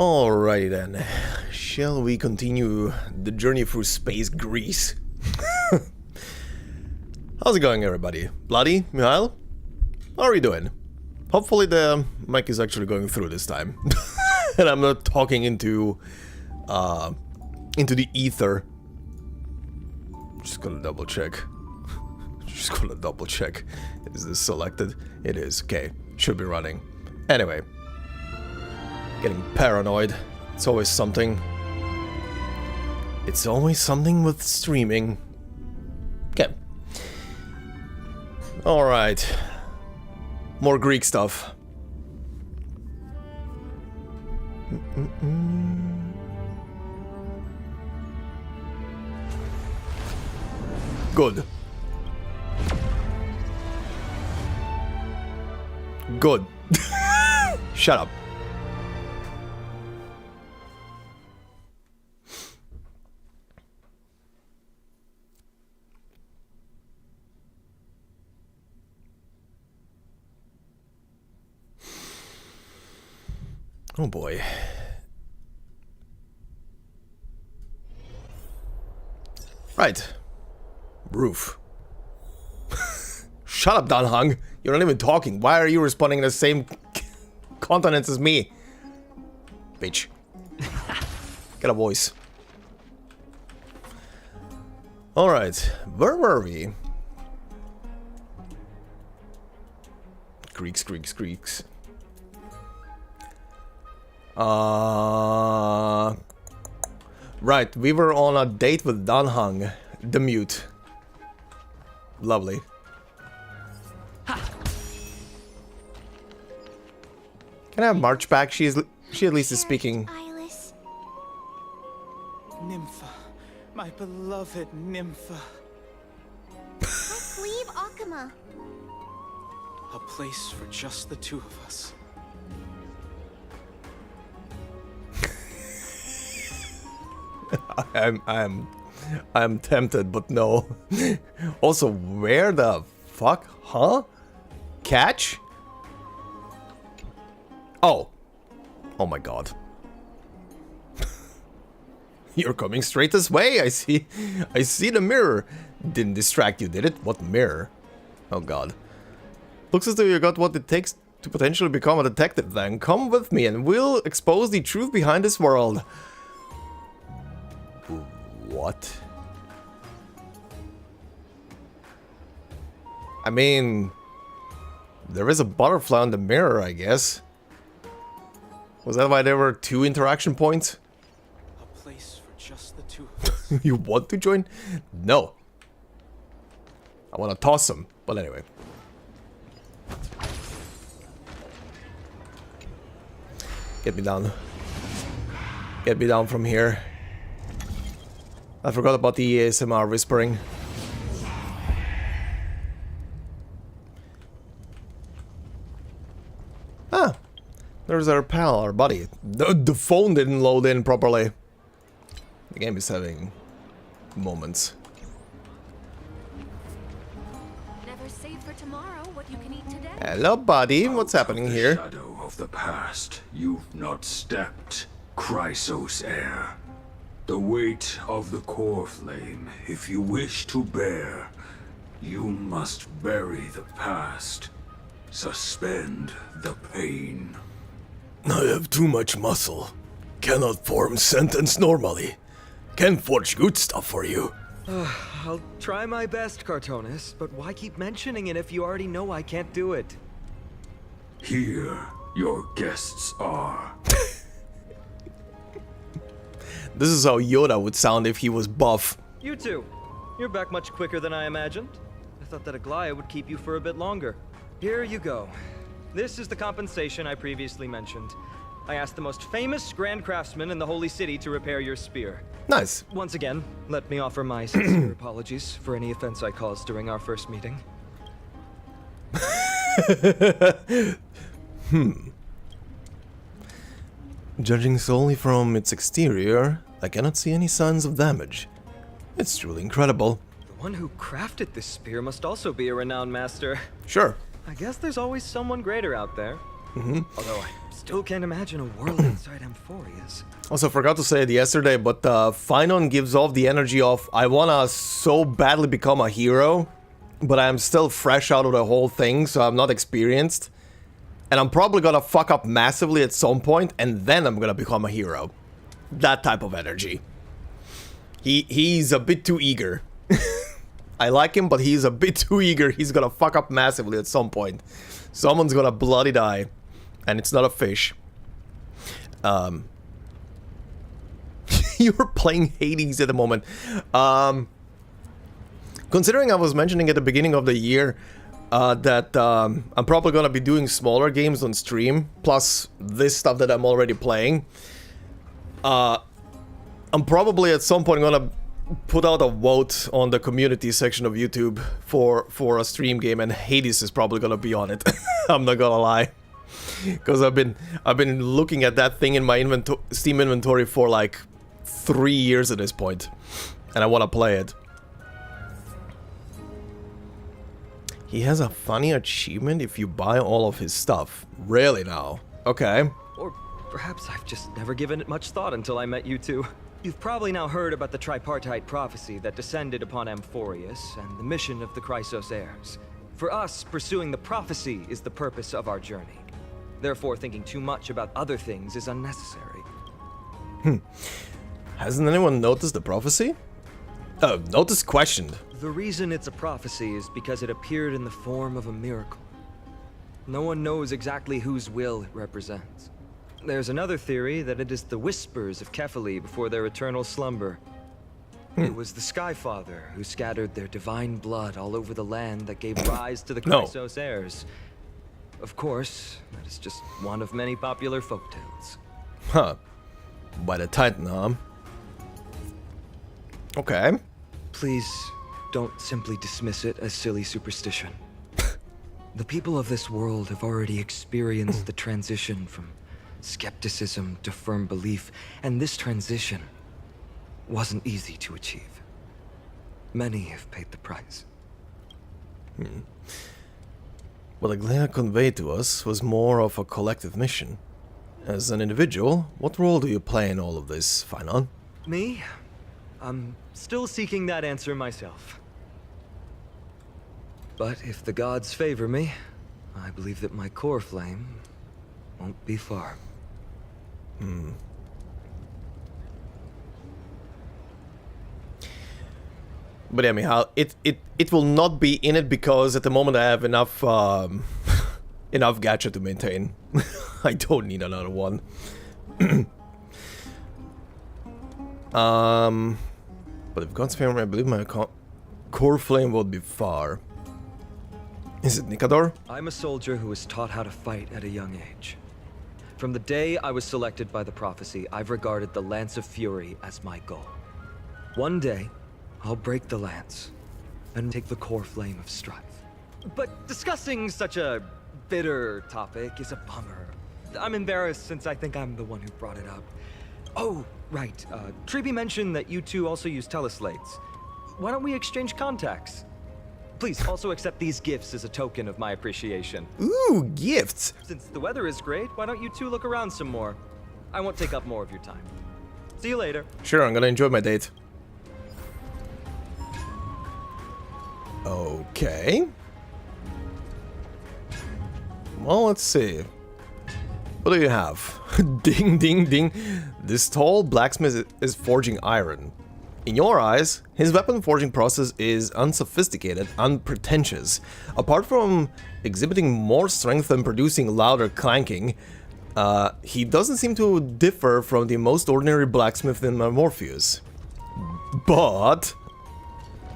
Alrighty then, shall we continue the journey through space Greece? How's it going, everybody? Bloody? miHoYo? How are you doing? Hopefully the mic is actually going through this time. And I'm not talking into the ether. Just gonna double check. Just gonna double check. Is this selected? It is. Okay. Should be running. Anyway. Getting paranoid. It's always something. It's always something with streaming. Okay. Alright. More Greek stuff. Good. Good. Shut up. Oh boy. Right. Roof. Shut up, Danhang. You're not even talking. Why are you responding in the same continents as me? Bitch. Get a voice. Alright. Where were we? Greeks. Right, we were on a date with Danhang, the mute. Lovely. Can I have March back? She at least is speaking. Nympha, my beloved Nympha. Let's leave Akama. A place for just the two of us. I'm tempted, but no. Also, where the fuck? Huh? Catch? Oh. Oh my god. You're coming straight this way. I see the mirror. Didn't distract you, did it? What mirror? Oh god. Looks as though you got what it takes to potentially become a detective then. Come with me and we'll expose the truth behind this world. What? I mean, there is a butterfly on the mirror, I guess. Was that why there were 2 interaction points? A place for just the two of us. You want to join? No. I want to toss him, but anyway. Get me down. Get me down from here. I forgot about the ASMR whispering. Ah, there's our pal, our buddy. The phone didn't load in properly. The game is having moments. Never save for tomorrow what you can eat today. Hello, buddy. What's happening here? Shadow of the past, you've not stepped. Chrysos heir. The weight of the core flame, if you wish to bear, you must bury the past. Suspend the pain. I have too much muscle. Cannot form sentence normally. Can forge good stuff for you. I'll try my best, Cartonis, but why keep mentioning it if you already know I can't do it? Here, your guests are. This is how Yoda would sound if he was buff. You two, you're back much quicker than I imagined. I thought that Aglaya would keep you for a bit longer. Here you go. This is the compensation I previously mentioned. I asked the most famous grand craftsman in the Holy City to repair your spear. Nice. Once again, let me offer my sincere apologies for any offense I caused during our first meeting. Judging solely from its exterior, I cannot see any signs of damage. It's truly incredible. The one who crafted this spear must also be a renowned master. Sure. I guess there's always someone greater out there. Although I Still can't imagine a world inside Amphorius. Also, forgot to say it yesterday, but Phynon gives off the energy of I wanna so badly become a hero, but I'm still fresh out of the whole thing, so I'm not experienced. And I'm probably gonna fuck up massively at some point, and then I'm gonna become a hero. That type of energy. He's a bit too eager. I like him, but he's a bit too eager. He's gonna fuck up massively at some point. Someone's gonna bloody die. And it's not a fish. You're playing Hades at the moment. Considering I was mentioning at the beginning of the year that I'm probably gonna be doing smaller games on stream, plus this stuff that I'm already playing, I'm probably at some point gonna put out a vote on the community section of YouTube for a stream game, and Hades is probably gonna be on it. I'm not gonna lie. Because I've been looking at that thing in my Steam inventory for like 3 years at this point, and I want to play it. He has a funny achievement if you buy all of his stuff. Really now? Okay. Or perhaps I've just never given it much thought until I met you two. You've probably now heard about the tripartite prophecy that descended upon Amphorius and the mission of the Chrysos heirs. For us, pursuing the prophecy is the purpose of our journey. Therefore, thinking too much about other things is unnecessary. Hasn't anyone noticed the prophecy? Noticed, questioned. The reason it's a prophecy is because it appeared in the form of a miracle. No one knows exactly whose will it represents. There's another theory that it is the whispers of Kephili before their eternal slumber. It was the Skyfather who scattered their divine blood all over the land that gave rise to the Chrysos heirs. Of course, that is just one of many popular folktales. Huh. By the Titan, huh? Okay. Please, don't simply dismiss it as silly superstition. The people of this world have already experienced the transition from skepticism to firm belief, and this transition wasn't easy to achieve. Many have paid the price. What Aglena conveyed to us was more of a collective mission. As an individual, what role do you play in all of this, Phynon? Me? I'm still seeking that answer myself. But if the gods favor me, I believe that my core flame won't be far. But yeah, Michal, it will not be in it because at the moment I have enough enough gacha to maintain. I don't need another one. But if God's favor, I believe my core flame would be far. Is it Nikador? I'm a soldier who was taught how to fight at a young age. From the day I was selected by the prophecy, I've regarded the Lance of Fury as my goal. One day, I'll break the lance and take the core flame of strife. But discussing such a bitter topic is a bummer. I'm embarrassed since I think I'm the one who brought it up. Oh, right. Tribi mentioned that you two also use teleslates. Why don't we exchange contacts? Please also accept these gifts as a token of my appreciation. Ooh, gifts! Since the weather is great, why don't you two look around some more? I won't take up more of your time. See you later. Sure, I'm gonna enjoy my date. Okay. Well, let's see. What do you have? Ding, ding, ding. This tall blacksmith is forging iron. In your eyes, his weapon forging process is unsophisticated, unpretentious. Apart from exhibiting more strength and producing louder clanking, he doesn't seem to differ from the most ordinary blacksmith in Morpheus. But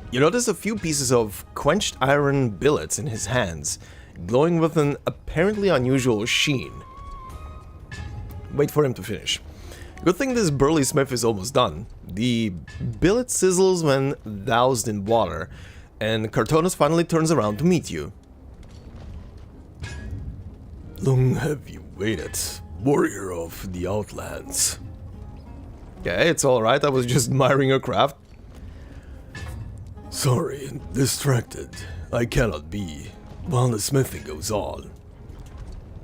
you notice a few pieces of quenched iron billets in his hands, glowing with an apparently unusual sheen. Wait for him to finish. Good thing this burly smith is almost done. The billet sizzles when doused in water, and Cartonus finally turns around to meet you. Long have you waited, warrior of the Outlands. Okay, it's alright, I was just admiring your craft. Sorry, distracted. I cannot be, while the smithing goes on.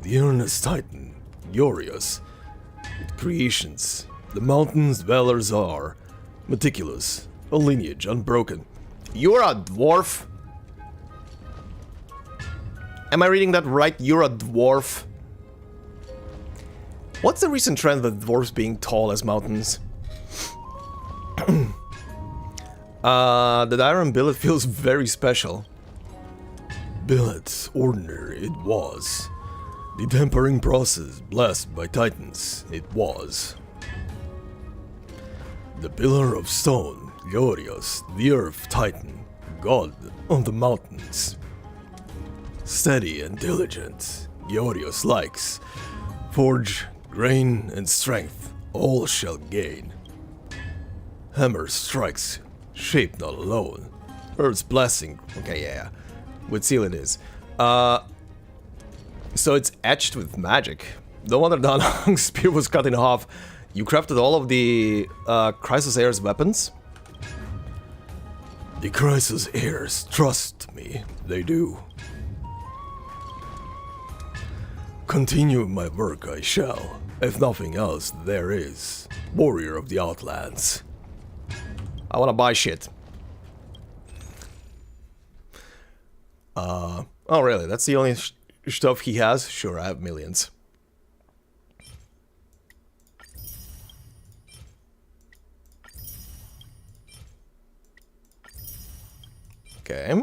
The earnest Titan glorious. With creations, the mountain's dwellers are meticulous, a lineage unbroken. You're a dwarf? Am I reading that right? You're a dwarf? What's the recent trend with dwarves being tall as mountains? The iron billet feels very special. Billet, ordinary, it was. The tempering process, blessed by titans, it was. The pillar of stone, glorious, the earth titan, god of the mountains. Steady and diligent, glorious likes. Forge, grain, and strength, all shall gain. Hammer strikes, shape not alone. Earth's blessing, okay, yeah. What seal it is. So it's etched with magic. No wonder Dan Hong's spear was cut in half. You crafted all of the Chrysos Heir's weapons? The Chrysos Heirs, trust me, they do. Continue my work I shall. If nothing else, there is. Warrior of the Outlands. I wanna buy shit. Oh really, that's the only stuff he has? Sure, I have millions. Okay.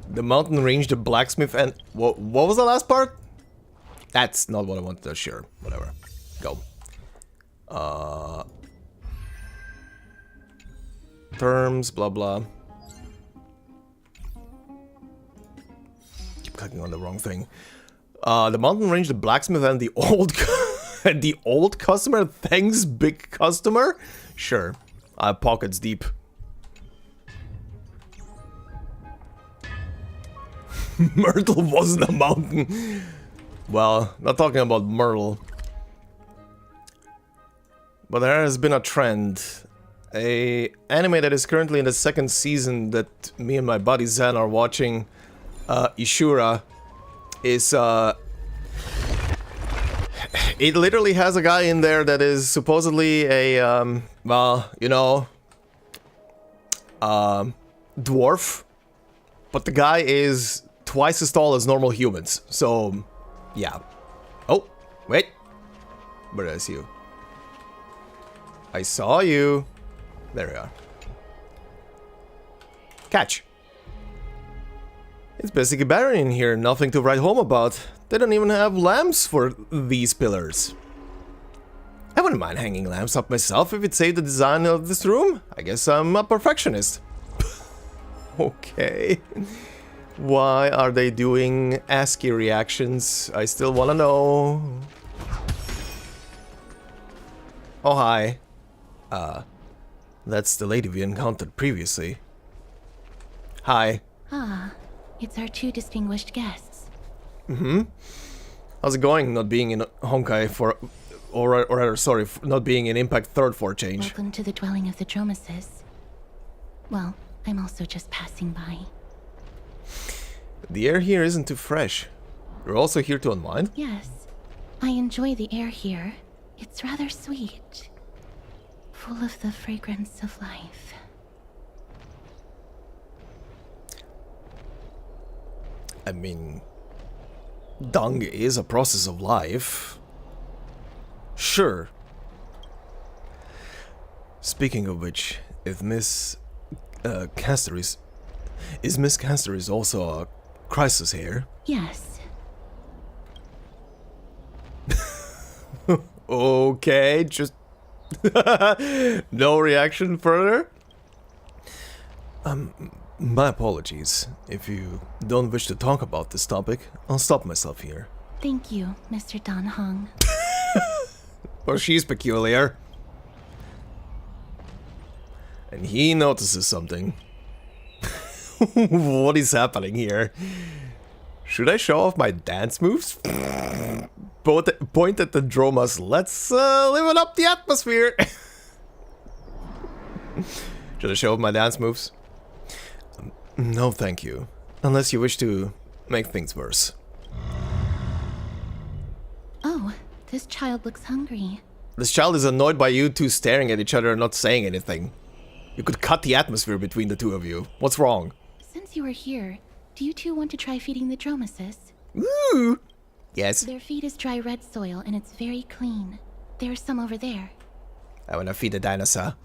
The mountain range, the blacksmith, and... What was the last part? That's not what I wanted to share. Whatever. Go. Terms, blah blah. Keep clicking on the wrong thing. The mountain range, the blacksmith, and the old... and the old customer? Thanks, big customer? Sure. I have pockets deep. Myrtle wasn't a mountain. Well, not talking about Myrtle. But there has been a trend. A anime that is currently in the second season that me and my buddy Zen are watching, Ishura, is it literally has a guy in there that is supposedly a well, you know, dwarf, but the guy is twice as tall as normal humans. So, yeah. Oh, wait. Where did I see you? I saw you. There we are. Catch. It's basically barren in here, nothing to write home about. They don't even have lamps for these pillars. I wouldn't mind hanging lamps up myself if it saved the design of this room. I guess I'm a perfectionist. Okay. Why are they doing ASCII reactions? I still wanna know. Oh, hi. That's the lady we encountered previously. Hi. Ah, it's our two distinguished guests. Mm-hmm. How's it going not being in Honkai for... Or rather, sorry, not being in Impact 3rd for change? Welcome to the dwelling of the Dromeses. Well, I'm also just passing by. The air here isn't too fresh. You're also here to unwind? Yes, I enjoy the air here. It's rather sweet. Full of the fragrance of life. I mean... dung is a process of life. Sure. Speaking of which, if Miss Castor is... Is Miss Castor is also a Chrysos here? Yes. Okay, just... no reaction further? My apologies. If you don't wish to talk about this topic, I'll stop myself here. Thank you, Mr. Dan Hong. Well, she's peculiar. And he notices something. What is happening here? Should I show off my dance moves? Point at the Dromas. Let's liven up the atmosphere. Should I show off my dance moves? No, thank you. Unless you wish to make things worse. Oh, this child looks hungry. This child is annoyed by you two staring at each other and not saying anything. You could cut the atmosphere between the two of you. What's wrong? Since you are here, do you two want to try feeding the Dromaeus? Ooh. Yes. Their feed is dry red soil and it's very clean. There's some over there. I wanna feed the dinosaur.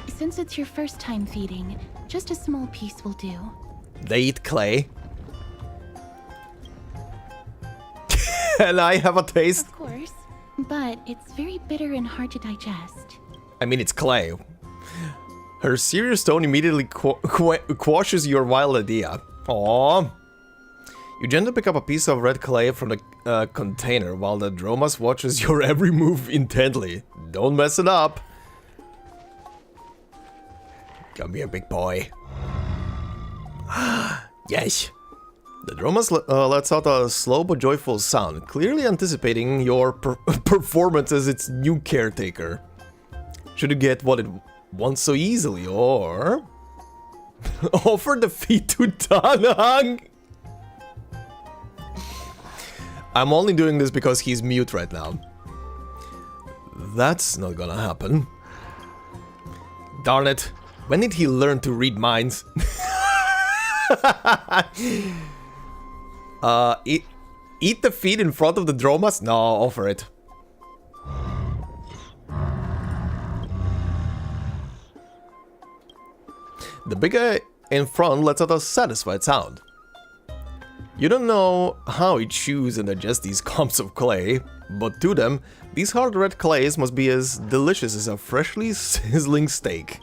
Since it's your first time feeding, just a small piece will do. They eat clay. And I have a taste. Of course, but it's very bitter and hard to digest. I mean, it's clay. Her serious tone immediately quashes your wild idea. Aww. You gently pick up a piece of red clay from the container while the Dromaeus watches your every move intently. Don't mess it up. Come here, big boy. Yes. The Dromaeus lets out a slow but joyful sound, clearly anticipating your performance as its new caretaker. Should you get what it wants so easily, or offer the feed to Tanang? I'm only doing this because he's mute right now. That's not gonna happen. Darn it. When did he learn to read minds? Eat the feed in front of the Dromaeus? No, offer it. The big guy in front lets out a satisfied sound. You don't know how he chews and digests these clumps of clay, but to them, these hard red clays must be as delicious as a freshly sizzling steak.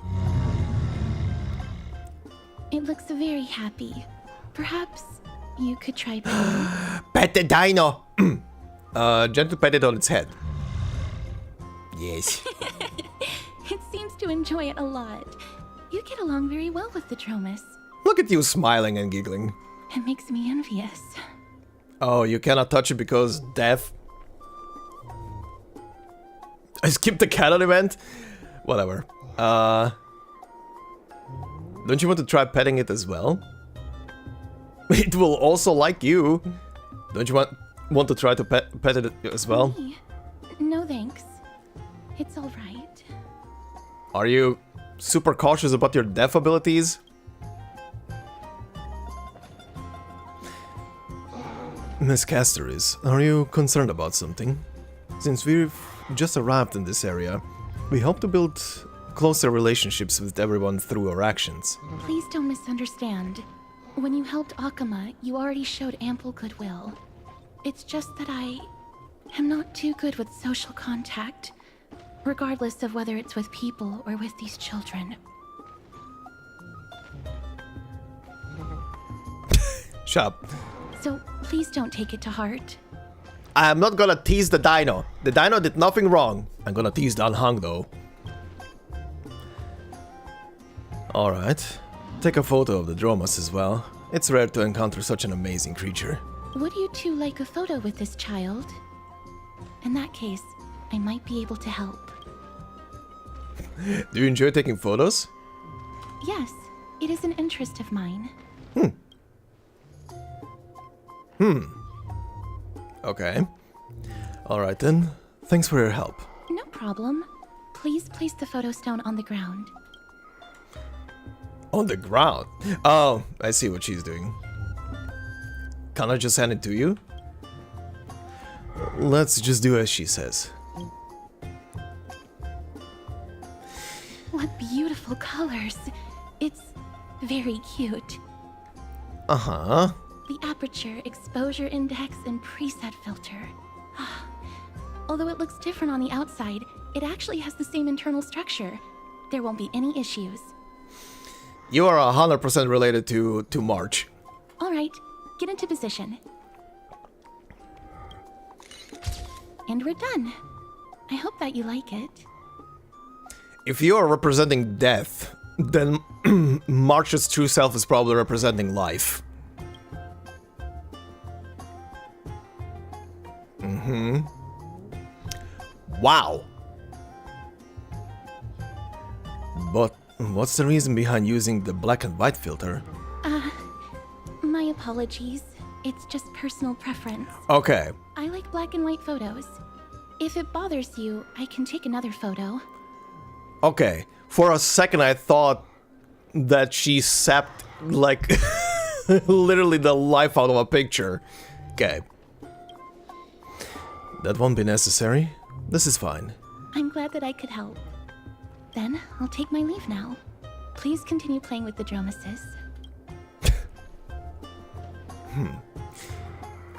It looks very happy. Perhaps you could try petting. Pet the dino! Gently pet it on its head. Yes. It seems to enjoy it a lot. You get along very well with the Dromaeus. Look at you smiling and giggling. It makes me envious. Oh, you cannot touch it because death. I skipped the canon event? Whatever. Don't you want to try petting it as well? It will also like you. Don't you want to try to pet it as well? Me? No thanks. It's alright. Are you super cautious about your deaf abilities? Miss Castoris, are you concerned about something? Since we've just arrived in this area, we hope to build closer relationships with everyone through our actions. Please don't misunderstand. When you helped Akama, you already showed ample goodwill. It's just that I am not too good with social contact, regardless of whether it's with people or with these children. Shut up. So please don't take it to heart. I am not gonna tease the dino. The dino did nothing wrong. I'm gonna tease Dan Hang though. Alright. Take a photo of the Dromaeus as well. It's rare to encounter such an amazing creature. Would you two like a photo with this child? In that case, I might be able to help. Do you enjoy taking photos? Yes, it is an interest of mine. Okay. Alright then. Thanks for your help. No problem. Please place the photo stone on the ground. On the ground? Oh, I see what she's doing. Can I just hand it to you? Let's just do as she says. What beautiful colors. It's very cute. Uh-huh. The aperture, exposure index, and preset filter. Although it looks different on the outside, it actually has the same internal structure. There won't be any issues. You are 100% related to March. Alright, get into position. And we're done. I hope that you like it. If you are representing death, then March's true self is probably representing life. Wow. But what's the reason behind using the black and white filter? My apologies. It's just personal preference. Okay. I like black and white photos. If it bothers you, I can take another photo. Okay. For a second I thought that she sapped, like, literally the life out of a picture. Okay. That won't be necessary. This is fine. I'm glad that I could help. Then, I'll take my leave now. Please continue playing with the Dromesis.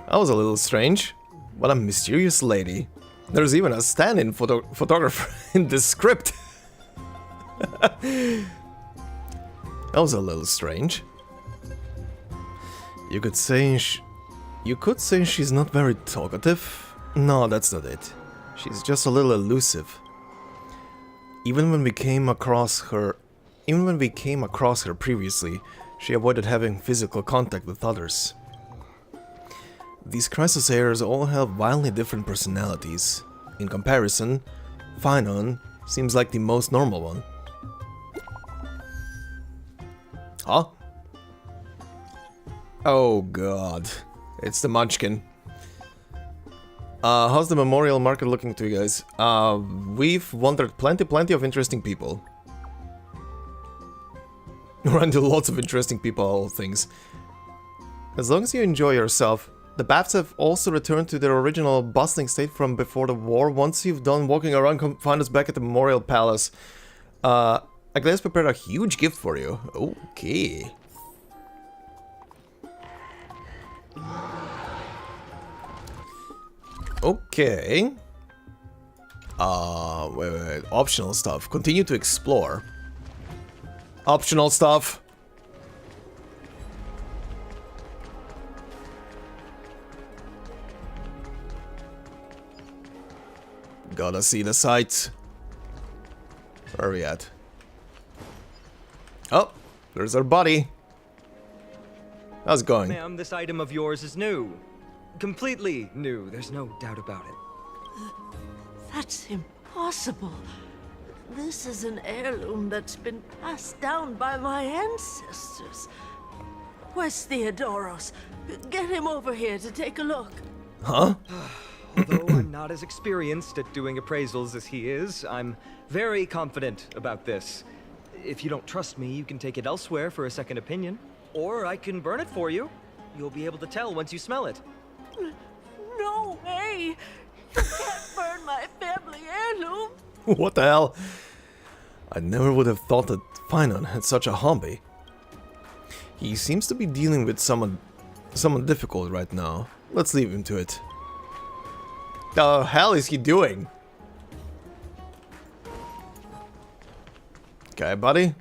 That was a little strange. What a mysterious lady. There's even a stand-in photographer in the script. That was a little strange. You could say she's not very talkative. No, that's not it. She's just a little elusive. Even when we came across her previously, she avoided having physical contact with others. These Chrysosayers all have wildly different personalities. In comparison, Phaenon seems like the most normal one. Huh? Oh god. It's the Munchkin. How's the memorial market looking to you guys? We've wandered plenty of interesting people. Run into lots of interesting people, all things. As long as you enjoy yourself. The baths have also returned to their original bustling state from before the war. Once you've done walking around, come find us back at the Memorial Palace. Aglaeus prepared a huge gift for you. Okay. Okay. Wait. Optional stuff. Continue to explore. Optional stuff. Gotta see the sights. Where are we at? Oh, there's our buddy. How's it going? Ma'am, this item of yours is new. Completely new, there's no doubt about it. That's impossible. This is an heirloom that's been passed down by my ancestors. Where's Theodoros? Get him over here to take a look. Huh? Although I'm not as experienced at doing appraisals as he is, I'm very confident about this. If you don't trust me, you can take it elsewhere for a second opinion. Or I can burn it for you. You'll be able to tell once you smell it. No way! You can't burn my family heirloom! What the hell? I never would have thought that Phaenon had such a hobby. He seems to be dealing with someone difficult right now. Let's leave him to it. The hell is he doing? Okay, buddy.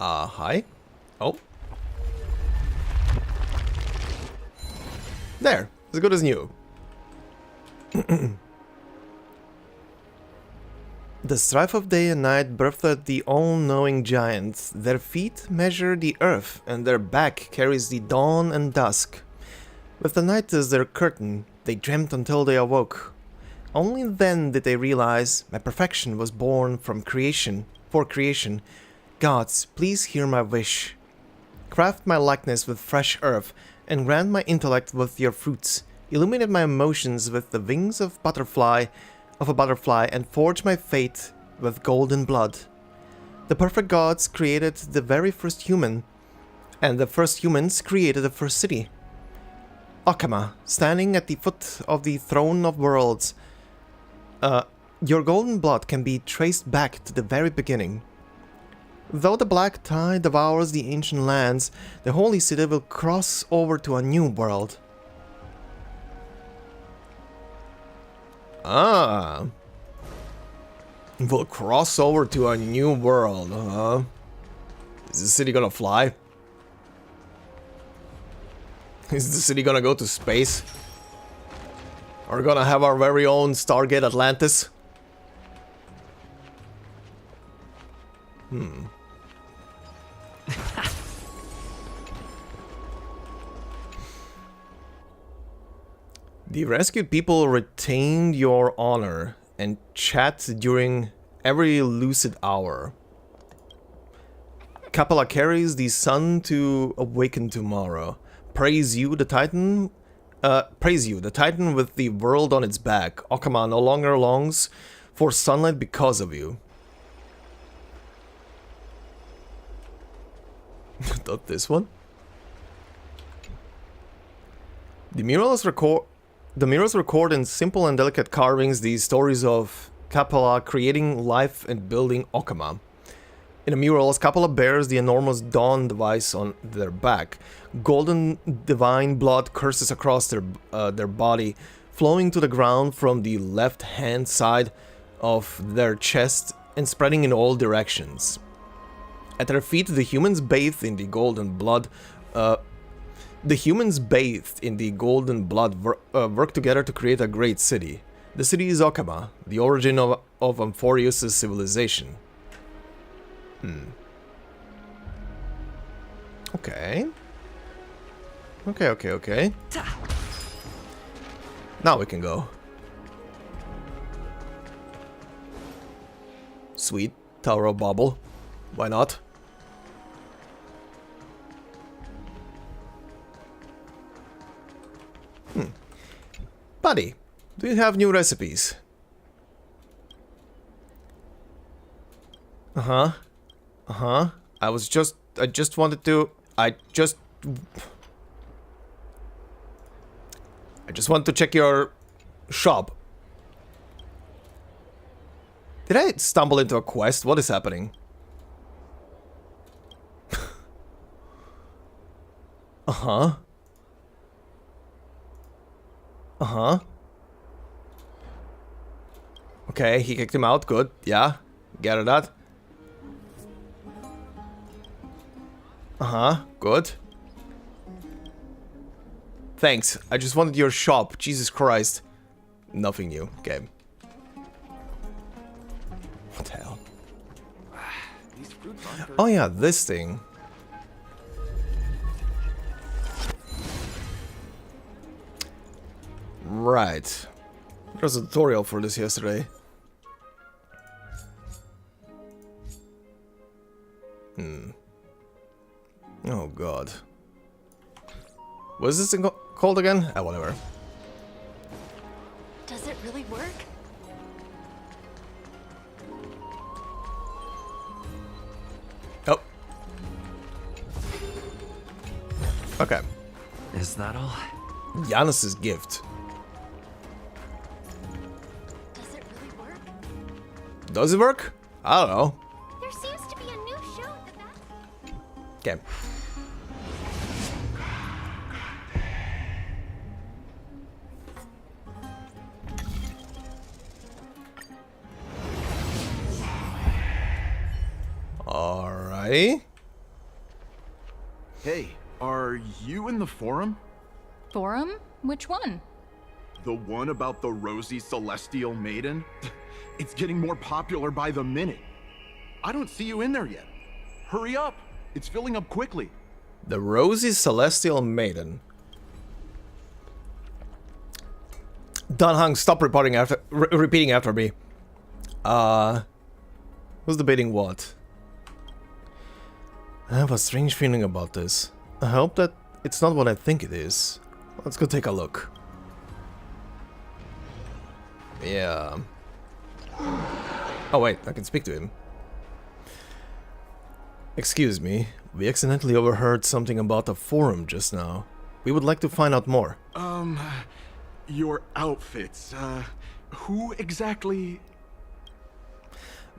Hi. Oh. There. As good as new. The strife of day and night birthed the all-knowing giants. Their feet measure the earth, and their back carries the dawn and dusk. With the night as their curtain, they dreamt until they awoke. Only then did they realize my perfection was born from creation, for creation. Gods, please hear my wish. Craft my likeness with fresh earth, and grant my intellect with your fruits. Illuminate my emotions with the wings of a butterfly, and forge my fate with golden blood. The perfect gods created the very first human, and the first humans created the first city. Akama, standing at the foot of the throne of worlds. Your golden blood can be traced back to the very beginning. Though the black tide devours the ancient lands, the holy city will cross over to a new world. Ah. We'll cross over to a new world, huh? Is the city gonna fly? Is the city gonna go to space? Are we gonna have our very own Stargate Atlantis? The rescued people retained your honor and chat during every lucid hour. Capella carries the sun to awaken tomorrow. praise you, the Titan with the world on its back. Okama no longer longs for sunlight because of you. Not this one. The murals record in simple and delicate carvings the stories of Kapala creating life and building Okama. In the murals, Kapala bears the enormous dawn device on their back. Golden divine blood courses across their body, flowing to the ground from the left-hand side of their chest and spreading in all directions. At their feet, the humans bathed in the golden blood. Work together to create a great city. The city is Okama, the origin of Amphorius' civilization. Okay. Okay. Now we can go. Sweet. Tower of Bobble. Why not? Buddy, do you have new recipes? I just wanted to... I just want to check your shop. Did I stumble into a quest? What is happening? Okay, he kicked him out. Good. Yeah. Get that. Good. Thanks. I just wanted your shop. Jesus Christ. Nothing new. Okay. What the hell? Oh yeah, this thing. Right. There was a tutorial for this yesterday. Oh god. What is this thing called again? Ah, whatever. Does it really work? Oh. Okay. Is that all? Giannis's gift. Does it really work? Does it work? I don't know. There seems to be a new show at the back. Okay. Alrighty. Hey, are you in the forum? Forum? Which one? The one about the rosy celestial maiden? It's getting more popular by the minute. I don't see you in there yet. Hurry up. It's filling up quickly. The rosy celestial maiden. Dan Hung, stop repeating after me. Who's debating what? I have a strange feeling about this. I hope that it's not what I think it is. Let's go take a look. Yeah. Oh wait, I can speak to him. Excuse me, we accidentally overheard something about a forum just now. We would like to find out more. Your outfits, who exactly?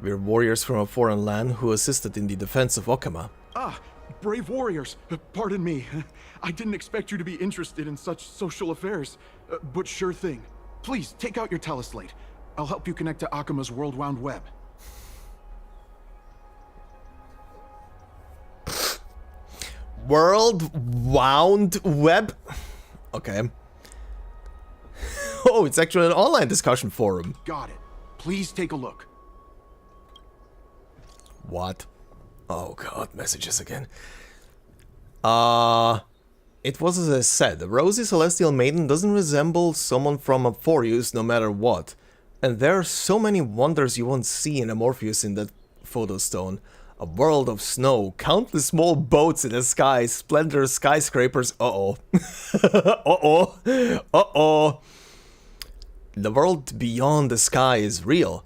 We're warriors from a foreign land who assisted in the defense of Okama. Ah, brave warriors. Pardon me. I didn't expect you to be interested in such social affairs. But sure thing. Please, take out your teleslate. I'll help you connect to Akama's World Wound Web. World Wound Web? Okay. Oh, it's actually an online discussion forum. Got it. Please take a look. What? Oh god, messages again. It was as I said, the rosy celestial maiden doesn't resemble someone from Amphorius no matter what. And there are so many wonders you won't see in Amorpheus in that photo stone. A world of snow, countless small boats in the sky, splendor skyscrapers. Uh-oh. Uh-oh. Uh-oh. The world beyond the sky is real.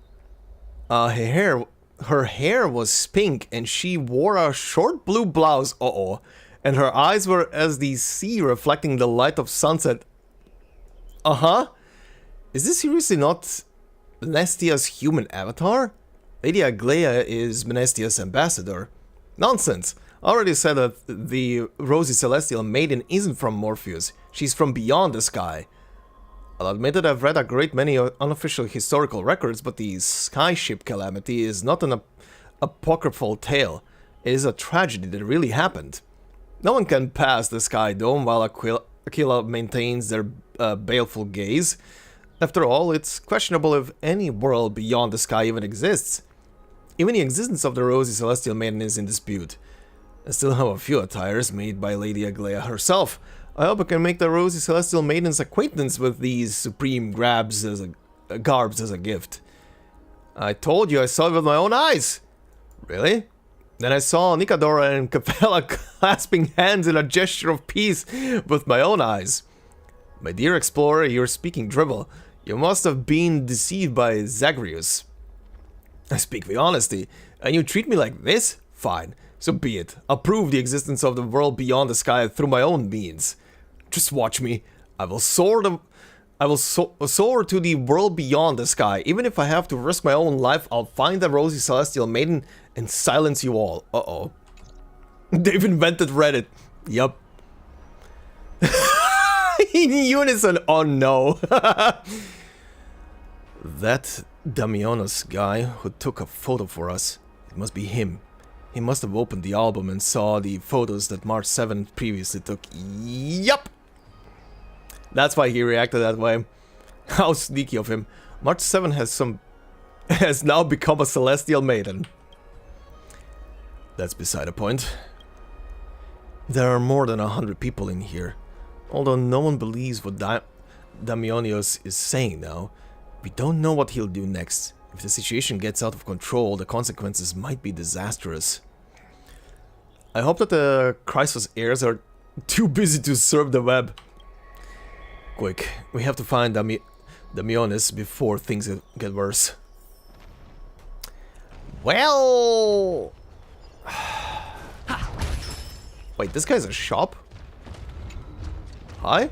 Her hair was pink and she wore a short blue blouse. Uh-oh. And her eyes were as the sea reflecting the light of sunset. Uh-huh. Is this seriously not Menestia's human avatar? Lady Aglaia is Menestia's ambassador. Nonsense! I already said that the Rosy Celestial Maiden isn't from Morpheus. She's from beyond the sky. I'll admit that I've read a great many unofficial historical records, but the skyship calamity is not an apocryphal tale. It is a tragedy that really happened. No one can pass the Sky Dome while Aquila maintains their baleful gaze. After all, it's questionable if any world beyond the sky even exists. Even the existence of the Rosy Celestial Maiden is in dispute. I still have a few attires made by Lady Aglaia herself. I hope I can make the Rosy Celestial Maiden's acquaintance with these supreme garbs as a gift. I told you I saw it with my own eyes! Really? Then I saw Nicadora and Capella clasping hands in a gesture of peace with my own eyes. My dear explorer, you're speaking dribble. You must have been deceived by Zagreus. I speak with honesty, and you treat me like this? Fine, so be it. I'll prove the existence of the world beyond the sky through my own means. Just watch me. I will soar to the world beyond the sky. Even if I have to risk my own life, I'll find the Rosy Celestial Maiden and silence you all. Uh-oh. They've invented Reddit. Yup. In unison, oh no. That Damionos guy who took a photo for us, it must be him. He must have opened the album and saw the photos that March 7 previously took. Yup. That's why he reacted that way. How sneaky of him. March 7 has now become a Celestial Maiden. That's beside the point. There are more than 100 people in here. Although no one believes what Damionios is saying now, we don't know what he'll do next. If the situation gets out of control, the consequences might be disastrous. I hope that the Chrysos heirs are too busy to serve the web. Quick, we have to find Damionis before things get worse. Well... Wait, this guy's a shop? Hi?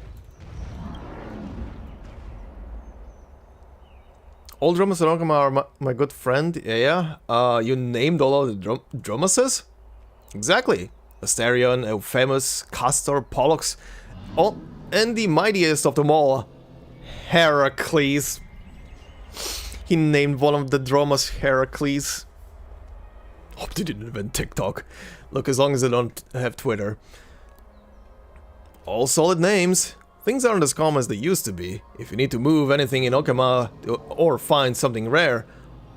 All Dromas and Arkama are my good friend, yeah. You named all of the Dromases? Exactly. Asterion, Euphemus, Castor, Pollux, all, and the mightiest of them all, Heracles. He named one of the Dromas Heracles. Hope they didn't invent TikTok. Look, as long as they don't have Twitter. All solid names. Things aren't as calm as they used to be. If you need to move anything in Okama or find something rare,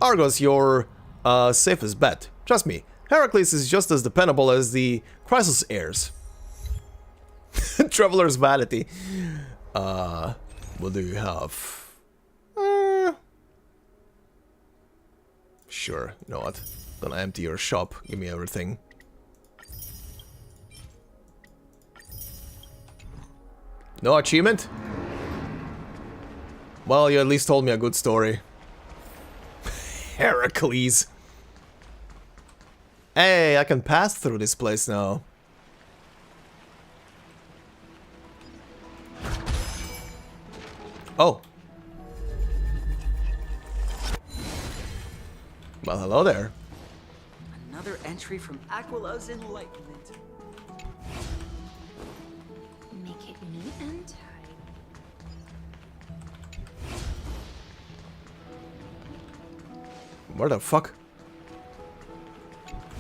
Argos your safest bet. Trust me, Heracles is just as dependable as the Chrysos heirs. Traveler's vanity. What do you have? Sure, you know what? Gonna empty your shop, give me everything. No achievement? Well, you at least told me a good story. Heracles. Hey, I can pass through this place now. Oh. Well, hello there. Another entry from Aquila's Enlightenment. Make it neat and tight. Where the fuck?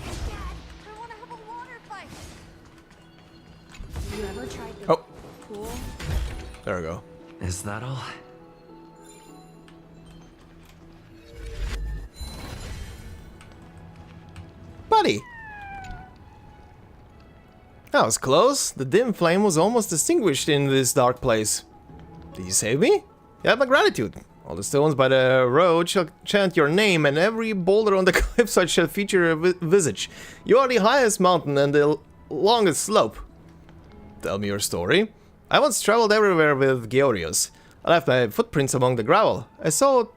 Dad, I want to have a water fight. You ever tried the pool? There we go. Is that all? Buddy! That was close. The dim flame was almost extinguished in this dark place. Did you save me? You have my gratitude. All the stones by the road shall chant your name, and every boulder on the cliffside shall feature a visage. You are the highest mountain and the longest slope. Tell me your story. I once traveled everywhere with Georios. I left my footprints among the gravel. I sowed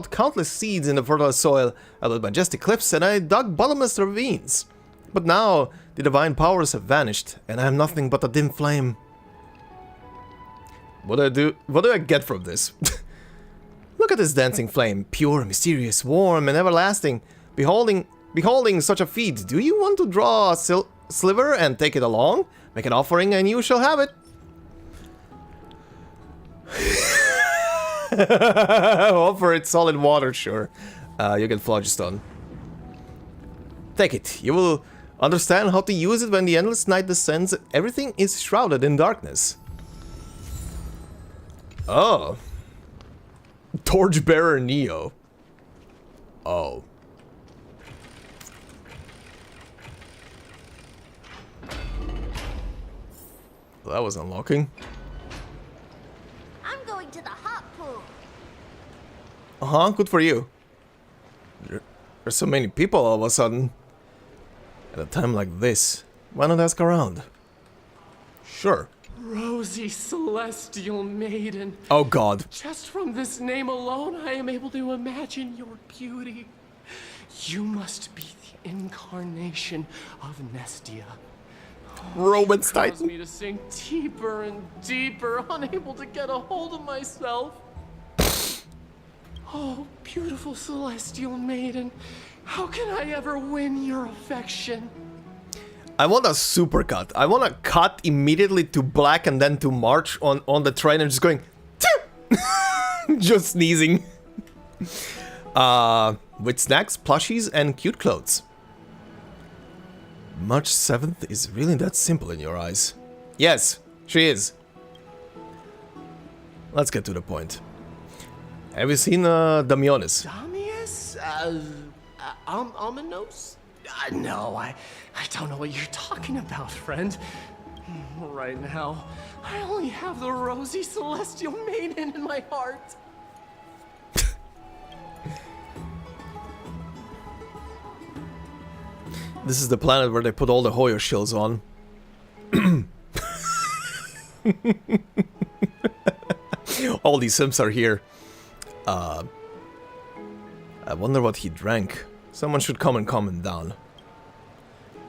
countless seeds in the fertile soil. I built majestic cliffs and I dug bottomless ravines. But now the divine powers have vanished, and I am nothing but a dim flame. What do I get from this? Look at this dancing flame, pure, mysterious, warm, and everlasting. Beholding such a feat, do you want to draw a sliver and take it along? Make an offering and you shall have it. Offer it solid water, sure. You get phlogiston. Take it. You will understand how to use it when the endless night descends and everything is shrouded in darkness. Oh. Torchbearer Neo. Oh. Well, that was unlocking. I'm going to the hot pool. Uh-huh, good for you. There's so many people all of a sudden. At a time like this, why not ask around? Sure. Rosy Celestial Maiden. Oh god. Just from this name alone, I am able to imagine your beauty. You must be the incarnation of Nestia. Romance Caused Titan. me to sink deeper and deeper, unable to get a hold of myself. Oh, beautiful Celestial Maiden. How can I ever win your affection? I want a supercut. I want to cut immediately to black and then to March on the train and just going just sneezing. With snacks, plushies, and cute clothes. March 7th is really that simple in your eyes. Yes, she is. Let's get to the point. Have you seen Damionis? Damius? Ominos? No, I don't know what you're talking about, friend. Right now, I only have the rosy celestial maiden in my heart. This is the planet where they put all the Hoyo shills on. All these Sims are here. I wonder what he drank. Someone should come and calm him down.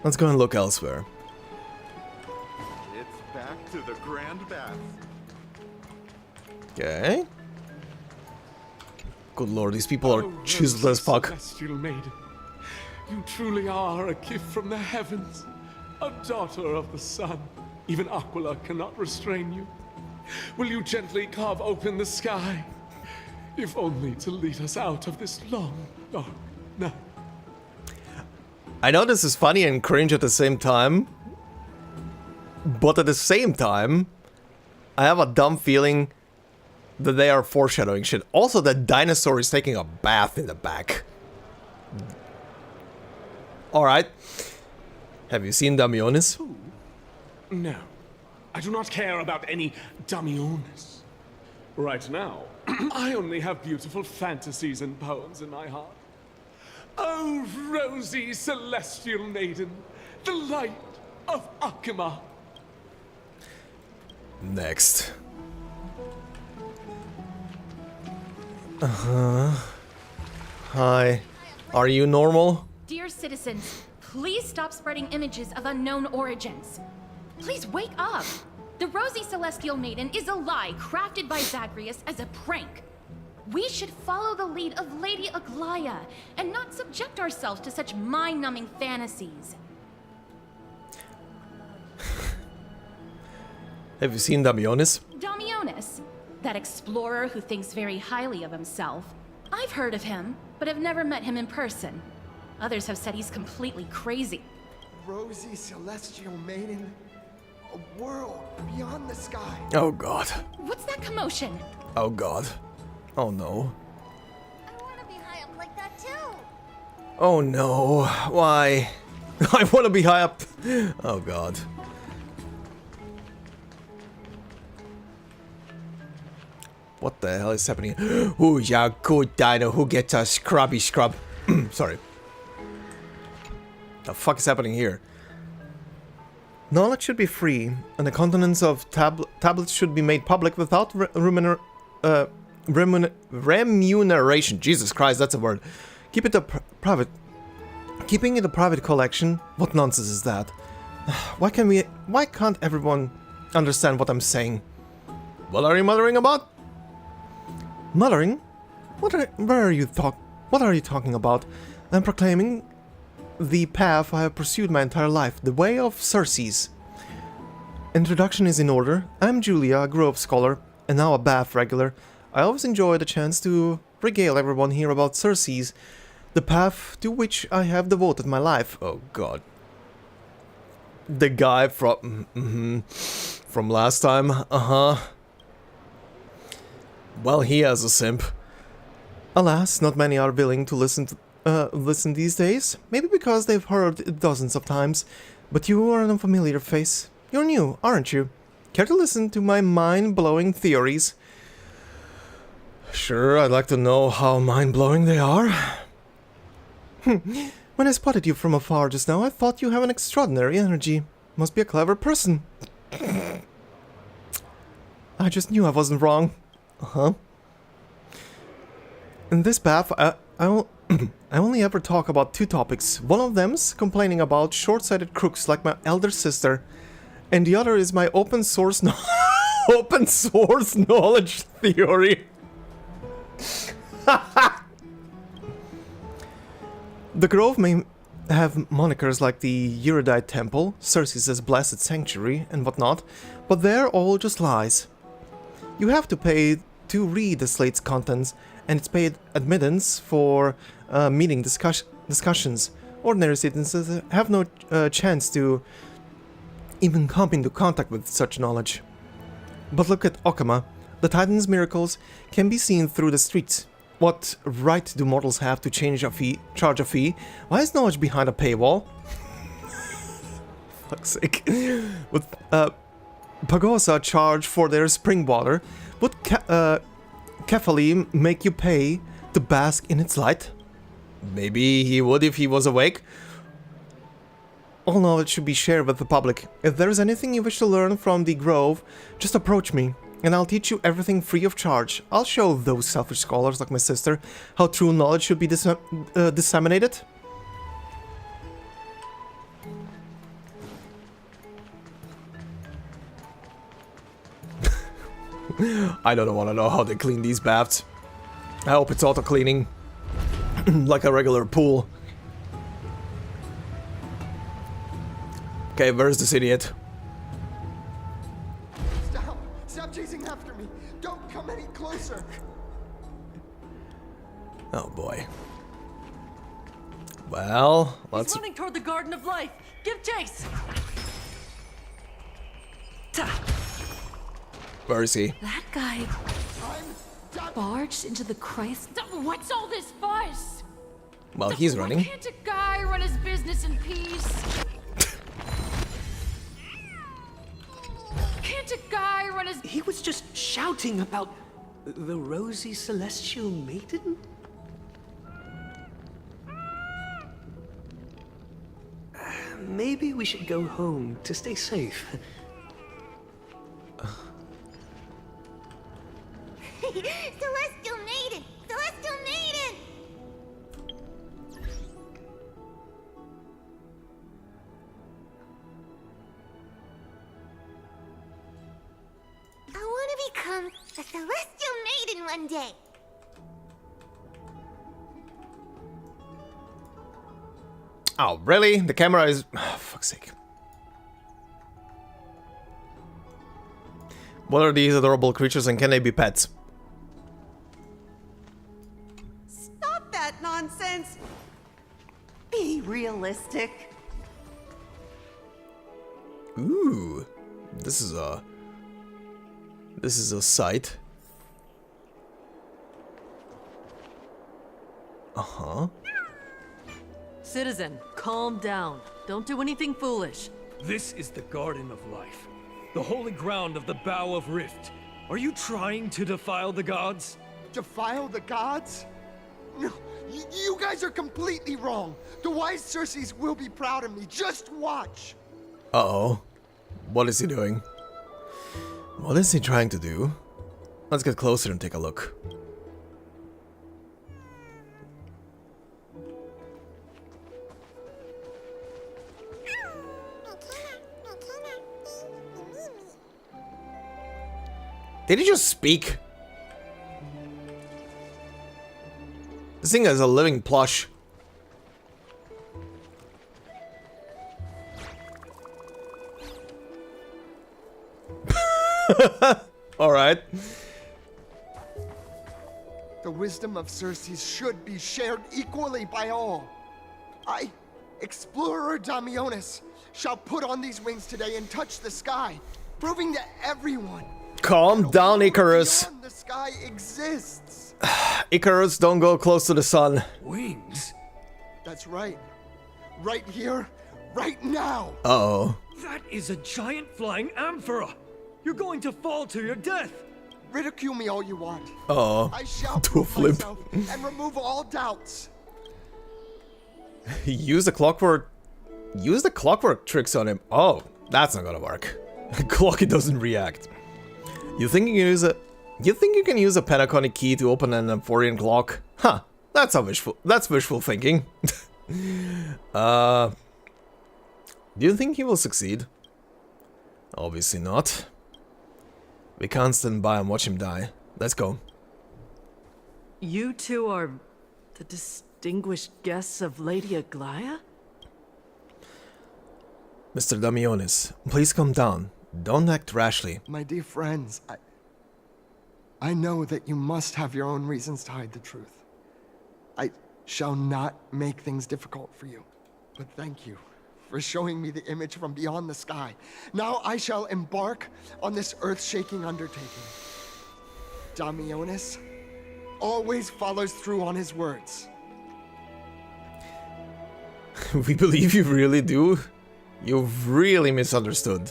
Let's go and look elsewhere. It's back to the Grand Bath. Okay. Good lord, these people are chiseled as fuck. Celestial maiden, you truly are a gift from the heavens, a daughter of the sun. Even Aquila cannot restrain you. Will you gently carve open the sky, if only to lead us out of this long, dark night? I know this is funny and cringe at the same time, but at the same time, I have a dumb feeling that they are foreshadowing shit. Also, the dinosaur is taking a bath in the back. Alright. Have you seen Damionis? No, I do not care about any Damionis. Right now, I only have beautiful fantasies and poems in my heart. Oh, rosy celestial maiden, the light of Akima. Next. Hi. Are you normal? Dear citizens, please stop spreading images of unknown origins. Please wake up. The Rosy Celestial Maiden is a lie crafted by Zagreus as a prank. We should follow the lead of Lady Aglaya and not subject ourselves to such mind-numbing fantasies. Have you seen Damionis? Damionis, that explorer who thinks very highly of himself. I've heard of him, but have never met him in person. Others have said he's completely crazy. Rosy Celestial Maiden, a world beyond the sky. Oh god. What's that commotion? Oh god. Oh no. I want to be high up like that too. Oh no. Why? I want to be high up. Oh god. What the hell is happening? Ooh, yeah, good dino. Who gets a scrubby scrub? Sorry. The fuck is happening here? Knowledge should be free, and the contents of tablets should be made public without remuneration. Jesus Christ, that's a word. Keep it a private. Keeping it a private collection? What nonsense is that? Why can't everyone understand what I'm saying? What are you muttering about? Muttering? What are you talking about? I'm proclaiming the path I have pursued my entire life, the way of Circes. Introduction is in order. I'm Julia, a Grove scholar, and now a Bath regular. I always enjoy the chance to regale everyone here about Circes, the path to which I have devoted my life. Oh god. The guy from last time, Well, he has a simp. Alas, not many are willing to listen these days. Maybe because they've heard it dozens of times. But you are an unfamiliar face. You're new, aren't you? Care to listen to my mind-blowing theories? Sure, I'd like to know how mind-blowing they are. When I spotted you from afar just now, I thought you have an extraordinary energy. Must be a clever person. I just knew I wasn't wrong. In this path, I only ever talk about two topics. One of them's complaining about short-sighted crooks like my elder sister, and the other is my open source knowledge theory. The Grove may have monikers like the Eurydice Temple, Circe's Blessed Sanctuary, and whatnot, but they're all just lies. You have to pay to read the slate's contents, and it's paid admittance for meeting discussions. Ordinary citizens have no chance to even come into contact with such knowledge. But look at Okama. The Titan's miracles can be seen through the streets. What right do mortals have to charge a fee? Why is knowledge behind a paywall? Fuck's sake. With Pagosa charge for their spring water, would Kefali make you pay to bask in its light? Maybe he would if he was awake. All knowledge should be shared with the public. If there is anything you wish to learn from the Grove, just approach me, and I'll teach you everything free of charge. I'll show those selfish scholars like my sister how true knowledge should be disseminated. I don't want to know how they clean these baths. I hope it's auto-cleaning, like a regular pool. Okay, where's this idiot? Stop! Stop chasing after me! Don't come any closer! Oh boy. Well, let's... He's running toward the Garden of Life! Give chase! Where is he? That guy barged into the Christ. What's all this fuss? Well, he's running. Can't a guy run his business in peace? Can't a guy run his... He was just shouting about the rosy celestial maiden? Maybe we should go home to stay safe. Celestial maiden! Celestial maiden! I want to become a celestial maiden one day. Oh, really? The camera is... Oh, fuck's sake. What are these adorable creatures and can they be pets? Stop that nonsense! Be realistic. Ooh. This is a sight. Uh-huh. Citizen, calm down. Don't do anything foolish. This is the Garden of Life, the holy ground of the Bow of Rift. Are you trying to defile the gods? Defile the gods? No, you guys are completely wrong. The wise Circes will be proud of me. Just watch. Uh-oh. What is he doing? What is he trying to do? Let's get closer and take a look. Did he just speak? This thing is a living plush. Alright. The wisdom of Circes should be shared equally by all. I, Explorer Damionis, shall put on these wings today and touch the sky, proving to everyone. Calm down, Icarus. Beyond the sky exists. Icarus, don't go close to the sun. Wings? That's right. Right here, right now. Uh-oh. That is a giant flying amphora. You're going to fall to your death. Ridicule me all you want. Uh-oh. I shall Do a prove flip. myself and remove all doubts. Use the clockwork tricks on him. Oh, that's not gonna work. Clocky doesn't react. You think you can use a Pentaconic key to open an Amphorian clock? Huh. That's wishful thinking. Do you think he will succeed? Obviously not. We can't stand by and watch him die. Let's go. You two are the distinguished guests of Lady Aglaia? Mr. Damionis, please calm down. Don't act rashly. My dear friends, I know that you must have your own reasons to hide the truth. I shall not make things difficult for you. But thank you for showing me the image from beyond the sky. Now I shall embark on this earth-shaking undertaking. Damionis always follows through on his words. We believe you really do. You've really misunderstood.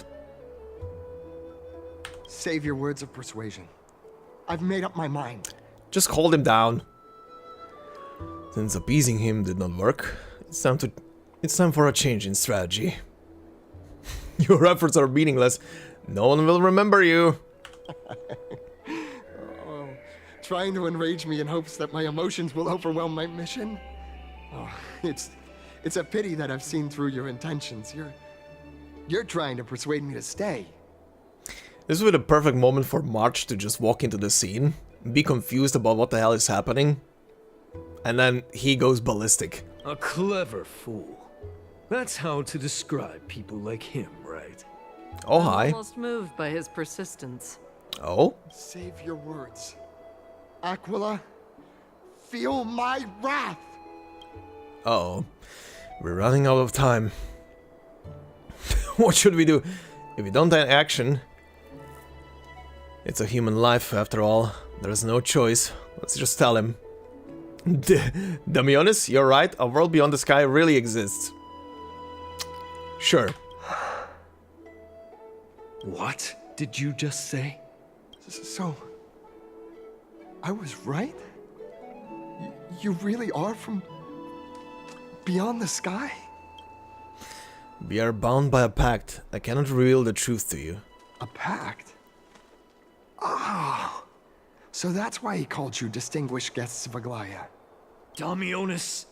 Save your words of persuasion. I've made up my mind. Just hold him down. Since appeasing him did not work, it's time for a change in strategy. Your efforts are meaningless. No one will remember you. Oh, trying to enrage me in hopes that my emotions will overwhelm my mission? Oh, it's a pity that I've seen through your intentions. You're trying to persuade me to stay. This would be the perfect moment for March to just walk into the scene, be confused about what the hell is happening, and then he goes ballistic. A clever fool. That's how to describe people like him, right? Oh, hi. Almost moved by his persistence. Oh? Save your words. Aquila, feel my wrath! Uh-oh. We're running out of time. What should we do? If we don't take action... It's a human life, after all. There's no choice. Let's just tell him. Damionis, you're right. A world beyond the sky really exists. Sure. What did you just say? So... I was right? You really are from... beyond the sky? We are bound by a pact. I cannot reveal the truth to you. A pact? Ah, so that's why he called you distinguished guests of Aglaia. Damionis,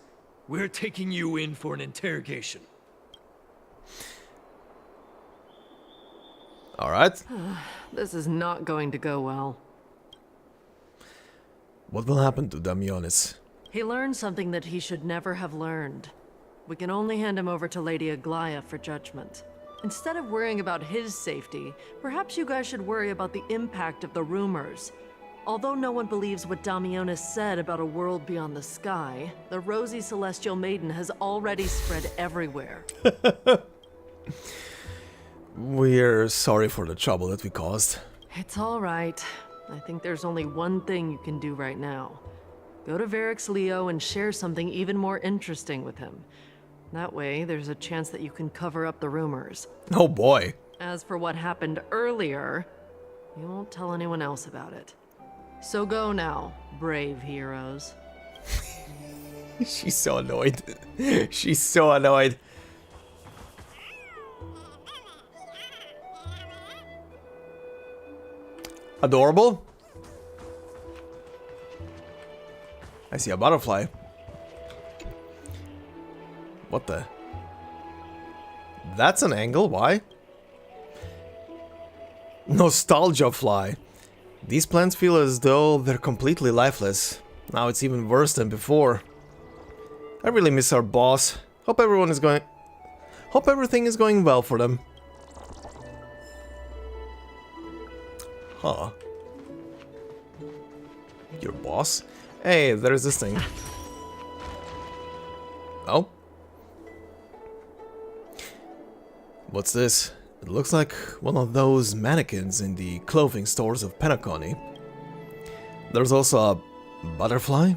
we're taking you in for an interrogation. Alright. This is not going to go well. What will happen to Damionis? He learned something that he should never have learned. We can only hand him over to Lady Aglaia for judgment. Instead of worrying about his safety, perhaps you guys should worry about the impact of the rumors. Although no one believes what Damionis said about a world beyond the sky, the rosy celestial maiden has already spread everywhere. We're sorry for the trouble that we caused. It's all right. I think there's only one thing you can do right now. Go to Varix Leo and share something even more interesting with him. That way, there's a chance that you can cover up the rumors. Oh boy. As for what happened earlier, You won't tell anyone else about it. So go now, brave heroes. She's so annoyed. She's so annoyed. Adorable. I see a butterfly. What the? That's an angle, why? Nostalgia fly. These plants feel as though they're completely lifeless. Now it's even worse than before. I really miss our boss. Hope everything is going well for them. Huh. Your boss? Hey, there's this thing. Oh? What's this? It looks like one of those mannequins in the clothing stores of Penacony. There's also a butterfly?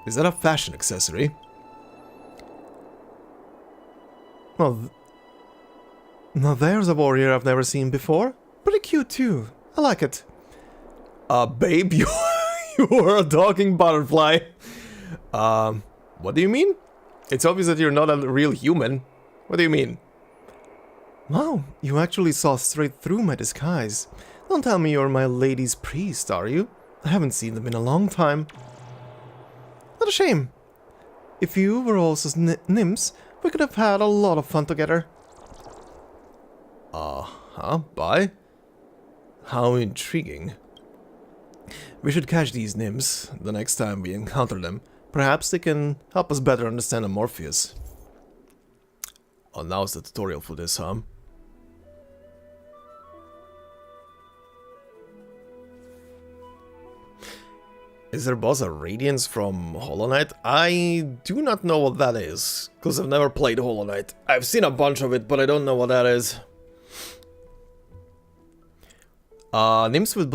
Is that a fashion accessory? Well, now there's a warrior I've never seen before. Pretty cute too. I like it. Babe, you are a talking butterfly. What do you mean? It's obvious that you're not a real human. What do you mean? Wow, you actually saw straight through my disguise. Don't tell me you're my lady's priest, are you? I haven't seen them in a long time. What a shame. If you were also nymphs, we could have had a lot of fun together. Bye? How intriguing. We should catch these nymphs the next time we encounter them. Perhaps they can help us better understand Morpheus. Oh, now's the tutorial for this, huh? Is their boss a Radiance from Hollow Knight? I do not know what that is, because I've never played Hollow Knight. I've seen a bunch of it, but I don't know what that is. Nymphs with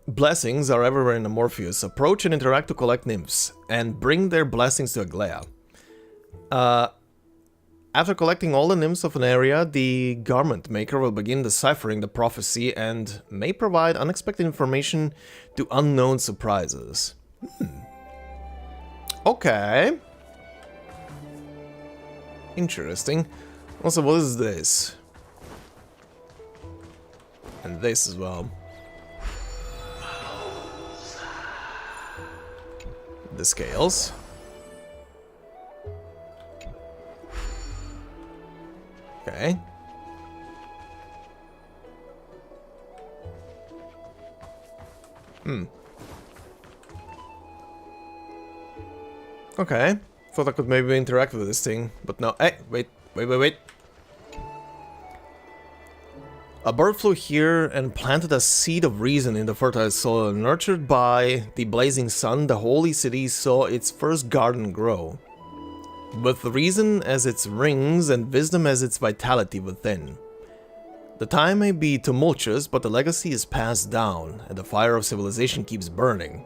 blessings are everywhere in Morpheus. Approach and interact to collect nymphs, and bring their blessings to Aglaia. After collecting all the nymphs of an area, the garment maker will begin deciphering the prophecy and may provide unexpected information to unknown surprises. Okay. Interesting. Also, what is this? And this as well. The scales. Okay. Okay. Thought I could maybe interact with this thing, but no. Hey, wait. A bird flew here and planted a seed of reason in the fertile soil. Nurtured by the blazing sun, the holy city saw its first garden grow. With reason as its rings and wisdom as its vitality within. The time may be tumultuous, but the legacy is passed down, and the fire of civilization keeps burning.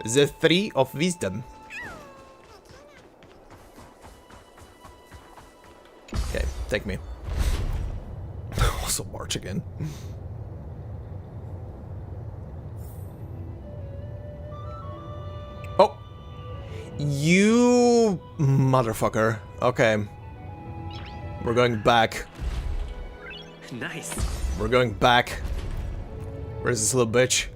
The Tree of Wisdom. Okay, take me. Also march again. Oh! You motherfucker. Okay. We're going back. Nice. We're going back. Where's this little bitch?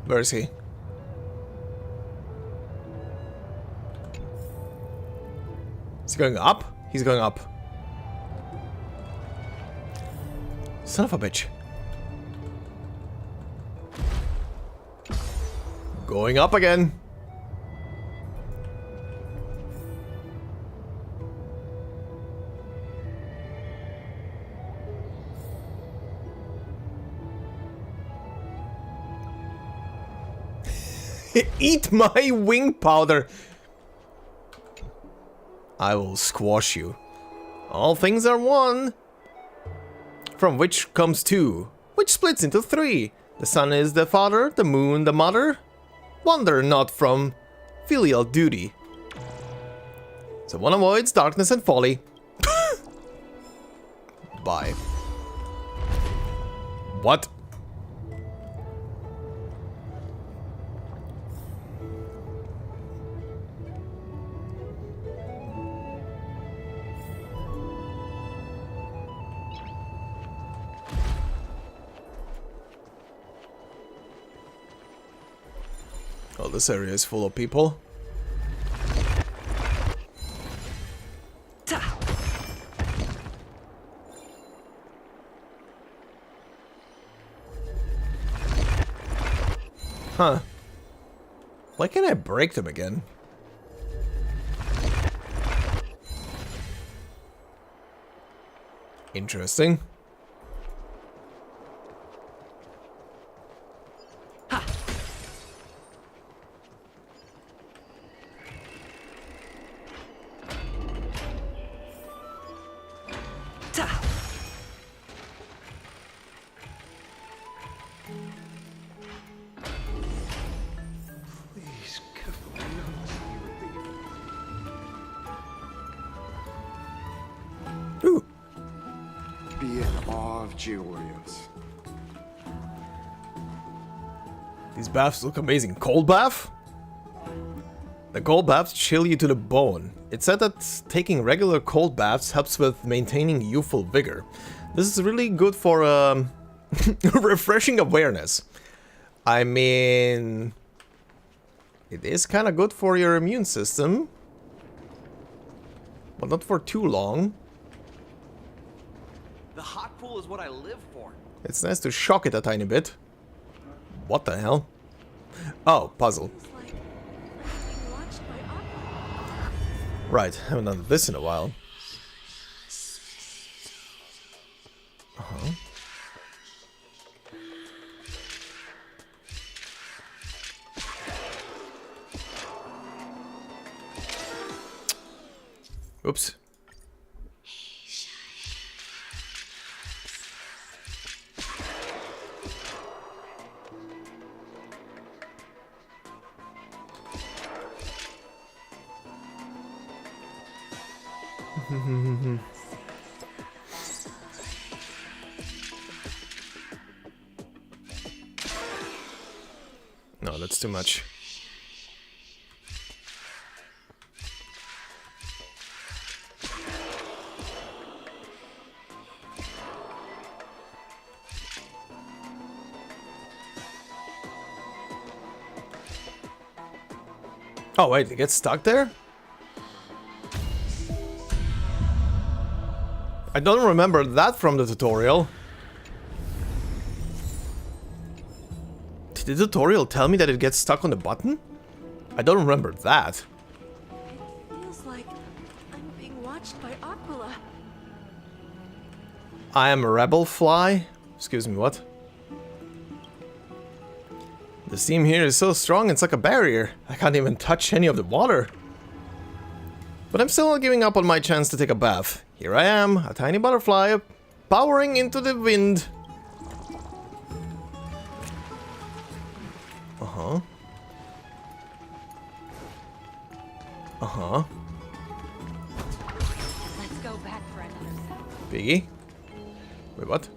Where is he? Is he going up? He's going up. Son of a bitch. Going up again. Eat my wing powder! I will squash you. All things are one. from which comes two, which splits into three. The sun is the father, the moon the mother. Wander not from filial duty. So one avoids darkness and folly. Bye. What? Oh, this area is full of people. Huh. Why can't I break them again? Interesting. Be in awe of Georgios. These baths look amazing. Cold bath? The cold baths chill you to the bone. It's said that taking regular cold baths helps with maintaining youthful vigor. This is really good for refreshing awareness. I mean, it is kind of good for your immune system, but not for too long. The hot pool is what I live for. It's nice to shock it a tiny bit. What the hell? Oh, puzzle. Right, haven't done this in a while. Uh-huh. Oops. No, that's too much. Oh wait, it gets stuck there? I don't remember that from the tutorial. Did the tutorial tell me that it gets stuck on the button? I don't remember that. It feels like I'm being watched by Aquila. I am a rebel fly? Excuse me, what? The steam here is so strong, it's like a barrier. I can't even touch any of the water. But I'm still not giving up on my chance to take a bath. Here I am, a tiny butterfly, powering into the wind. Uh-huh. Uh-huh. Let's go back for another set. Piggy? Wait, what?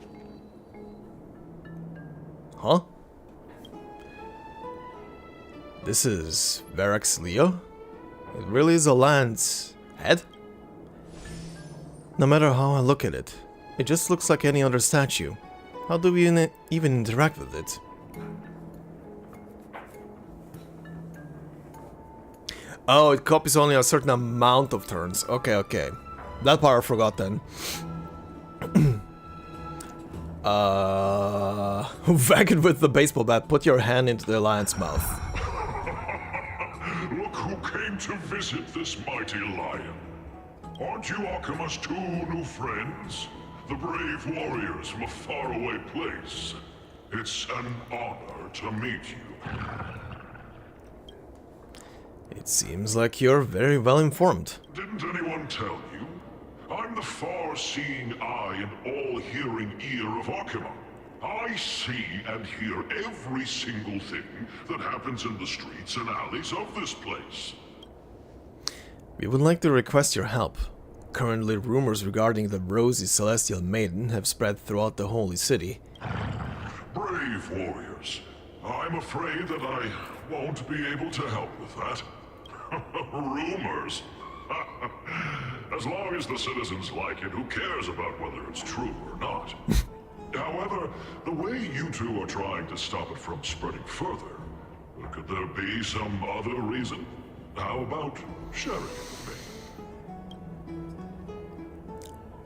Huh? This is Verax Leo? It really is a land's head? No matter how I look at it, it just looks like any other statue. How do we even interact with it? Oh, it copies only a certain amount of turns. Okay, okay. That part I forgot then. Whack it with the baseball bat. Put your hand into the lion's mouth. Look who came to visit this mighty lion. Aren't you Akima's two new friends? The brave warriors from a faraway place. It's an honor to meet you. It seems like you're very well informed. Didn't anyone tell you? I'm I'm the far-seeing eye and all-hearing ear of Arknights. I see and hear every single thing that happens in the streets and alleys of this place. We would like to request your help. Currently, rumors regarding the rosy celestial maiden have spread throughout the holy city. Brave warriors. I'm afraid that I won't be able to help with that. Rumors. As long as the citizens like it, who cares about whether it's true or not? However, the way you two are trying to stop it from spreading further, could there be some other reason? How about sharing it with me?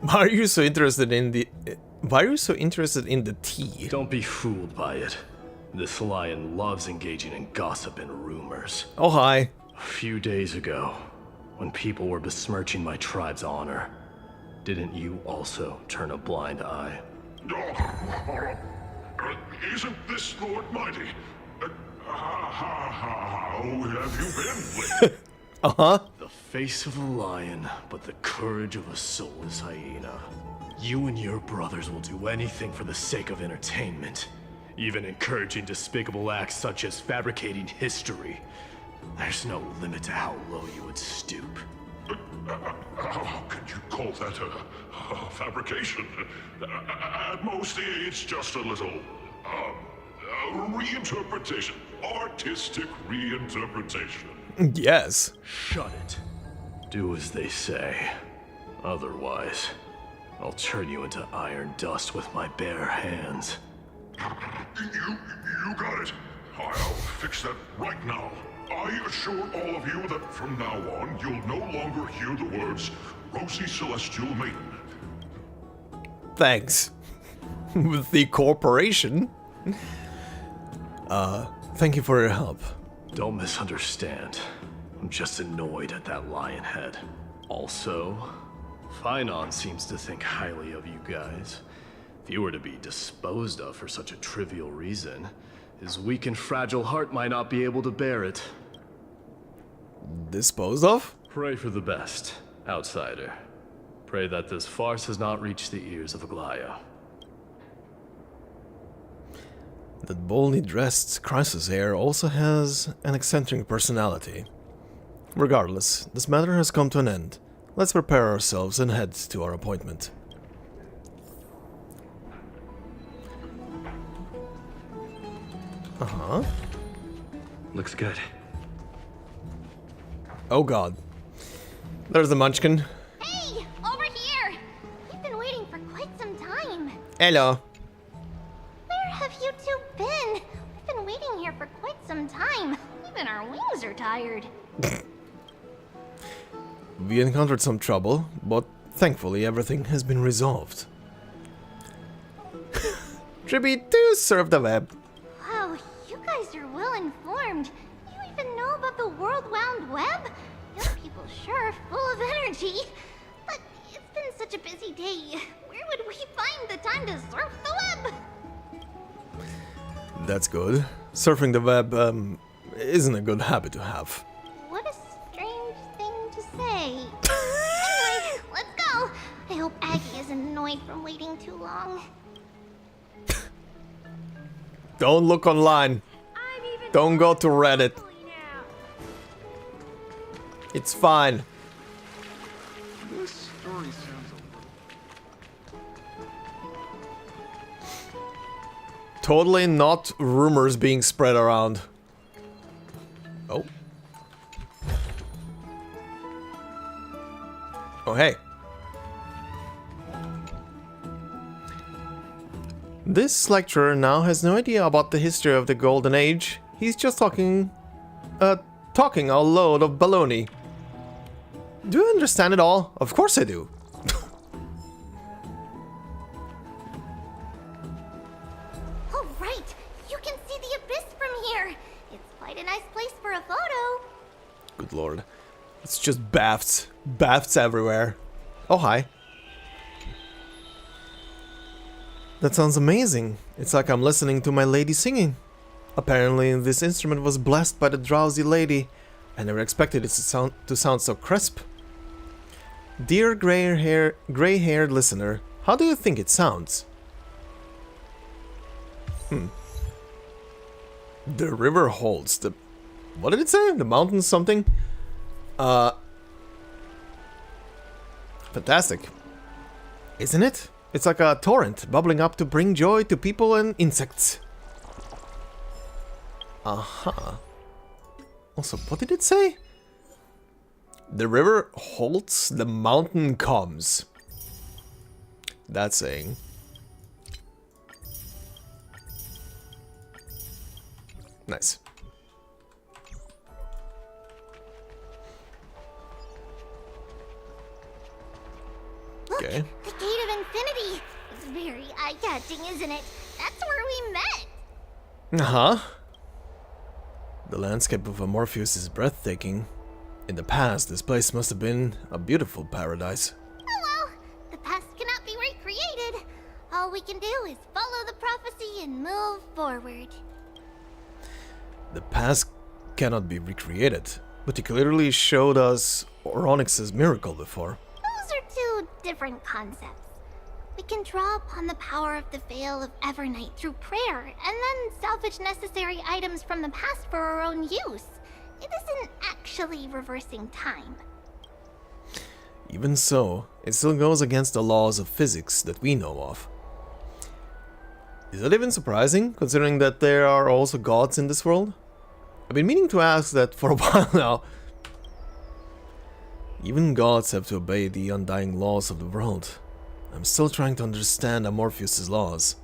Why are you so interested in the... Why are you so interested in the tea? Don't be fooled by it. This lion loves engaging in gossip and rumors. Oh, hi. A few days ago, when people were besmirching my tribe's honor, didn't you also turn a blind eye? Isn't this Lord Mighty? How have you been lately? Uh-huh. The face of a lion, but the courage of a soulless hyena. You and your brothers will do anything for the sake of entertainment, even encouraging despicable acts such as fabricating history. There's no limit to how low you would stoop. How can you call that a fabrication? At most, it's just a little reinterpretation. Artistic reinterpretation. Yes. Shut it. Do as they say. Otherwise, I'll turn you into iron dust with my bare hands. You got it. I'll fix that right now. I assure all of you that from now on, you'll no longer hear the words Rosy Celestial Maiden. Thanks. With the corporation. Thank you for your help. Don't misunderstand. I'm just annoyed at that lion head. Also, Finon seems to think highly of you guys. If you were to be disposed of for such a trivial reason, his weak and fragile heart might not be able to bear it. Disposed of? Pray for the best, outsider. Pray that this farce has not reached the ears of Aglaya. That boldly dressed Chrysos heir also has an eccentric personality. Regardless, this matter has come to an end. Let's prepare ourselves and head to our appointment. Uh-huh. Looks good. Oh god. There's the munchkin. Hey! Over here! We've been waiting for quite some time. Hello. Where have you two been? We've been waiting here for quite some time. Even our wings are tired. We encountered some trouble, but thankfully everything has been resolved. Tribute to Serve the Web. Wow, you guys are well informed. You even know about the World Wound Web? Young people sure are full of energy. But it's been such a busy day. Where would we find the time to surf the web? That's good. Surfing the web, isn't a good habit to have. What a strange thing to say. Anyway, let's go. I hope Aggie isn't annoyed from waiting too long. Don't look online. Don't go to Reddit. It's fine. This story sounds Totally not rumors being spread around. Oh. Oh, hey. This lecturer now has no idea about the history of the Golden Age. He's just talking a load of baloney. Do you understand it all? Of course I do. Oh, right. You can see the abyss from here. It's quite a nice place for a photo. Good lord. It's just baths. Baths everywhere. Oh, hi. That sounds amazing. It's like I'm listening to my lady singing. Apparently, this instrument was blessed by the drowsy lady. I never expected it to sound so crisp. Dear gray-haired listener, how do you think it sounds? The river holds the... What did it say? The mountain something? Fantastic. Isn't it? It's like a torrent bubbling up to bring joy to people and insects. Uh-huh. Also, what did it say? The river holds, the mountain comes. That's saying. Nice. Okay. The Gate of Infinity! It's very eye-catching, isn't it? That's where we met! Uh-huh. The landscape of Amorpheus is breathtaking. In the past, this place must have been a beautiful paradise. Oh well, the past cannot be recreated. All we can do is follow the prophecy and move forward. The past cannot be recreated, but you clearly showed us Onyx's miracle before. Those are two different concepts. We can draw upon the power of the Veil of Evernight through prayer, and then salvage necessary items from the past for our own use. It isn't actually reversing time. Even so, it still goes against the laws of physics that we know of. Is that even surprising, considering that there are also gods in this world? I've been meaning to ask that for a while now. Even gods have to obey the undying laws of the world. I'm still trying to understand Amorpheus' laws.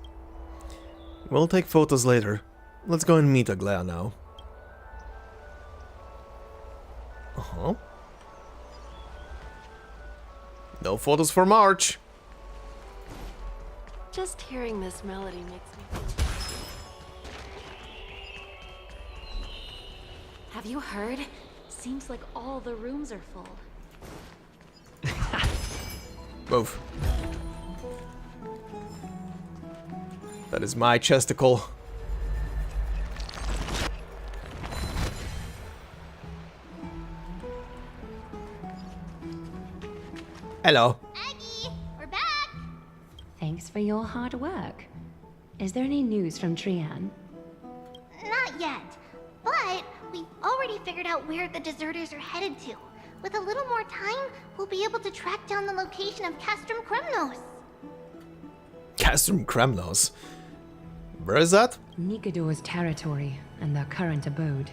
We'll take photos later. Let's go and meet Aglaya now. Uh-huh. No photos for March. Just hearing this melody makes me... Have you heard? Seems like all the rooms are full. Move. That is my chesticle. Hello. Aggie, we're back! Thanks for your hard work. Is there any news from Trian? Not yet, but we've already figured out where the deserters are headed to. With a little more time, we'll be able to track down the location of Castrum Kremnos. Castrum Kremnos? Where is that? Nikador's territory and their current abode.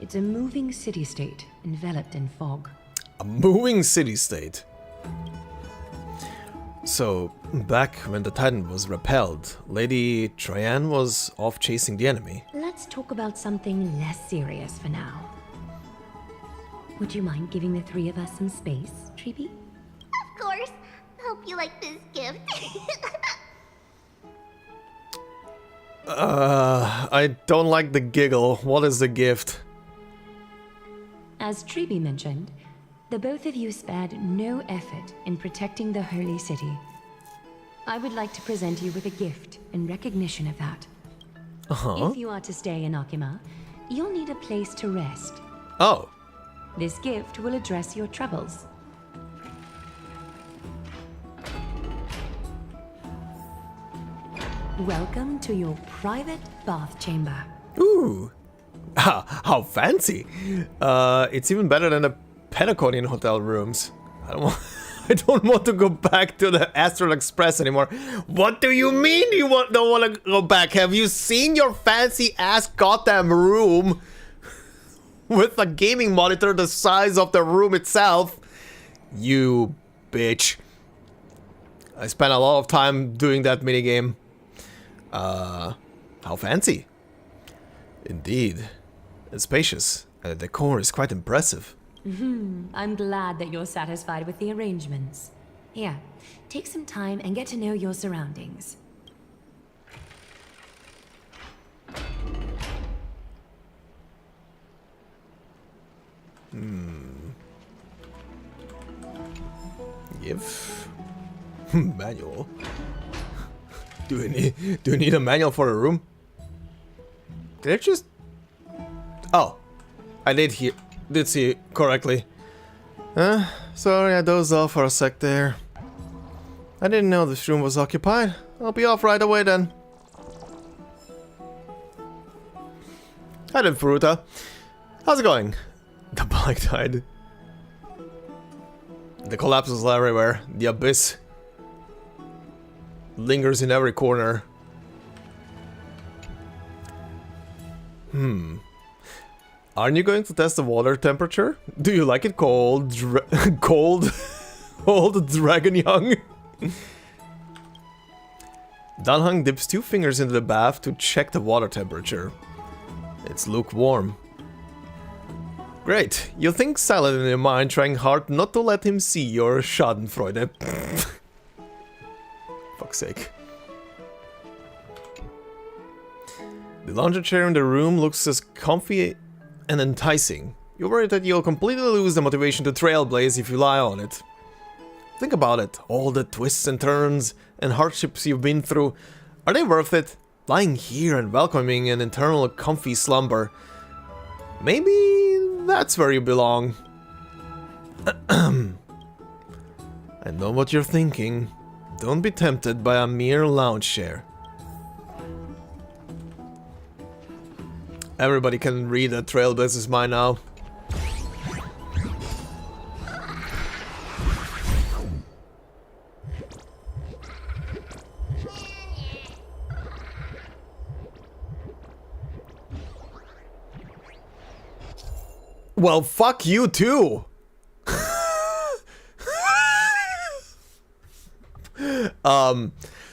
It's a moving city-state enveloped in fog. A moving city-state? So, back when the Titan was repelled, Lady Trian was off chasing the enemy. Let's talk about something less serious for now. Would you mind giving the three of us some space, Treeby? Of course. Hope you like this gift. I don't like the giggle. What is the gift? As Treeby mentioned, the both of you spared no effort in protecting the holy city. I would like to present you with a gift in recognition of that. Uh-huh. If you are to stay in Akima, you'll need a place to rest. Oh. This gift will address your troubles. Welcome to your private bath chamber. Ooh. How fancy. It's even better than the Pentaconian hotel rooms. I don't want to go back to the Astral Express anymore. What do you mean you don't want to go back? Have you seen your fancy ass goddamn room? With a gaming monitor the size of the room itself. You bitch. I spent a lot of time doing that minigame. How fancy. Indeed. It's spacious, and the decor is quite impressive. I'm glad that you're satisfied with the arrangements. Here, take some time and get to know your surroundings. Give manual. Do you need a manual for a room? Did I just... Oh, I did see it correctly. Sorry I dozed off for a sec there. I didn't know this room was occupied. I'll be off right away then. Hi then, Furuta. How's it going? The bike died. The collapse is everywhere. The abyss lingers in every corner. Aren't you going to test the water temperature? Do you like it cold? Cold? Old dragon young? Danhang dips 2 fingers into the bath to check the water temperature. It's lukewarm. Great. You think silent in your mind, trying hard not to let him see your schadenfreude. Fuck's sake. The lounge chair in the room looks as comfy and enticing. You're worried that you'll completely lose the motivation to trailblaze if you lie on it. Think about it. All the twists and turns and hardships you've been through. Are they worth it? Lying here and welcoming an eternal comfy slumber. Maybe that's where you belong. I know what you're thinking. Don't be tempted by a mere lounge chair. Everybody can read a Trailblazer's mind now. Well, fuck you too!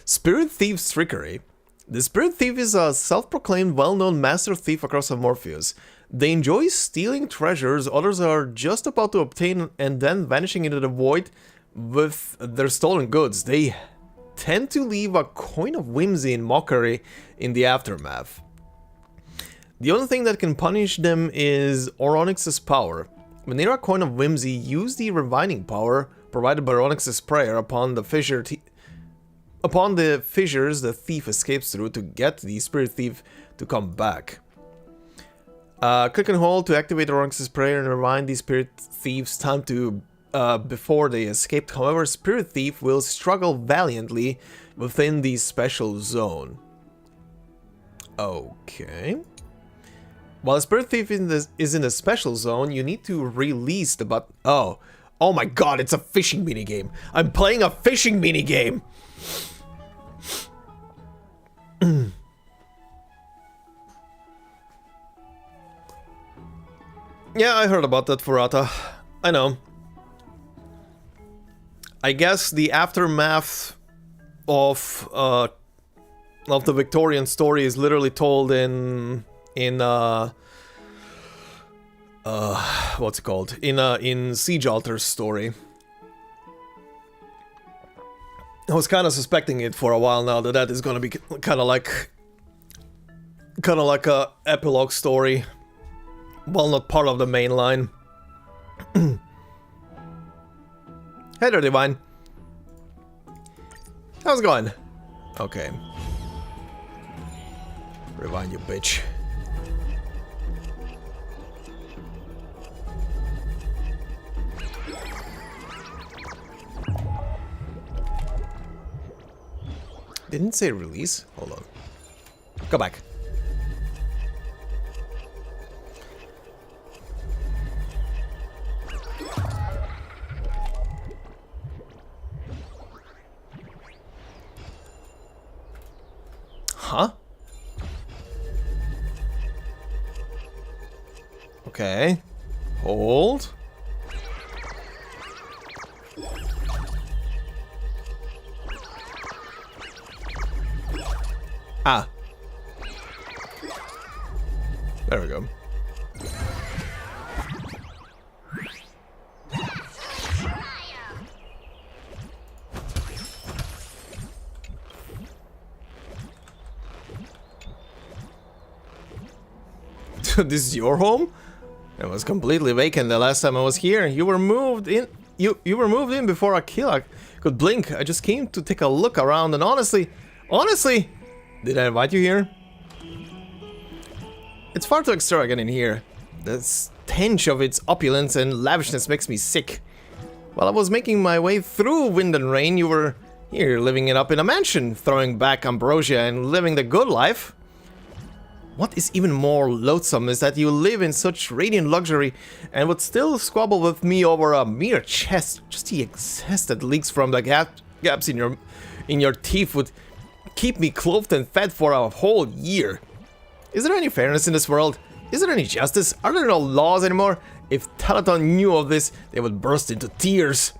Spirit Thief's Trickery. The Spirit Thief is a self-proclaimed well-known master thief across Morpheus. They enjoy stealing treasures others are just about to obtain and then vanishing into the void with their stolen goods. They tend to leave a coin of whimsy and mockery in the aftermath. The only thing that can punish them is Onyx's power. When near a coin of whimsy, use the reviving power provided by Onyx's prayer upon the fissures the thief escapes through to get the Spirit Thief to come back. Click and hold to activate Onyx's prayer and remind the Spirit Thief's time to before they escaped. However, Spirit Thief will struggle valiantly within the special zone. Okay. While Spirit Thief is in the special zone, you need to release the button. Oh my god, it's a fishing minigame. I'm playing a fishing minigame. Yeah, I heard about that, Furata. I know. I guess the aftermath of the Victorian story is literally told in what's it called? In Siege Alter's story. I was kind of suspecting it for a while now that is gonna be kind of like a epilogue story, well, not part of the main line. Hey there, Divine. How's it going? Okay. Rewind, you bitch. Didn't say release. Hold on. Go back. Huh? Okay. Hold. Ah. There we go. This is your home? It was completely vacant the last time I was here. You were moved in. You were moved in before a killer could blink. I just came to take a look around, and honestly, did I invite you here? It's far too extravagant in here. The stench of its opulence and lavishness makes me sick. While I was making my way through wind and rain, you were here living it up in a mansion, throwing back ambrosia and living the good life. What is even more loathsome is that you live in such radiant luxury and would still squabble with me over a mere chest. Just the excess that leaks from the gaps in your teeth would keep me clothed and fed for a whole year. Is there any fairness in this world? Is there any justice? Are there no laws anymore? If Talaton knew of this, they would burst into tears.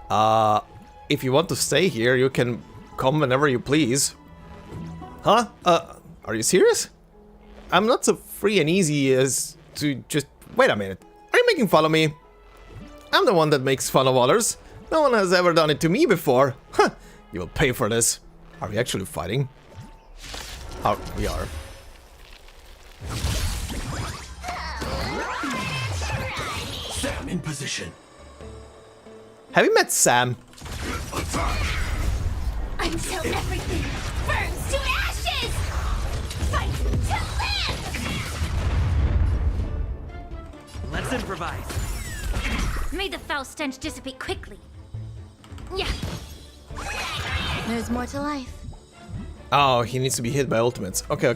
If you want to stay here, you can come whenever you please. Huh? Are you serious? I'm not so free and easy as to just... Wait a minute. Are you making fun of me? I'm the one that makes fun of others. No one has ever done it to me before. Huh. You will pay for this. Are we actually fighting? Oh, we are. Sam in position. Have you met Sam? Until everything burns to ashes! Fight to live! Let's improvise. May the foul stench dissipate quickly. Yeah. There's more to life. Oh, he needs to be hit by ultimates. Okay.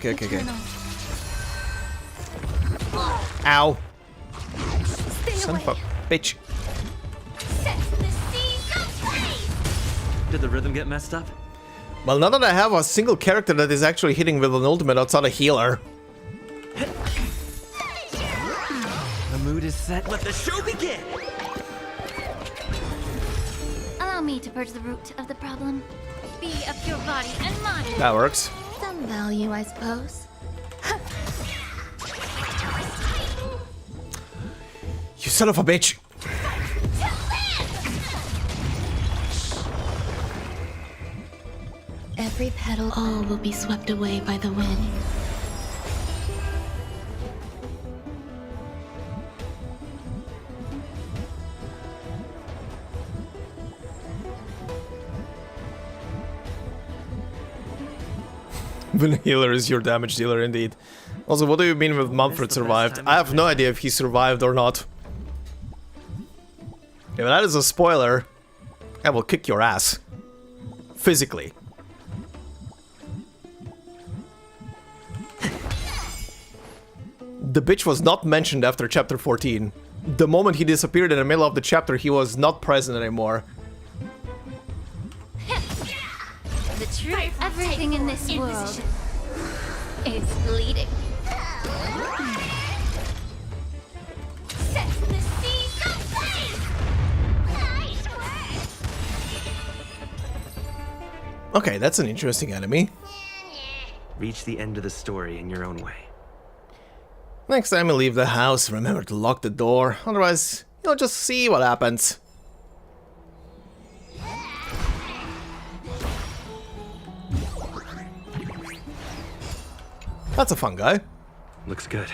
Ow. Son of a bitch. Did the rhythm get messed up? Well, now that I have a single character that is actually hitting with an ultimate outside a healer. The mood is set. Let the show begin! Allow me to purge the root of the problem. Be of pure body and mind. That works. Some value, I suppose. You son of a bitch! Every petal, all will be swept away by the wind. The healer is your damage dealer indeed. Also, what do you mean with Mumford survived? I have no idea if he survived or not. If that is a spoiler, I will kick your ass. Physically. The bitch was not mentioned after chapter 14. The moment he disappeared in the middle of the chapter, he was not present anymore. The truth, everything in this world is bleeding. Set the seas aflame! Nice work! Okay, that's an interesting enemy. Reach the end of the story in your own way. Next time you leave the house, remember to lock the door, otherwise you'll just see what happens. That's a fun guy. Looks good.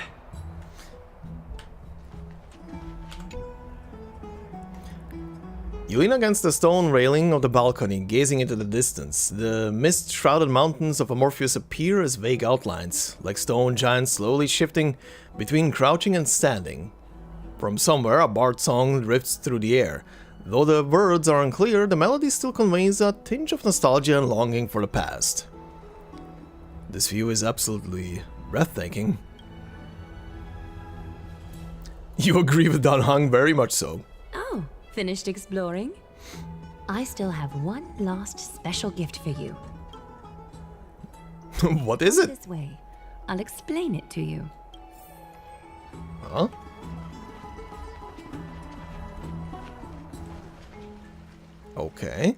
You lean against the stone railing of the balcony, gazing into the distance. The mist-shrouded mountains of Amorpheus appear as vague outlines, like stone giants slowly shifting between crouching and standing. From somewhere, a bard song drifts through the air. Though the words are unclear, the melody still conveys a tinge of nostalgia and longing for the past. This view is absolutely breathtaking. You agree with Dan Hung, very much so. Oh, finished exploring? I still have one last special gift for you. What is it? This way. I'll explain it to you. Huh? Okay.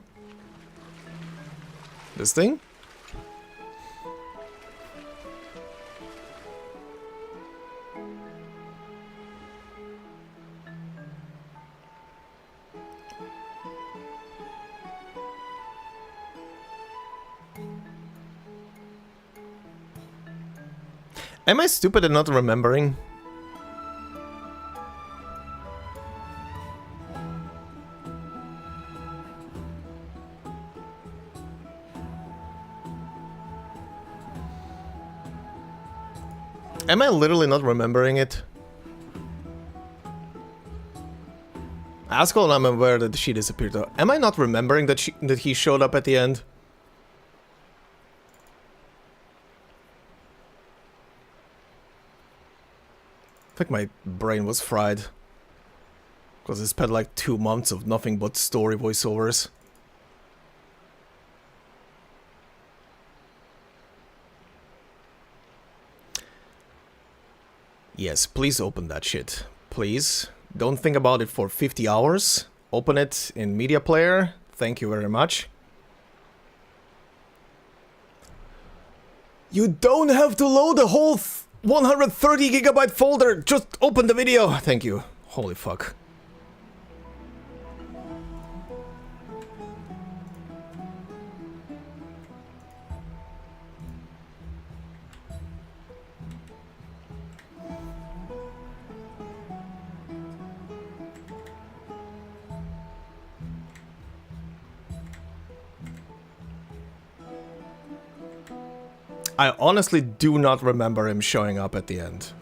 This thing? Am I stupid and not remembering? Am I literally not remembering it? Askel and I'm aware that she disappeared though. Am I not remembering that he showed up at the end? I think my brain was fried. Because I spent like 2 months of nothing but story voiceovers. Yes, please open that shit. Please. Don't think about it for 50 hours. Open it in Media Player. Thank you very much. You don't have to load the whole 130 gigabyte folder. Just open the video. Thank you. Holy fuck. I honestly do not remember him showing up at the end.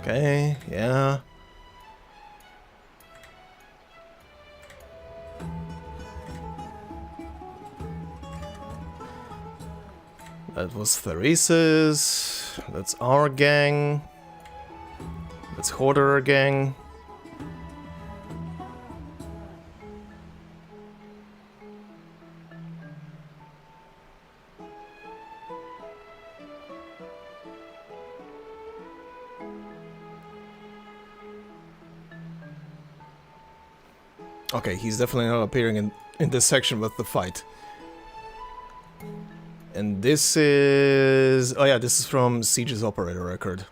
Okay, yeah. That was Therese's. That's our gang. That's Hoarder gang. Okay, he's definitely not appearing in this section with the fight. And this is... oh yeah, this is from Siege's operator record.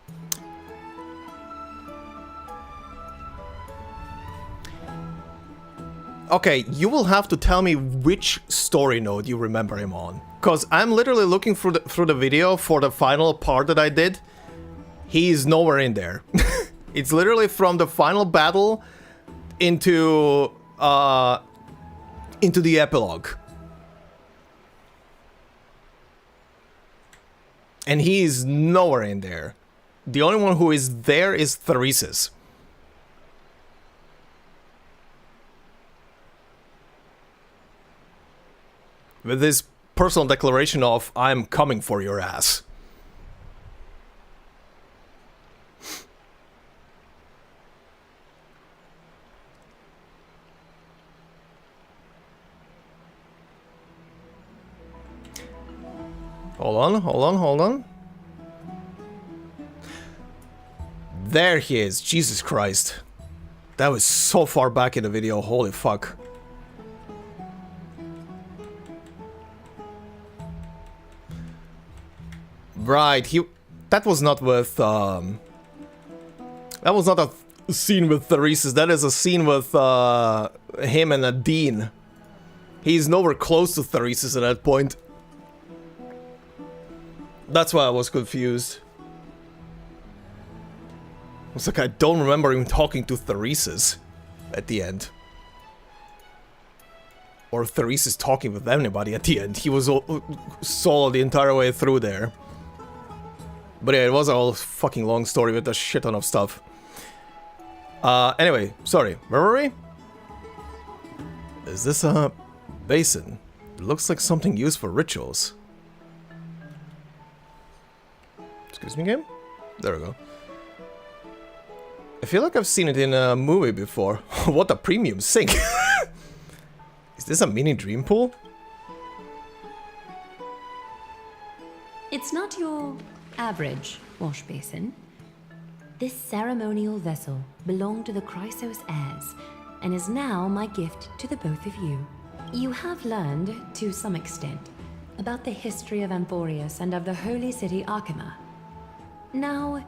Okay, you will have to tell me which story node you remember him on. Because I'm literally looking through the video for the final part that I did. He's nowhere in there. It's literally from the final battle into the epilogue. And he is nowhere in there. The only one who is there is Therese's. With his personal declaration of, I'm coming for your ass. Hold on. There he is. Jesus Christ. That was so far back in the video. Holy fuck. Right, that was not with, that was not a scene with Therese's. That is a scene with, him and Adine. He's nowhere close to Therese's at that point. That's why I was confused. It's like I don't remember him talking to Therese's at the end. Or Therese's talking with anybody at the end. He was solo the entire way through there. But yeah, it was a whole fucking long story with a shit ton of stuff. Anyway, sorry, where were we? Is this a basin? It looks like something used for rituals. Excuse me, game? There we go. I feel like I've seen it in a movie before. What a premium sink! Is this a mini dream pool? It's not your average wash basin. This ceremonial vessel belonged to the Chrysos heirs and is now my gift to the both of you. You have learned, to some extent, about the history of Amphorius and of the holy city Arknights. Now,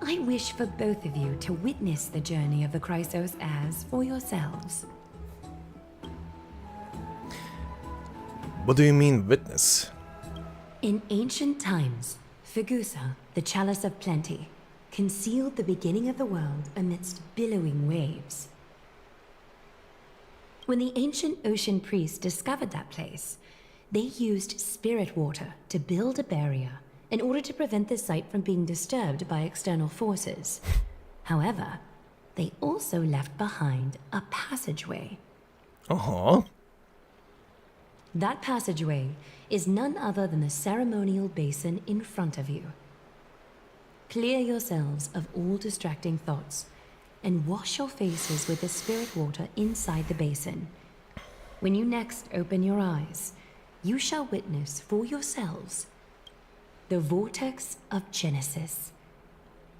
I wish for both of you to witness the journey of the Chrysos heirs for yourselves. What do you mean, witness? In ancient times, Fegusa, the chalice of plenty, concealed the beginning of the world amidst billowing waves. When the ancient ocean priests discovered that place, they used spirit water to build a barrier in order to prevent the site from being disturbed by external forces. However, they also left behind a passageway. Uh-huh. That passageway is none other than the ceremonial basin in front of you. Clear yourselves of all distracting thoughts and wash your faces with the spirit water inside the basin. When you next open your eyes, you shall witness for yourselves the Vortex of Genesis,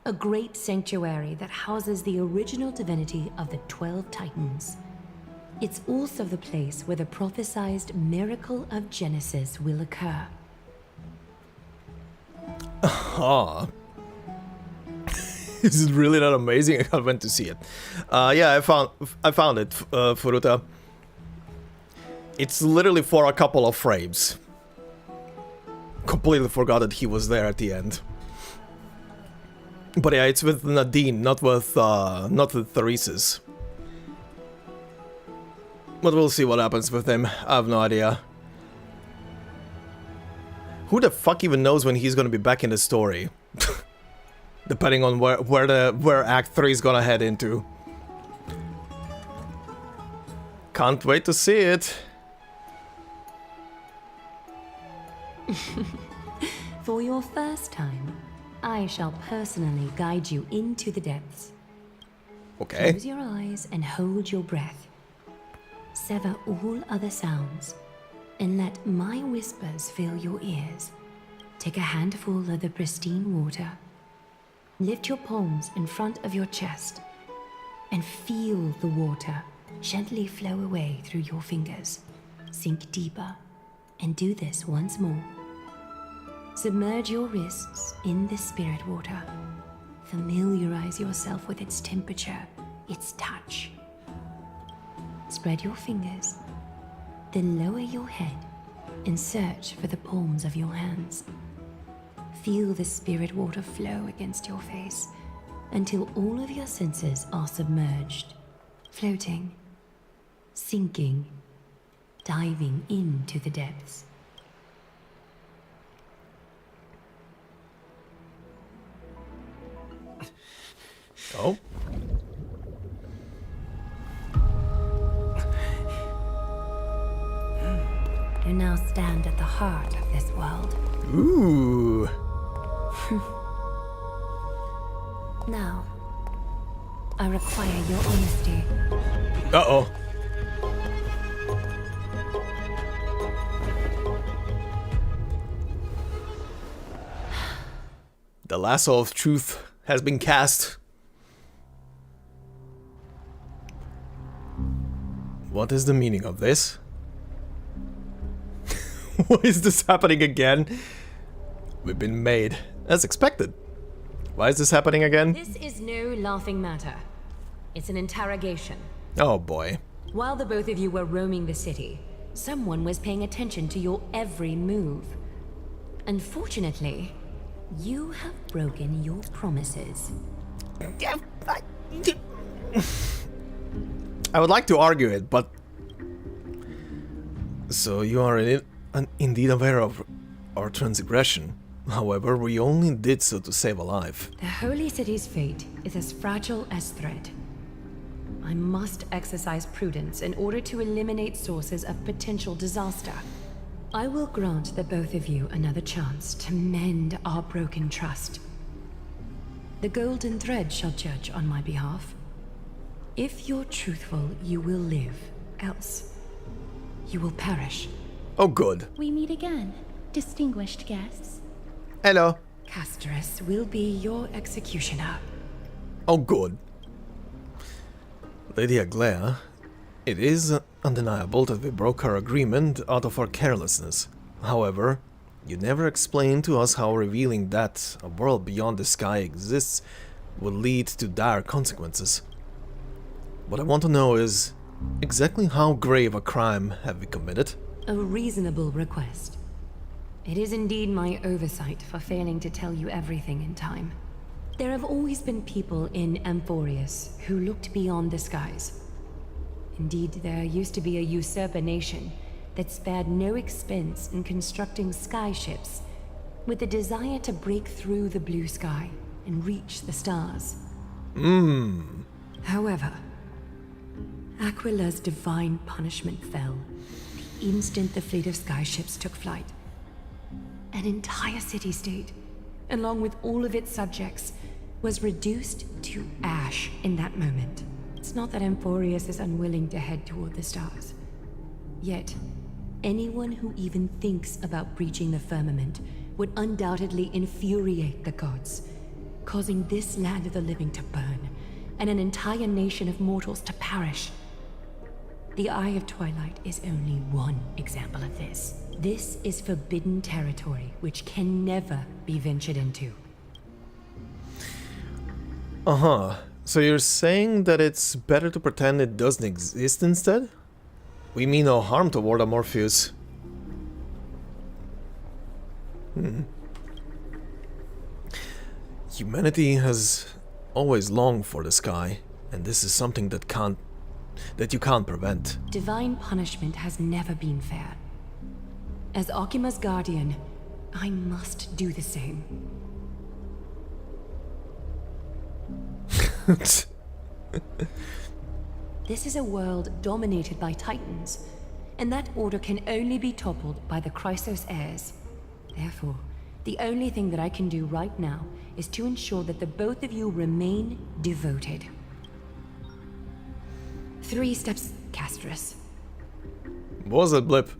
a great sanctuary that houses the original divinity of the 12 Titans. It's also the place where the prophesied miracle of Genesis will occur. Ah. Is it really that amazing? I can't wait to see it. Yeah, I found it, Furuta. It's literally for a couple of frames. Completely forgot that he was there at the end. But yeah, it's with Nadine, not with Therese's. But we'll see what happens with him. I have no idea. Who the fuck even knows when he's gonna be back in the story? Depending on where Act 3 is gonna head into. Can't wait to see it. For your first time, I shall personally guide you into the depths. Okay. Close your eyes and hold your breath. Sever all other sounds and let my whispers fill your ears. Take a handful of the pristine water. Lift your palms in front of your chest and feel the water gently flow away through your fingers. Sink deeper and do this once more. Submerge your wrists in the spirit water. Familiarize yourself with its temperature, its touch. Spread your fingers, then lower your head and search for the palms of your hands. Feel the spirit water flow against your face until all of your senses are submerged, floating, sinking, diving into the depths. Oh. You now stand at the heart of this world. Ooh. Now, I require your honesty. Uh-oh. The lasso of truth has been cast. What is the meaning of this? Why is this happening again? We've been made as expected. Why is this happening again? This is no laughing matter. It's an interrogation. Oh boy. While the both of you were roaming the city, someone was paying attention to your every move. Unfortunately, you have broken your promises. I would like to argue it, but... So you are indeed aware of our transgression. However, we only did so to save a life. The Holy City's fate is as fragile as thread. I must exercise prudence in order to eliminate sources of potential disaster. I will grant the both of you another chance to mend our broken trust. The golden thread shall judge on my behalf. If you're truthful, you will live. Else, you will perish. Oh, good. We meet again, distinguished guests. Hello. Casterus will be your executioner. Oh, good. Lady Aglea, it is undeniable that we broke our agreement out of our carelessness. However, you never explained to us how revealing that a world beyond the sky exists will lead to dire consequences. What I want to know is, exactly how grave a crime have we committed? A reasonable request. It is indeed my oversight for failing to tell you everything in time. There have always been people in Amphorius who looked beyond the skies. Indeed, there used to be a usurper nation that spared no expense in constructing skyships with the desire to break through the blue sky and reach the stars. However, Aquila's divine punishment fell the instant the fleet of skyships took flight. An entire city-state, along with all of its subjects, was reduced to ash in that moment. It's not that Amphorius is unwilling to head toward the stars. Yet, anyone who even thinks about breaching the firmament would undoubtedly infuriate the gods, causing this land of the living to burn, and an entire nation of mortals to perish. The Eye of Twilight is only one example of this. This is forbidden territory which can never be ventured into. So you're saying that it's better to pretend it doesn't exist instead? We mean no harm toward Morpheus. Humanity has always longed for the sky, and this is something that you can't prevent. Divine punishment has never been fair. As Akima's guardian, I must do the same. This is a world dominated by Titans, and that order can only be toppled by the Chrysos heirs. Therefore, the only thing that I can do right now is to ensure that the both of you remain devoted. 3 steps, Castrus. Was it, Blip?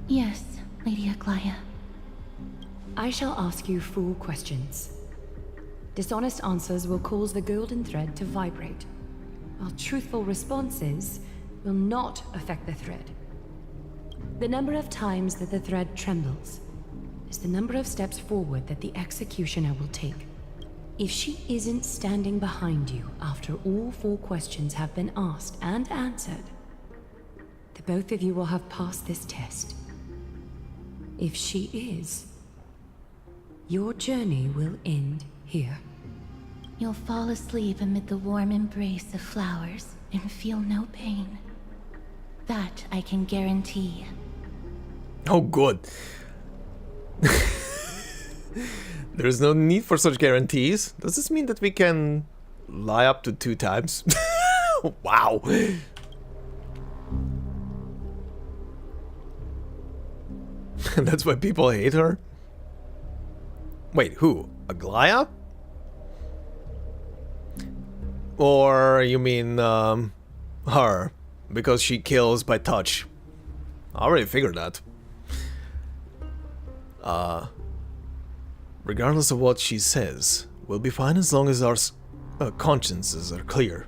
Yes, Lady Aglaya. I shall ask you 4 questions. Dishonest answers will cause the golden thread to vibrate, while truthful responses will not affect the thread. The number of times that the thread trembles is the number of steps forward that the executioner will take. If she isn't standing behind you after all 4 questions have been asked and answered, the both of you will have passed this test. If she is, your journey will end here. You'll fall asleep amid the warm embrace of flowers and feel no pain. That I can guarantee. Oh, good. There's no need for such guarantees. Does this mean that we can lie up to 2 times? Wow. That's why people hate her? Wait, who? Aglaya? Or you mean, her? Because she kills by touch. I already figured that. Regardless of what she says, we'll be fine as long as our consciences are clear.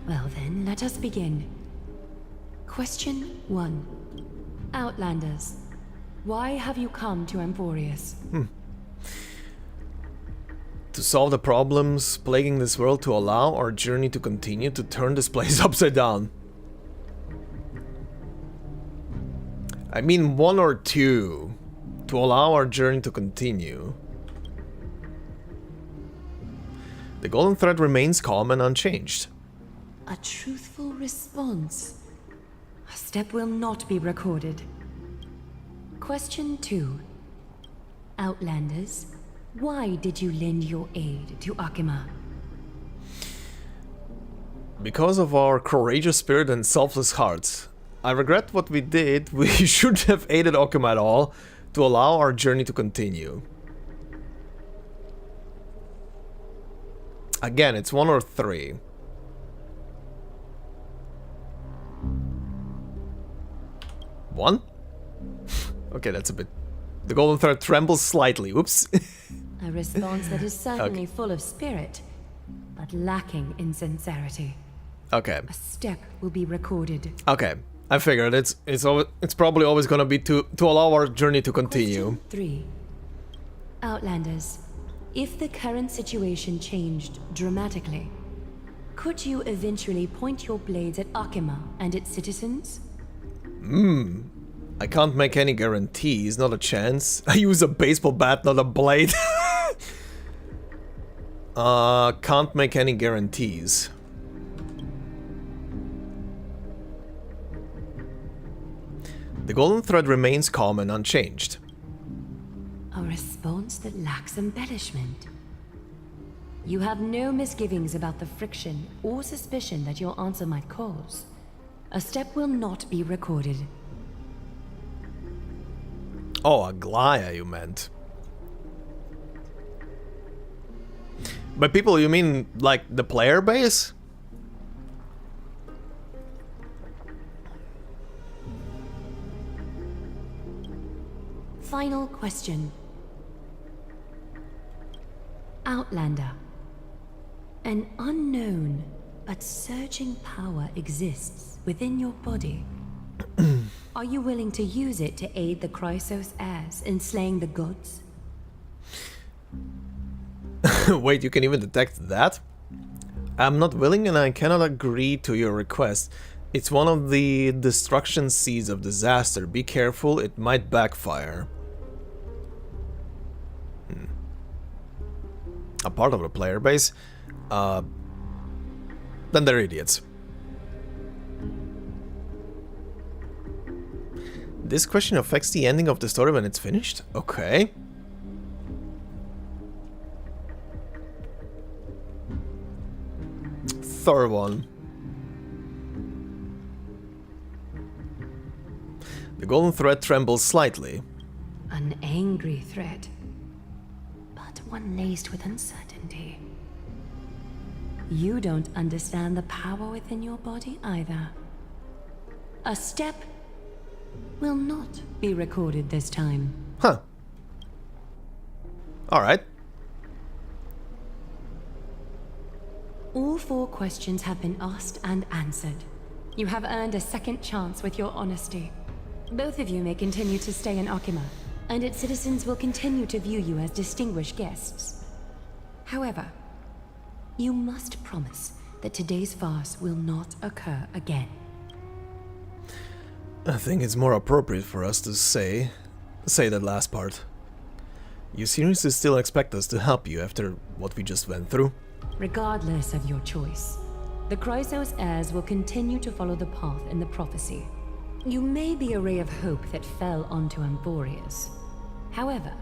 Well then, let us begin. Question 1. Outlanders, why have you come to Amphorius? To solve the problems plaguing this world, to allow our journey to continue, to turn this place upside down. I mean 1 or 2. To allow our journey to continue. The golden thread remains calm and unchanged. A truthful response. A step will not be recorded. Question 2. Outlanders, why did you lend your aid to Akima? Because of our courageous spirit and selfless hearts. I regret what we did. We should have aided Akima at all, to allow our journey to continue. Again, it's 1 or 3. One? Okay, that's a bit... The golden thread trembles slightly. Oops. A response that is certainly Okay. full of spirit, but lacking in sincerity. Okay. A step will be recorded. Okay. I figured it's probably always gonna be to allow our journey to continue. Question 3. Outlanders, if the current situation changed dramatically, could you eventually point your blades at Akima and its citizens? I can't make any guarantees, not a chance. I use a baseball bat, not a blade. Can't make any guarantees. The golden thread remains calm and unchanged. A response that lacks embellishment. You have no misgivings about the friction or suspicion that your answer might cause. A step will not be recorded. Oh, Aglaya, you meant. By people, you mean like the player base? Final question. Outlander. An unknown but surging power exists within your body. Are you willing to use it to aid the Chrysos heirs in slaying the gods? Wait, you can even detect that? I'm not willing and I cannot agree to your request. It's one of the destruction seeds of disaster. Be careful, it might backfire. A part of the player base? Then they're idiots. This question affects the ending of the story when it's finished? Okay. Third one. The golden thread trembles slightly. An angry thread, but one laced with uncertainty. You don't understand the power within your body either. A step will not be recorded this time. Huh. Alright. All 4 questions have been asked and answered. You have earned a second chance with your honesty. Both of you may continue to stay in Arkima, and its citizens will continue to view you as distinguished guests. However, you must promise that today's farce will not occur again. I think it's more appropriate for us to say that last part. You seriously still expect us to help you after what we just went through? Regardless of your choice, the Chrysos heirs will continue to follow the path in the prophecy. You may be a ray of hope that fell onto Amphorius. However,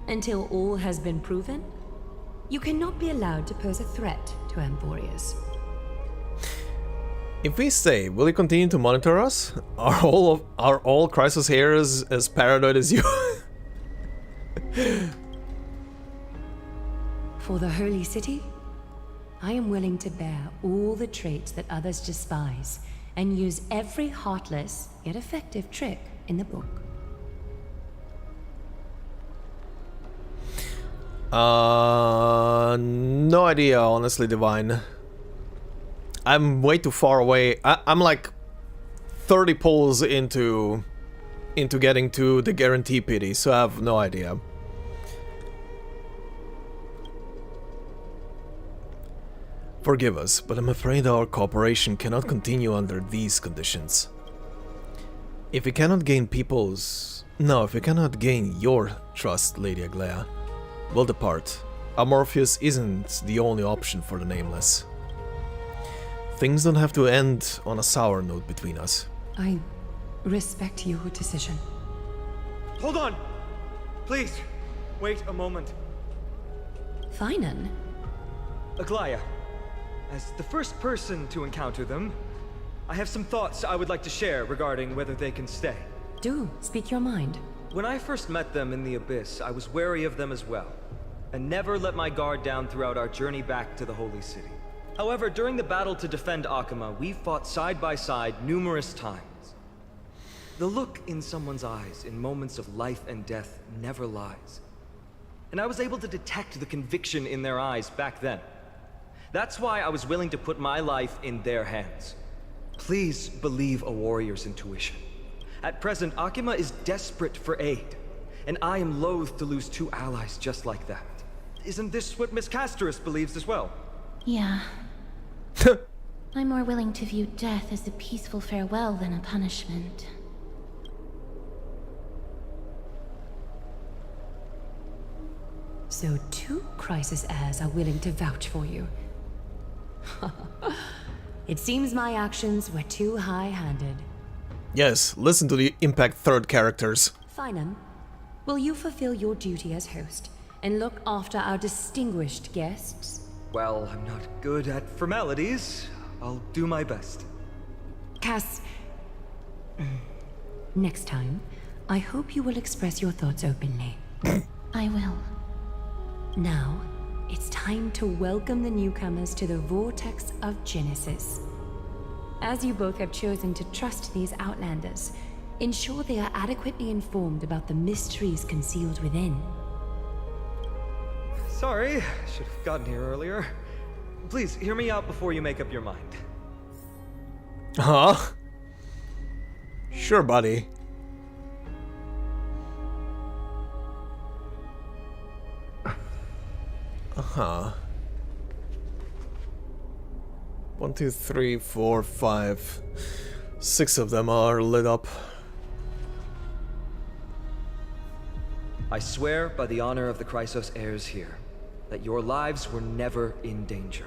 until all has been proven, you cannot be allowed to pose a threat to Amphorius. If we stay, will you continue to monitor us? Are all Chrysos heirs as paranoid as you? For the Holy City, I am willing to bear all the traits that others despise and use every heartless yet effective trick in the book. No idea, honestly, Divine. I'm way too far away. I'm like 30 pulls into getting to the guarantee pity, so I have no idea. Forgive us, but I'm afraid our cooperation cannot continue under these conditions. If we cannot gain if we cannot gain your trust, Lady Aglaya, we'll depart. Amorpheus isn't the only option for the Nameless. Things don't have to end on a sour note between us. I respect your decision. Hold on! Please, wait a moment. Finan? Aglaya, as the first person to encounter them, I have some thoughts I would like to share regarding whether they can stay. Do speak your mind. When I first met them in the Abyss, I was wary of them as well, and never let my guard down throughout our journey back to the Holy City. However, during the battle to defend Arkima, we fought side by side numerous times. The look in someone's eyes in moments of life and death never lies. And I was able to detect the conviction in their eyes back then. That's why I was willing to put my life in their hands. Please believe a warrior's intuition. At present, Arkima is desperate for aid, and I am loath to lose 2 allies just like that. Isn't this what Miss Casterus believes as well? Yeah. I'm more willing to view death as a peaceful farewell than a punishment. So 2 Chrysos heirs are willing to vouch for you. It seems my actions were too high-handed. Yes, listen to the Impact third characters. Finum, will you fulfill your duty as host and look after our distinguished guests? Well, I'm not good at formalities. I'll do my best. Cass, next time, I hope you will express your thoughts openly. I will. Now, it's time to welcome the newcomers to the Vortex of Genesis. As you both have chosen to trust these Outlanders, ensure they are adequately informed about the mysteries concealed within. Sorry, should have gotten here earlier. Please, hear me out before you make up your mind. Huh? Sure, buddy. Uh-huh. 1, 2, 3, 4, 5. 6 of them are lit up. I swear by the honor of the Chrysos heirs here, that your lives were never in danger.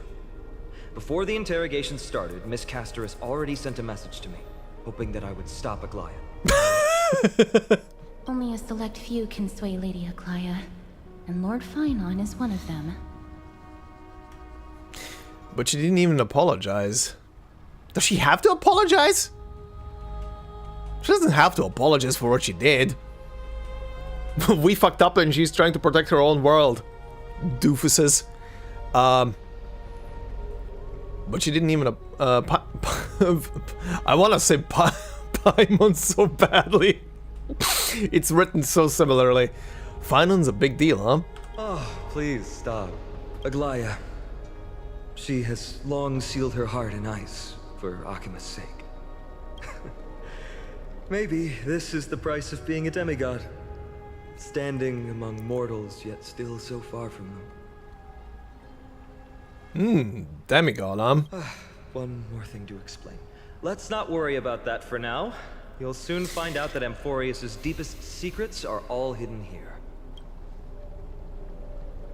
Before the interrogation started, Miss Castorus already sent a message to me, hoping that I would stop Aglaya. Only a select few can sway Lady Aglaya, and Lord Finon is one of them. But she didn't even apologize. Does she have to apologize? She doesn't have to apologize for what she did. We fucked up and she's trying to protect her own world. Doofuses. But she didn't even I want to say Paimon so badly. It's written so similarly. Finon's a big deal, huh? Oh, please stop. Aglaya. She has long sealed her heart in ice for Akima's sake. Maybe this is the price of being a demigod. Standing among mortals, yet still so far from them. Demigod, huh? One more thing to explain. Let's not worry about that for now. You'll soon find out that Amphorius' deepest secrets are all hidden here.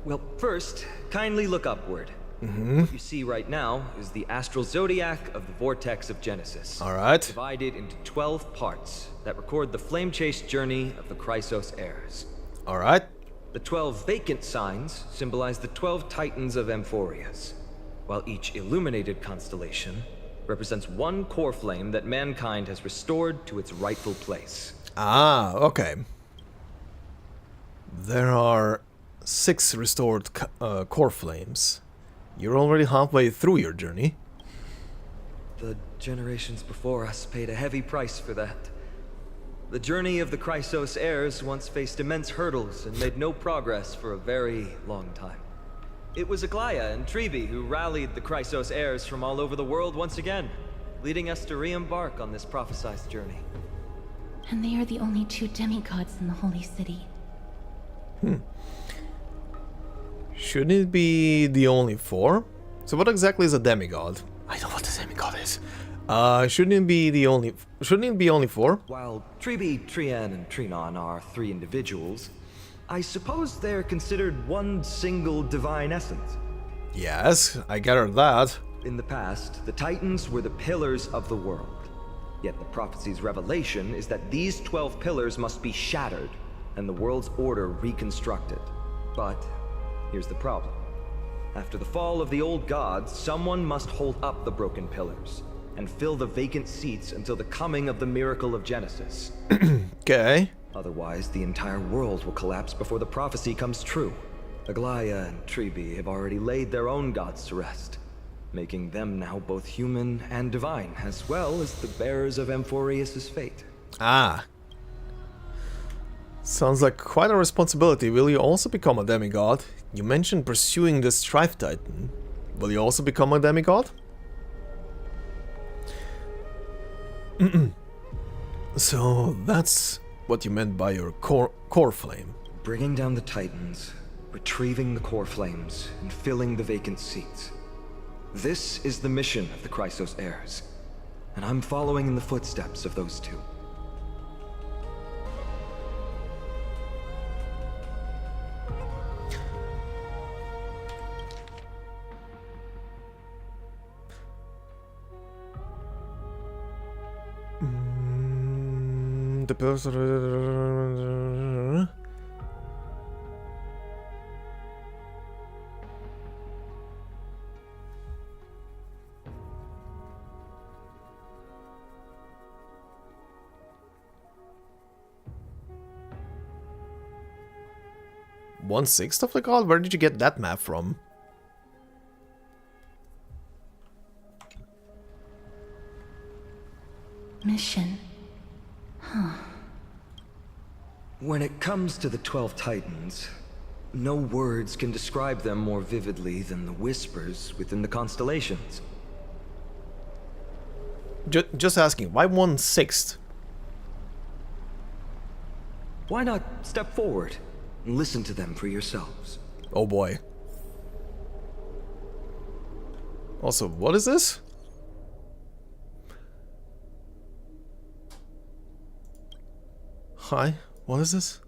Well, first, kindly look upward. What you see right now is the astral zodiac of the Vortex of Genesis. Alright. Divided into 12 parts that record the flame-chased journey of the Chrysos heirs. Alright. The 12 vacant signs symbolize the 12 titans of Amphorius, while each illuminated constellation represents one core flame that mankind has restored to its rightful place. Ah, okay. There are 6 restored core flames. You're already halfway through your journey. The generations before us paid a heavy price for that. The journey of the Chrysos heirs once faced immense hurdles and made no progress for a very long time. It was Aglaya and Tribi who rallied the Chrysos heirs from all over the world once again, leading us to re-embark on this prophesized journey. And they are the only 2 demigods in the Holy City. Shouldn't it be the only 4? So what exactly is a demigod? I know what a demigod is. Shouldn't it be only 4? While Tribi, Trian, and Trinon are 3 individuals, I suppose they're considered one single divine essence. Yes, I gathered that. In the past, the Titans were the pillars of the world. Yet the prophecy's revelation is that these 12 pillars must be shattered and the world's order reconstructed. But here's the problem. After the fall of the old gods, someone must hold up the broken pillars and fill the vacant seats until the coming of the miracle of Genesis. Okay. Otherwise, the entire world will collapse before the prophecy comes true. Aglaya and Tribi have already laid their own gods to rest, making them now both human and divine, as well as the bearers of Amphorius' fate. Ah. Sounds like quite a responsibility. Will you also become a demigod? You mentioned pursuing the Strife Titan. Will you also become a demigod? So that's what you meant by your core flame. Bringing down the Titans, retrieving the core flames, and filling the vacant seats. This is the mission of the Chrysos heirs, and I'm following in the footsteps of those 2. the person. 1/6 of the god? Where did you get that map from? Mission. Huh. When it comes to the 12 Titans, no words can describe them more vividly than the whispers within the constellations. Just asking, why 1/6? Why not step forward and listen to them for yourselves? Oh boy. Also, what is this? Hi, what is this?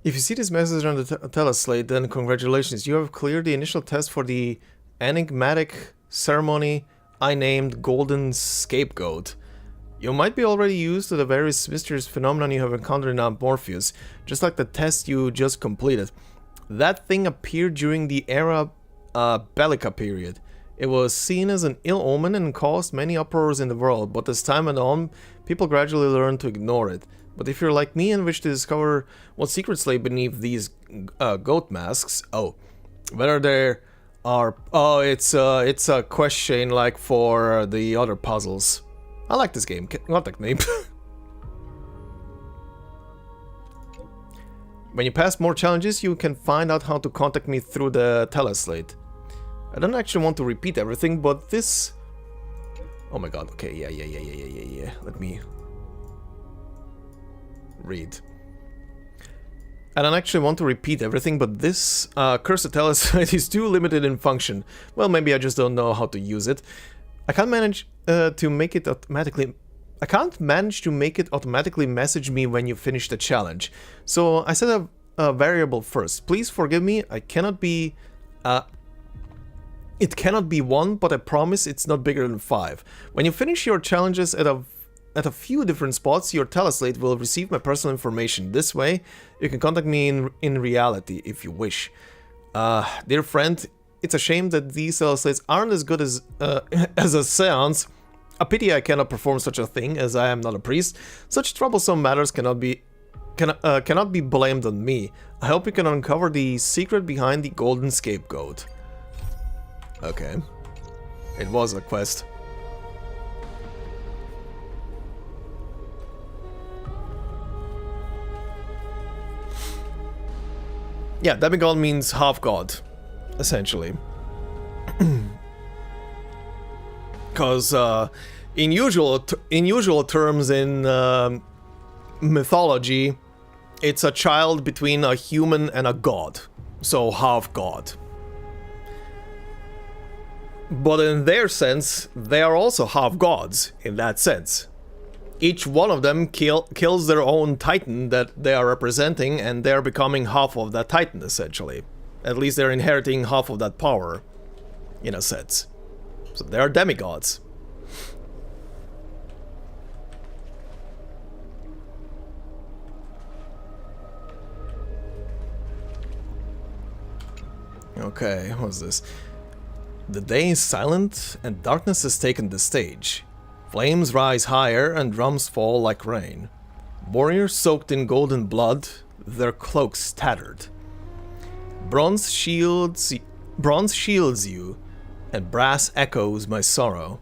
If you see this message on the teleslate, then congratulations, you have cleared the initial test for the enigmatic ceremony I named Golden Scapegoat. You might be already used to the various mysterious phenomena you have encountered in Morpheus, just like the test you just completed. That thing appeared during the Era Bellica period. It was seen as an ill omen and caused many uproars in the world, but as time went on, people gradually learned to ignore it. But if you're like me and wish to discover what secrets lay beneath these goat masks, whether there are... Oh, it's a question like for the other puzzles. I like this game. Contact me. When you pass more challenges, you can find out how to contact me through the teleslate. I don't actually want to repeat everything, but this... Oh my god, okay, yeah. Let me... read. I don't actually want to repeat everything, but this cursed teleslate is too limited in function. Well, maybe I just don't know how to use it. I can't manage to make it automatically... I can't manage to make it automatically message me when you finish the challenge. So I set a variable first. Please forgive me, I cannot be... It cannot be 1, but I promise it's not bigger than 5. When you finish your challenges at a few different spots, your teleslate will receive my personal information. This way, you can contact me in reality if you wish. Dear friend, it's a shame that these teleslates aren't as good as a seance. A pity I cannot perform such a thing, as I am not a priest. Such troublesome matters cannot be blamed on me. I hope you can uncover the secret behind the Golden Scapegoat. Okay. It was a quest. Yeah, demigod means half god, essentially. Because in usual terms in mythology, it's a child between a human and a god, so half god. But in their sense, they are also half gods in that sense. Each one of them kills their own titan that they are representing, and they're becoming half of that titan, essentially. At least they're inheriting half of that power, in a sense. So they are demigods. Okay, what's this? The day is silent, and darkness has taken the stage. Flames rise higher, and drums fall like rain. Warriors soaked in golden blood, their cloaks tattered. Bronze shields you, and brass echoes my sorrow.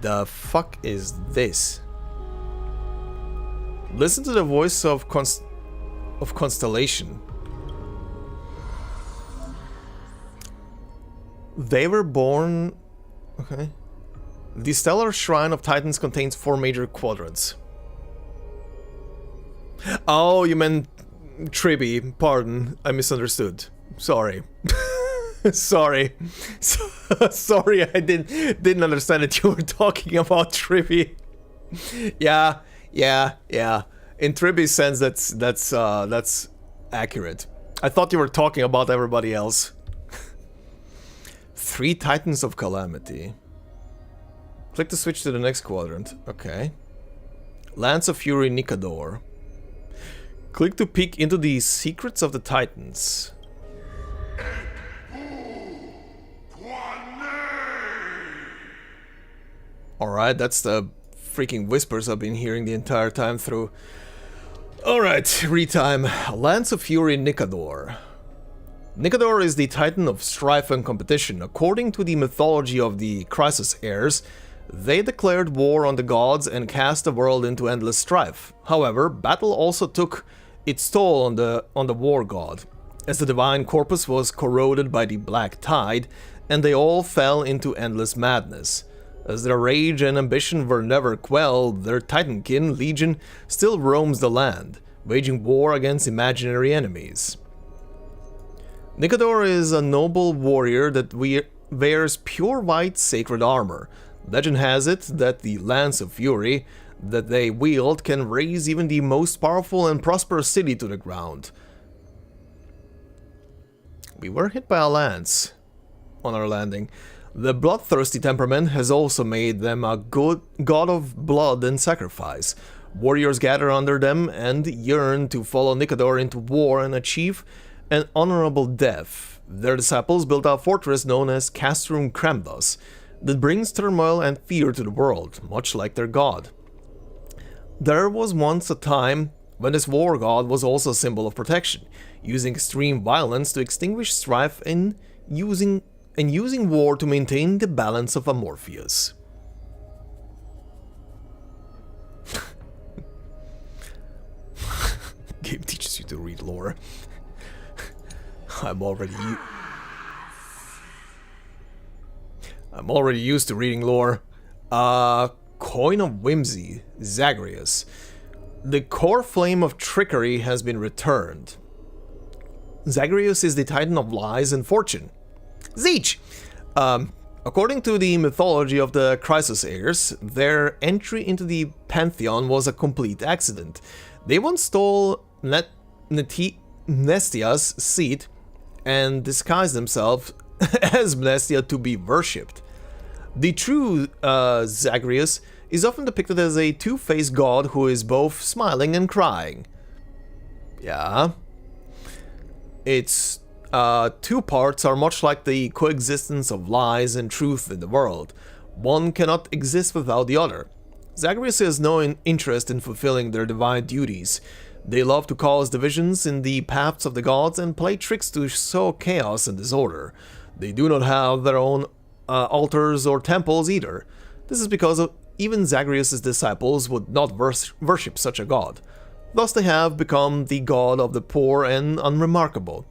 The fuck is this? Listen to the voice of Constellation. They were born... Okay. The Stellar Shrine of Titans contains 4 major quadrants. Oh, you meant Triby. Pardon, I misunderstood. Sorry. Sorry. Sorry, I didn't understand that you were talking about Triby. Yeah. In Triby's sense, that's accurate. I thought you were talking about everybody else. 3 Titans of Calamity. Click to switch to the next quadrant. Okay. Lance of Fury Nikador. Click to peek into the secrets of the Titans. Alright, that's the freaking whispers I've been hearing the entire time through. Alright, retime. Lance of Fury Nikador. Nikador is the titan of strife and competition. According to the mythology of the Crisis heirs, they declared war on the gods and cast the world into endless strife. However, battle also took its toll on the war god, as the divine corpus was corroded by the black tide, and they all fell into endless madness. As their rage and ambition were never quelled, their titankin, Legion, still roams the land, waging war against imaginary enemies. Nikador is a noble warrior that wears pure white sacred armor. Legend has it that the Lance of Fury that they wield can raze even the most powerful and prosperous city to the ground. We were hit by a lance on our landing. The bloodthirsty temperament has also made them a god of blood and sacrifice. Warriors gather under them and yearn to follow Nikador into war and achieve an honorable death. Their disciples built a fortress known as Castrum Kremdos that brings turmoil and fear to the world, much like their god. There was once a time when this war god was also a symbol of protection, using extreme violence to extinguish strife and using war to maintain the balance of Amorpheus. Game teaches you to read lore. I'm already used to reading lore. Coin of Whimsy, Zagreus. The core flame of trickery has been returned. Zagreus is the titan of lies and fortune. Zeech! According to the mythology of the Crisis heirs, their entry into the pantheon was a complete accident. They once stole Mnestia's seat and disguised themselves as Mnestia to be worshipped. The true Zagreus is often depicted as a two-faced god who is both smiling and crying. Yeah. Its two parts are much like the coexistence of lies and truth in the world. One cannot exist without the other. Zagreus has no interest in fulfilling their divine duties. They love to cause divisions in the paths of the gods and play tricks to sow chaos and disorder. They do not have their own altars or temples either. This is because even Zagreus' disciples would not worship such a god. Thus they have become the god of the poor and unremarkable.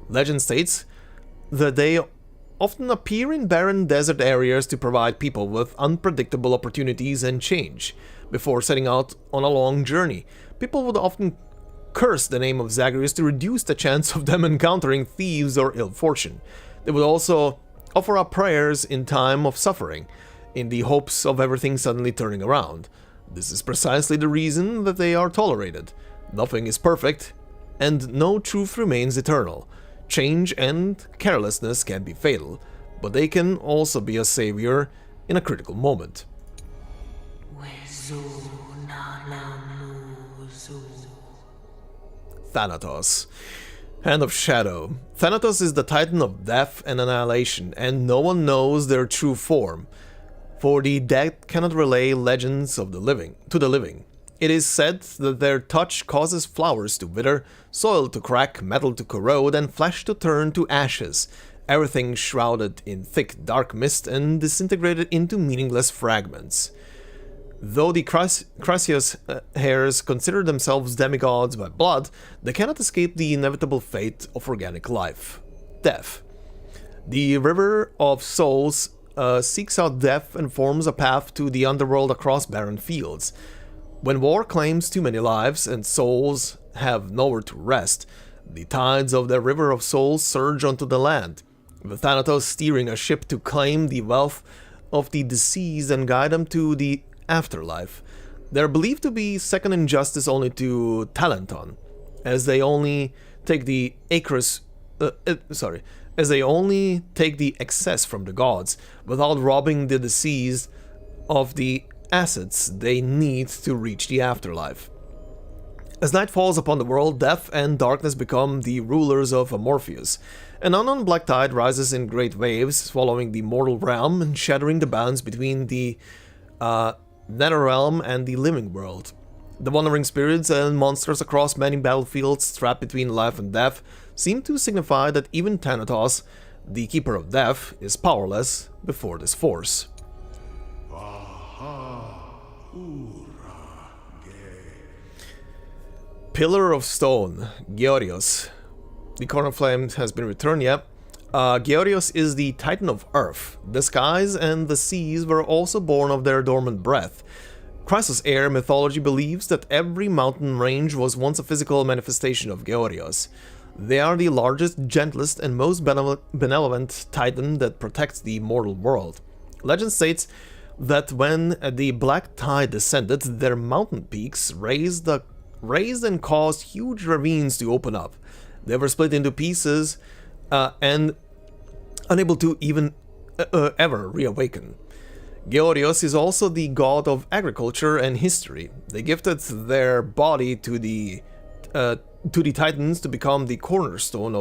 Legend states that they often appear in barren desert areas to provide people with unpredictable opportunities and change. Before setting out on a long journey, people would often curse the name of Zagreus to reduce the chance of them encountering thieves or ill fortune. They would also offer up prayers in time of suffering, in the hopes of everything suddenly turning around. This is precisely the reason that they are tolerated. Nothing is perfect, and no truth remains eternal. Change and carelessness can be fatal, but they can also be a savior in a critical moment. Thanatos. Hand of Shadow. Thanatos is the titan of death and annihilation, and no one knows their true form, for the dead cannot relay legends of the living to the living. It is said that their touch causes flowers to wither, soil to crack, metal to corrode, and flesh to turn to ashes, everything shrouded in thick dark mist and disintegrated into meaningless fragments. Though the Crisis heirs consider themselves demigods by blood, they cannot escape the inevitable fate of organic life: death. The River of Souls seeks out death and forms a path to the underworld across barren fields. When war claims too many lives and souls have nowhere to rest, the tides of the River of Souls surge onto the land, with Thanatos steering a ship to claim the wealth of the deceased and guide them to the afterlife. They are believed to be second in justice only to Talenton, as they only take the excess from the gods, without robbing the deceased of the assets they need to reach the afterlife. As night falls upon the world, death and darkness become the rulers of Amorpheus. An unknown black tide rises in great waves, swallowing the mortal realm and shattering the bounds between the nether realm and the living world. The wandering spirits and monsters across many battlefields trapped between life and death seem to signify that even Thanatos, the Keeper of Death, is powerless before this force. Pillar of Stone, Georios. The Corner Flame has been returned yet. Georios is the Titan of Earth. The skies and the seas were also born of their dormant breath. Chrysos Air mythology believes that every mountain range was once a physical manifestation of Georios. They are the largest, gentlest, and most benevolent titan that protects the mortal world. Legend states that when the black tide descended, their mountain peaks raised and caused huge ravines to open up. They were split into pieces and unable to even ever reawaken. Georios is also the god of agriculture and history. They gifted their body to the Titans to become the cornerstone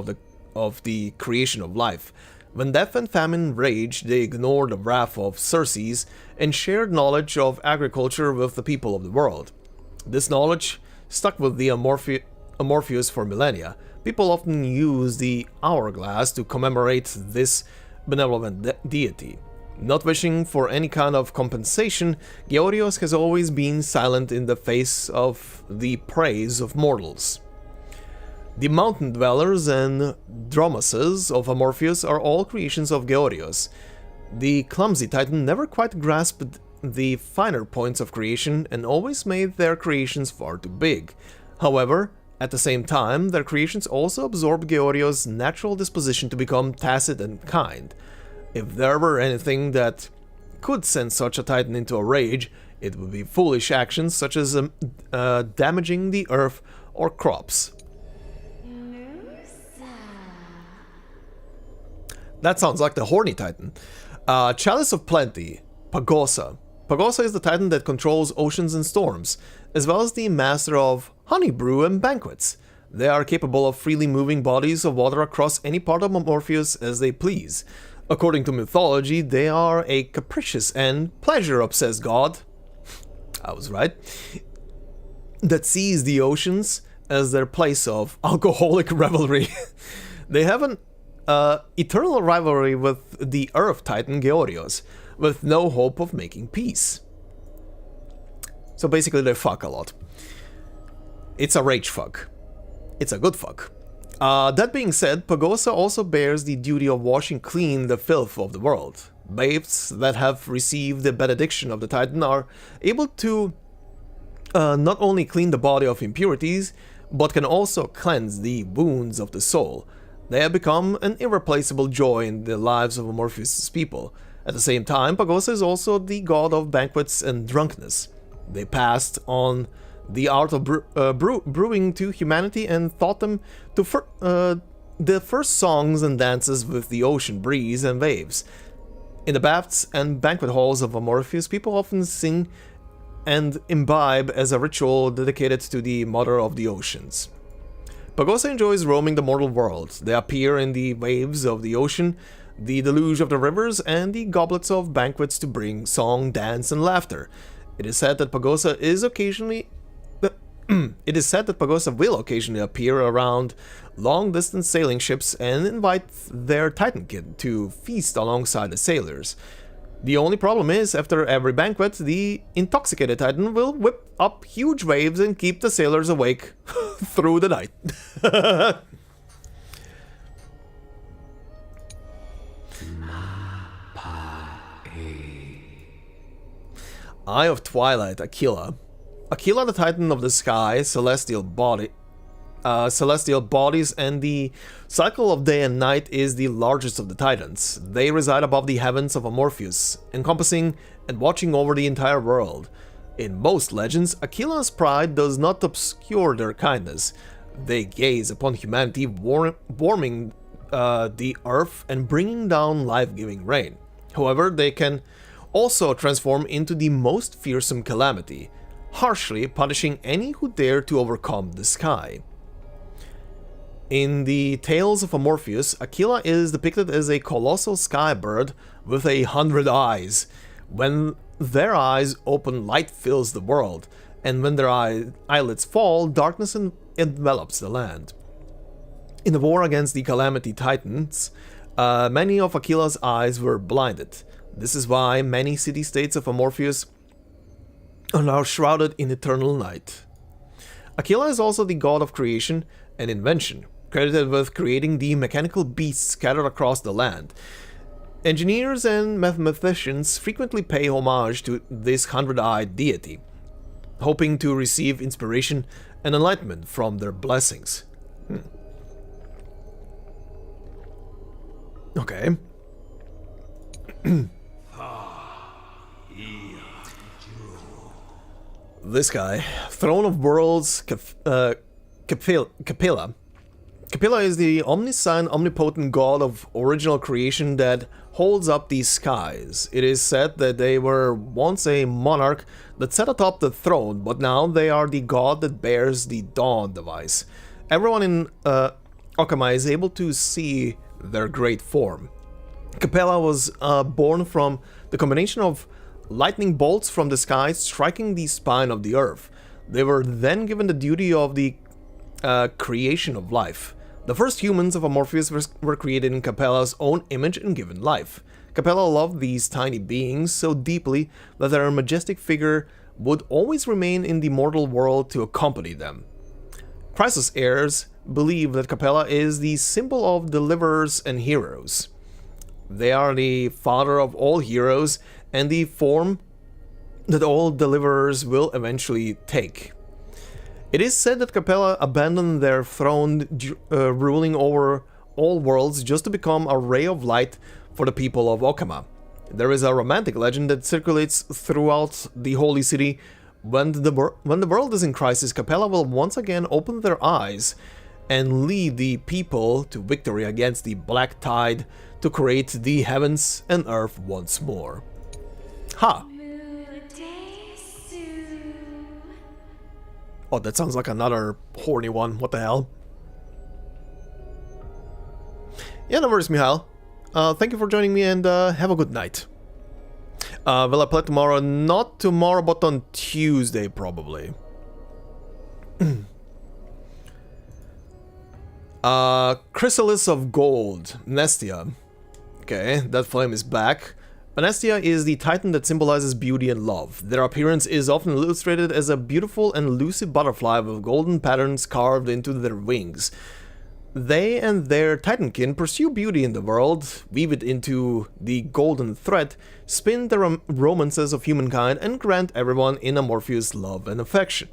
of the creation of life. When death and famine raged, they ignored the wrath of Circes and shared knowledge of agriculture with the people of the world. This knowledge stuck with the Amorpheus for millennia. People often use the hourglass to commemorate this benevolent deity. Not wishing for any kind of compensation, Georios has always been silent in the face of the praise of mortals. The mountain dwellers and dromases of Amorpheus are all creations of Georios. The clumsy titan never quite grasped the finer points of creation and always made their creations far too big. However, at the same time, their creations also absorbed Georios' natural disposition to become tacit and kind. If there were anything that could send such a titan into a rage, it would be foolish actions such as damaging the earth or crops. That sounds like the horny titan. Chalice of Plenty, Pagosa. Pagosa is the titan that controls oceans and storms, as well as the master of honey brew and banquets. They are capable of freely moving bodies of water across any part of Amorpheus as they please. According to mythology, they are a capricious and pleasure-obsessed god. I was right. That sees the oceans as their place of alcoholic revelry. They have an eternal rivalry with the Earth Titan Georios, with no hope of making peace. So basically they fuck a lot. It's a rage fuck. It's a good fuck. That being said, Pagosa also bears the duty of washing clean the filth of the world. Babes that have received the benediction of the Titan are able to not only clean the body of impurities, but can also cleanse the wounds of the soul. They have become an irreplaceable joy in the lives of Amorpheus' people. At the same time, Pagosa is also the god of banquets and drunkenness. They passed on the art of brewing to humanity and taught them to the first songs and dances with the ocean breeze and waves. In the baths and banquet halls of Amorpheus, people often sing and imbibe as a ritual dedicated to the Mother of the Oceans. Pagosa enjoys roaming the mortal world. They appear in the waves of the ocean, the deluge of the rivers, and the goblets of banquets to bring song, dance, and laughter. It is said that Pagosa will occasionally appear around long-distance sailing ships and invite their Titankin to feast alongside the sailors. The only problem is, after every banquet, the intoxicated Titan will whip up huge waves and keep the sailors awake through the night. Eye of Twilight, Aquila. Aquila, the Titan of the Sky, celestial bodies, and the cycle of day and night, is the largest of the Titans. They reside above the heavens of Amorpheus, encompassing and watching over the entire world. In most legends, Aquila's pride does not obscure their kindness. They gaze upon humanity, warming the earth and bringing down life-giving rain. However, they can also transform into the most fearsome calamity, harshly punishing any who dare to overcome the sky. In the Tales of Amorpheus, Aquila is depicted as a colossal sky bird with 100 eyes. When their eyes open, light fills the world, and when their eyelids fall, darkness envelops the land. In the war against the Calamity Titans, many of Aquila's eyes were blinded. This is why many city-states of Amorpheus are now shrouded in eternal night. Aquila is also the god of creation and invention, credited with creating the mechanical beasts scattered across the land. Engineers and mathematicians frequently pay homage to this 100-eyed deity, hoping to receive inspiration and enlightenment from their blessings. Okay. This guy, Throne of Worlds, Capella. Capella is the omniscient, omnipotent god of original creation that holds up these skies. It is said that they were once a monarch that sat atop the throne, but now they are the god that bears the dawn device. Everyone in Okama is able to see their great form. Capella was born from the combination of lightning bolts from the sky striking the spine of the earth. They were then given the duty of the creation of life. The first humans of Amorpheus were created in Capella's own image and given life. Capella loved these tiny beings so deeply that their majestic figure would always remain in the mortal world to accompany them. Chrysos heirs believe that Capella is the symbol of deliverers and heroes. They are the father of all heroes and the form that all deliverers will eventually take. It is said that Capella abandoned their throne ruling over all worlds just to become a ray of light for the people of Okama. There is a romantic legend that circulates throughout the holy city. When the world is in crisis, Capella will once again open their eyes and lead the people to victory against the Black Tide to create the heavens and earth once more. Ha! Oh, that sounds like another horny one. What the hell? Yeah, no worries, Mihail. Thank you for joining me and have a good night. Will I play tomorrow? Not tomorrow, but on Tuesday, probably. Chrysalis of Gold, Nestia. Okay, that flame is back. Nestia is the titan that symbolizes beauty and love. Their appearance is often illustrated as a beautiful and elusive butterfly with golden patterns carved into their wings. They and their titankin pursue beauty in the world, weave it into the golden thread, spin the romances of humankind, and grant everyone in Amorpheus love and affection.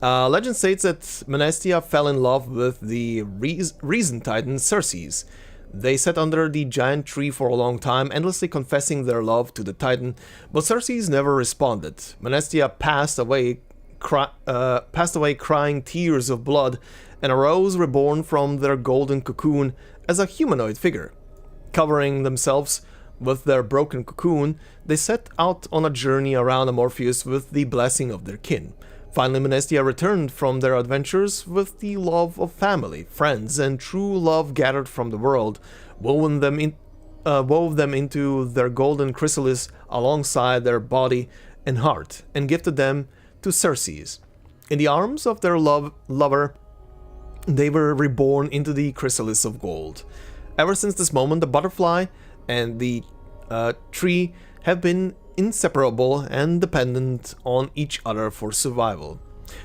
Legend states that Menestia fell in love with the reason titan Circes. They sat under the giant tree for a long time, endlessly confessing their love to the titan, but Circes never responded. Menestia passed away crying tears of blood, and arose reborn from their golden cocoon as a humanoid figure. Covering themselves with their broken cocoon, they set out on a journey around Amorpheus with the blessing of their kin. Finally, Menestia returned from their adventures with the love of family, friends, and true love gathered from the world, wove them into their golden chrysalis alongside their body and heart, and gifted them to Circes. In the arms of their lover, they were reborn into the chrysalis of gold. Ever since this moment, the butterfly and the tree have been inseparable and dependent on each other for survival.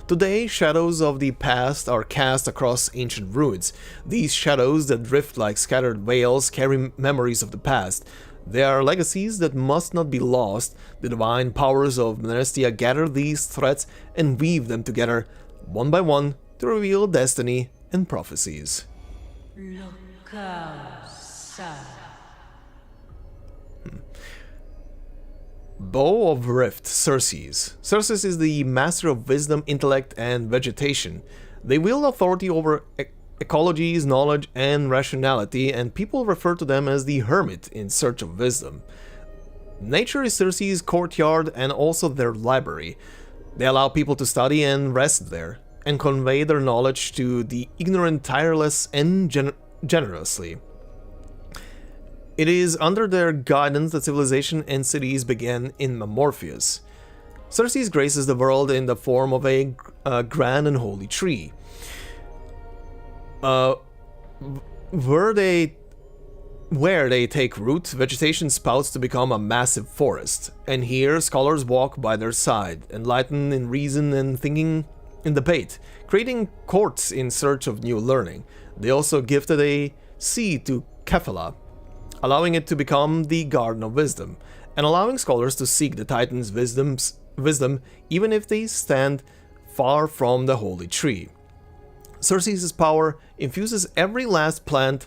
Today, shadows of the past are cast across ancient ruins. These shadows that drift like scattered veils carry memories of the past. They are legacies that must not be lost. The divine powers of Menestia gather these threads and weave them together, one by one, to reveal destiny and prophecies. Bow of Rift, Circes. Circes is the master of wisdom, intellect, and vegetation. They wield authority over ecologies, knowledge, and rationality, and people refer to them as the hermit in search of wisdom. Nature is Circe's courtyard and also their library. They allow people to study and rest there, and convey their knowledge to the ignorant tireless and generously. It is under their guidance that civilization and cities began in Morpheus. Circe graces the world in the form of a grand and holy tree. Where they take root, vegetation spouts to become a massive forest, and here scholars walk by their side, enlightened in reason and thinking in debate, creating courts in search of new learning. They also gifted a sea to Kephala, allowing it to become the Garden of Wisdom, and allowing scholars to seek the Titan's wisdom even if they stand far from the holy tree. Circe's power infuses every last plant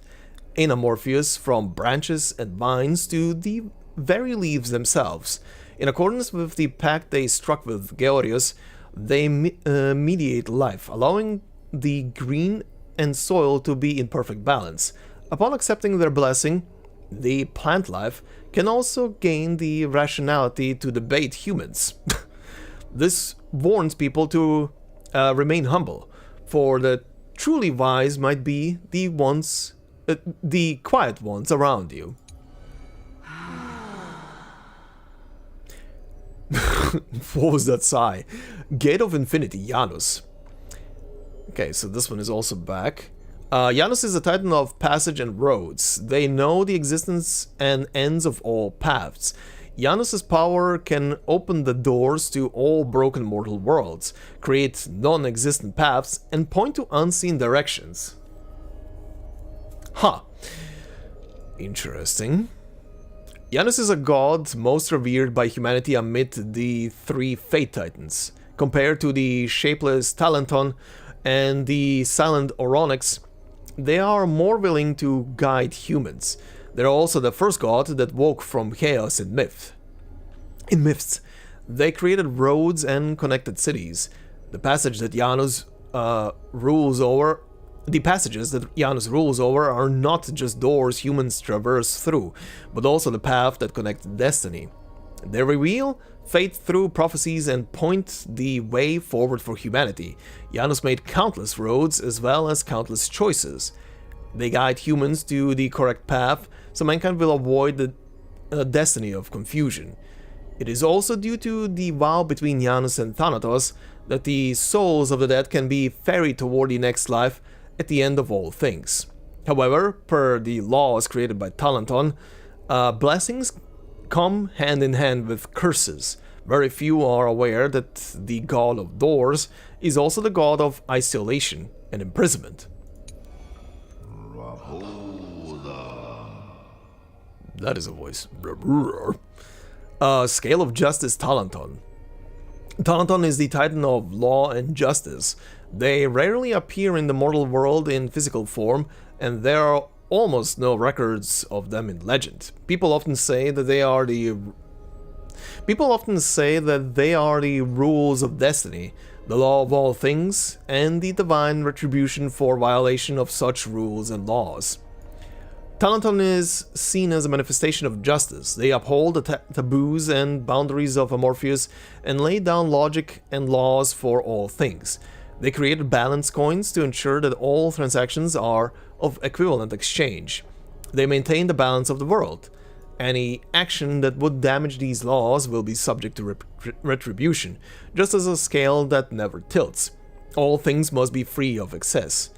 in Morpheus, from branches and vines to the very leaves themselves. In accordance with the pact they struck with Georius, they mediate life, allowing the green and soil to be in perfect balance. Upon accepting their blessing, the plant life can also gain the rationality to debate humans. This warns people to remain humble, for the truly wise might be the quiet ones around you. What was that sigh? Gate of Infinity, Janus. Okay, so this one is also back. Janus is a titan of passage and roads. They know the existence and ends of all paths. Janus's power can open the doors to all broken mortal worlds, create non-existent paths, and point to unseen directions. Huh. Interesting. Janus is a god most revered by humanity amid the three Fate Titans. Compared to the shapeless Talenton and the silent Oronix, they are more willing to guide humans. They're also the first god that woke from chaos in myth. In myths, they created roads and connected cities. The passages that Janus rules over are not just doors humans traverse through, but also the path that connects destiny. They reveal fate through prophecies and point the way forward for humanity. Janus made countless roads as well as countless choices. They guide humans to the correct path, so mankind will avoid the destiny of confusion. It is also due to the vow between Janus and Thanatos that the souls of the dead can be ferried toward the next life at the end of all things. However, per the laws created by Talenton, blessings come hand in hand with curses. Very few are aware that the god of doors is also the god of isolation and imprisonment. That is a voice. Scale of Justice Talenton. Talenton is the titan of law and justice. They rarely appear in the mortal world in physical form, and there are almost no records of them in legend. People often say that they are the rules of destiny, the law of all things, and the divine retribution for violation of such rules and laws. Talenton is seen as a manifestation of justice. They uphold the taboos and boundaries of Morpheus and lay down logic and laws for all things. They created balance coins to ensure that all transactions are of equivalent exchange. They maintain the balance of the world. Any action that would damage these laws will be subject to retribution, just as a scale that never tilts. All things must be free of excess.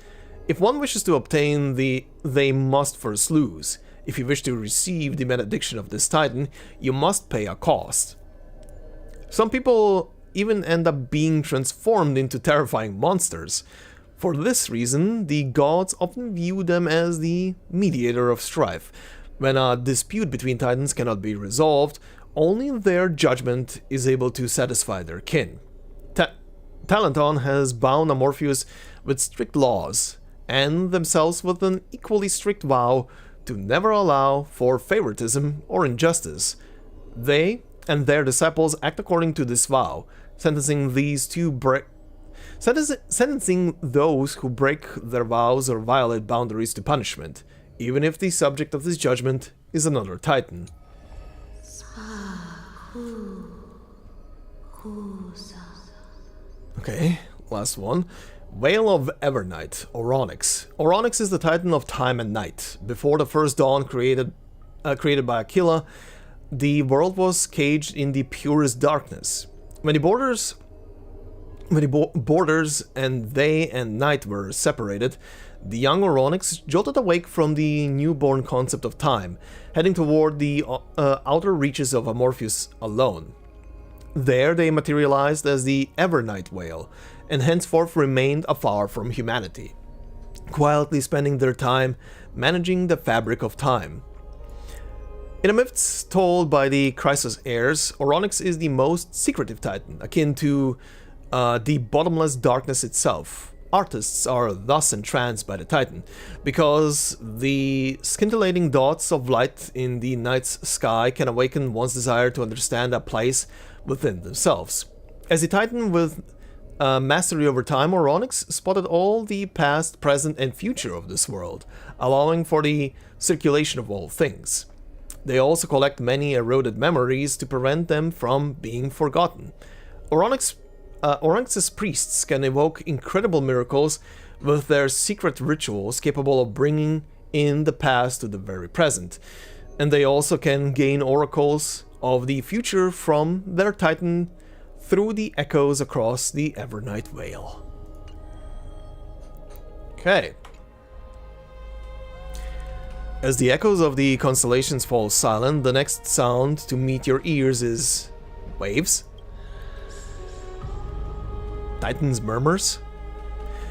If one wishes to obtain they must first lose. If you wish to receive the benediction of this titan, you must pay a cost. Some people even end up being transformed into terrifying monsters. For this reason, the gods often view them as the mediator of strife. When a dispute between titans cannot be resolved, only their judgment is able to satisfy their kin. Talenton has bound Morpheus with strict laws, and themselves with an equally strict vow to never allow for favoritism or injustice. They and their disciples act according to this vow, sentencing those who break their vows or violate boundaries to punishment, even if the subject of this judgment is another titan. Okay, last one. Veil of Evernight, Oronyx. Oronyx is the titan of time and night. Before the first dawn created by Aquila, the world was caged in the purest darkness. When the borders and day and night were separated, the young Oronyx jolted awake from the newborn concept of time, heading toward the outer reaches of Amorpheus alone. There they materialized as the Evernight Whale, and henceforth remained afar from humanity, quietly spending their time managing the fabric of time. In the myths told by the Chrysos heirs, Oronyx is the most secretive titan, akin to the bottomless darkness itself. Artists are thus entranced by the titan, because the scintillating dots of light in the night's sky can awaken one's desire to understand a place within themselves. As the titan with mastery over time, Oronyx spotted all the past, present, and future of this world, allowing for the circulation of all things. They also collect many eroded memories to prevent them from being forgotten. Oronyx's priests can evoke incredible miracles with their secret rituals capable of bringing in the past to the very present, and they also can gain oracles of the future from their titan through the echoes across the Evernight Vale. Okay. As the echoes of the constellations fall silent, the next sound to meet your ears is waves. Titan's murmurs.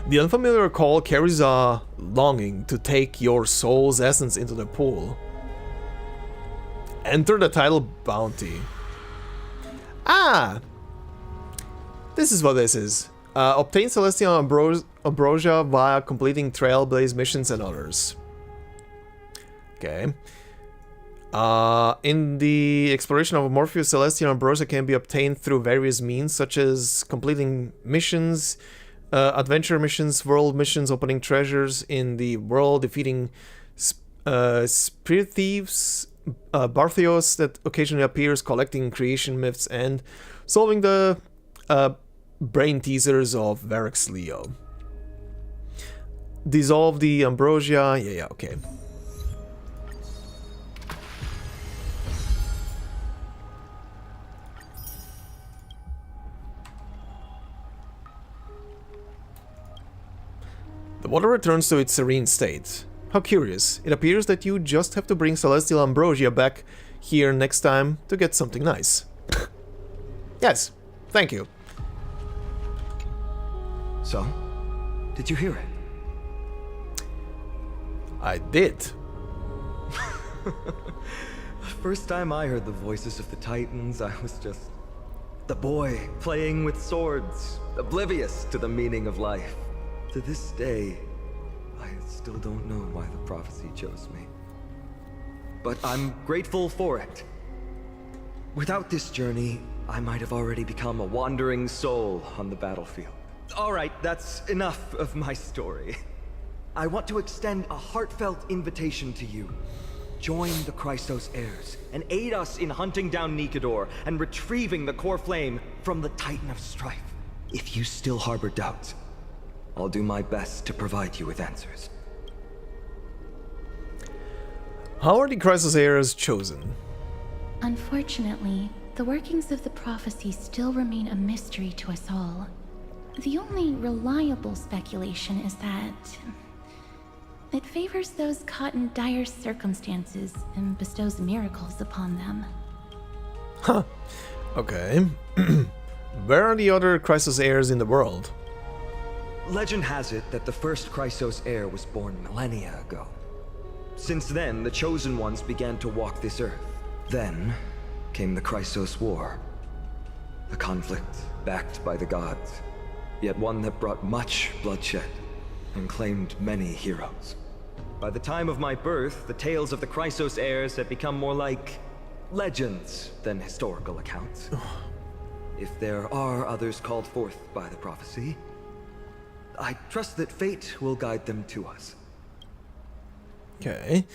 The unfamiliar call carries a longing to take your soul's essence into the pool. Enter the tidal bounty. Ah! This is what this is. Obtain Celestial Ambrosia via completing Trailblaze missions and others. Okay. In the exploration of Morpheus, Celestial Ambrosia can be obtained through various means, such as completing missions, adventure missions, world missions, opening treasures in the world, defeating spirit thieves, Barthios that occasionally appears, collecting creation myths, and solving the brain teasers of Varix Leo. Dissolve the Ambrosia. Yeah, okay. The water returns to its serene state. How curious. It appears that you just have to bring Celestial Ambrosia back here next time to get something nice. Yes, thank you. So, did you hear it? I did. The first time I heard the voices of the Titans, I was just the boy playing with swords, oblivious to the meaning of life. To this day, I still don't know why the prophecy chose me. But I'm grateful for it. Without this journey, I might have already become a wandering soul on the battlefield. Alright, that's enough of my story. I want to extend a heartfelt invitation to you. Join the Chrysos heirs and aid us in hunting down Nikedor and retrieving the core flame from the Titan of Strife. If you still harbor doubts, I'll do my best to provide you with answers. How are the Chrysos heirs chosen? Unfortunately, the workings of the prophecy still remain a mystery to us all. The only reliable speculation is that it favors those caught in dire circumstances and bestows miracles upon them. Huh. Okay. Where are the other Chrysos heirs in the world? Legend has it that the first Chrysos heir was born millennia ago. Since then, the Chosen Ones began to walk this earth. Then came the Chrysos War. A conflict backed by the gods, yet one that brought much bloodshed and claimed many heroes. By the time of my birth, the tales of the Chrysos heirs had become more like legends than historical accounts. If there are others called forth by the prophecy, I trust that fate will guide them to us. Okay.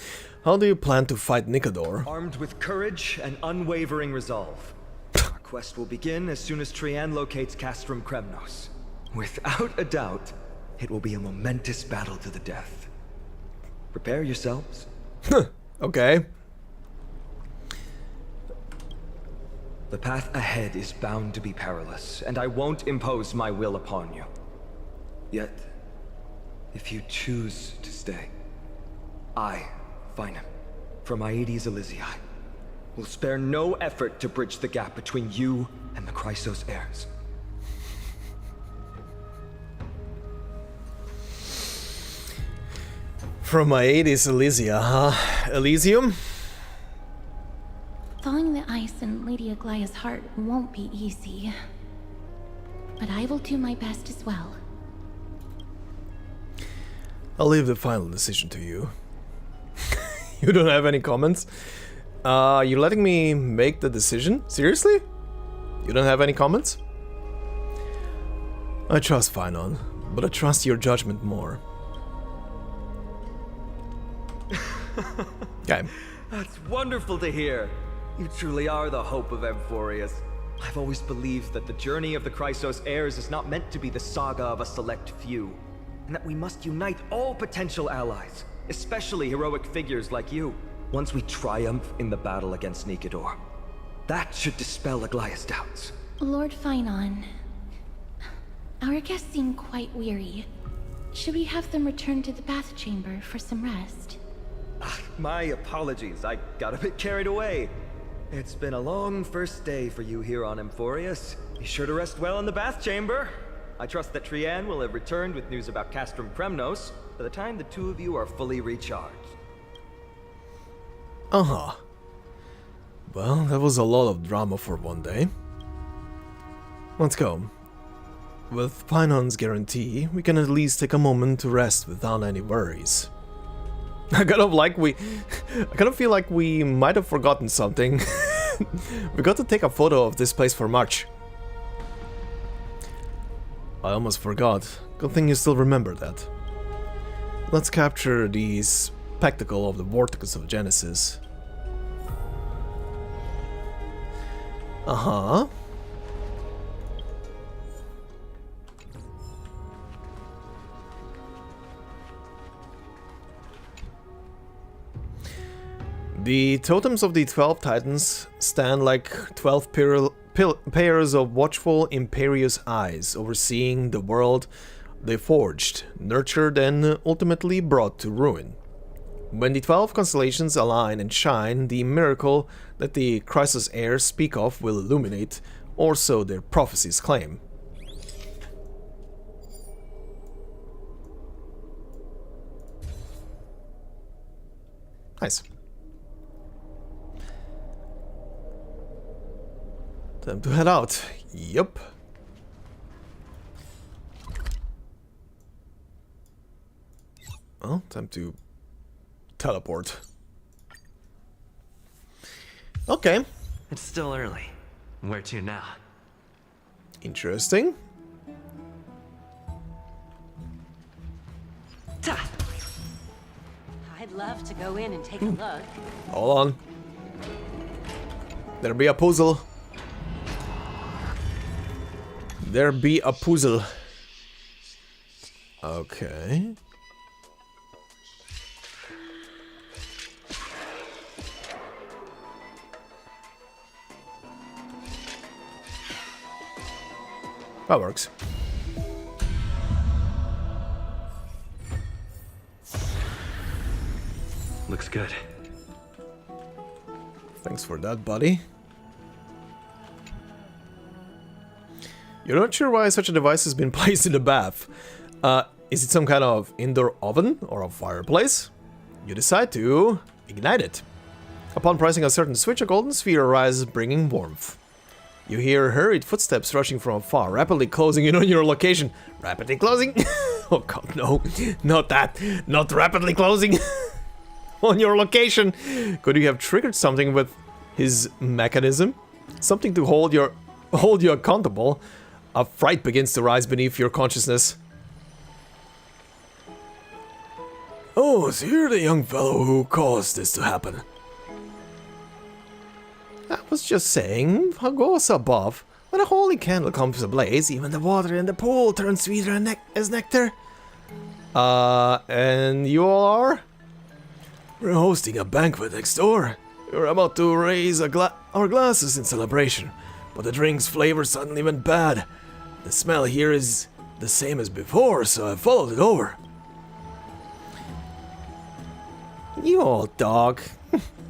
How do you plan to fight Nikedor? Armed with courage and unwavering resolve. Our quest will begin as soon as Trian locates Castrum Kremnos. Without a doubt, it will be a momentous battle to the death. Prepare yourselves. Okay. The path ahead is bound to be perilous, and I won't impose my will upon you. Yet, if you choose to stay, I, Finam, from Aedes Elysiae, will spare no effort to bridge the gap between you and the Chrysos heirs. From Aedes Elysiae, huh? Elysium? Thawing the ice in Lady Aglaya's heart won't be easy. But I will do my best as well. I'll leave the final decision to you. You don't have any comments? You're letting me make the decision? Seriously? You don't have any comments? I trust Finon, but I trust your judgment more. Okay. That's wonderful to hear. You truly are the hope of Amphorius. I've always believed that the journey of the Chrysos heirs is not meant to be the saga of a select few, and that we must unite all potential allies, especially heroic figures like you, once we triumph in the battle against Nikedor. That should dispel Aglaya's doubts. Lord Finon, our guests seem quite weary. Should we have them return to the bath chamber for some rest? My apologies, I got a bit carried away. It's been a long first day for you here on Amphorius. Be sure to rest well in the bath chamber. I trust that Trianne will have returned with news about Castrum Premnos by the time the two of you are fully recharged. Uh-huh. Well, that was a lot of drama for one day. Let's go. With Pinon's guarantee, we can at least take a moment to rest without any worries. I kind of feel like we might have forgotten something. We got to take a photo of this place for March. I almost forgot. Good thing you still remember that. Let's capture the spectacle of the vortex of Genesis. Uh-huh. The totems of the 12 titans stand like 12 pairs of watchful, imperious eyes, overseeing the world they forged, nurtured, and ultimately brought to ruin. When the 12 constellations align and shine, the miracle that the Chrysos heirs speak of will illuminate, or so their prophecies claim. Nice. Time to head out. Yup. Well, time to teleport. Okay. It's still early. Where to now? Interesting. I'd love to go in and take a look. Hold on. There be a puzzle. There be a puzzle. Okay. That works. Looks good. Thanks for that, buddy. You're not sure why such a device has been placed in the bath. Is it some kind of indoor oven or a fireplace? You decide to ignite it. Upon pressing a certain switch, a golden sphere arises, bringing warmth. You hear hurried footsteps rushing from afar, rapidly closing in on your location. Rapidly closing? Oh god, no. Not that. Not rapidly closing. On your location. Could you have triggered something with his mechanism? Something to hold you accountable? A fright begins to rise beneath your consciousness. Oh, so you're the young fellow who caused this to happen. I was just saying, who goes above When a holy candle comes ablaze, even the water in the pool turns sweeter as nectar. And you all are? We're hosting a banquet next door. We're about to raise our glasses in celebration, but the drink's flavor suddenly went bad. The smell here is the same as before, so I followed it over. You old dog.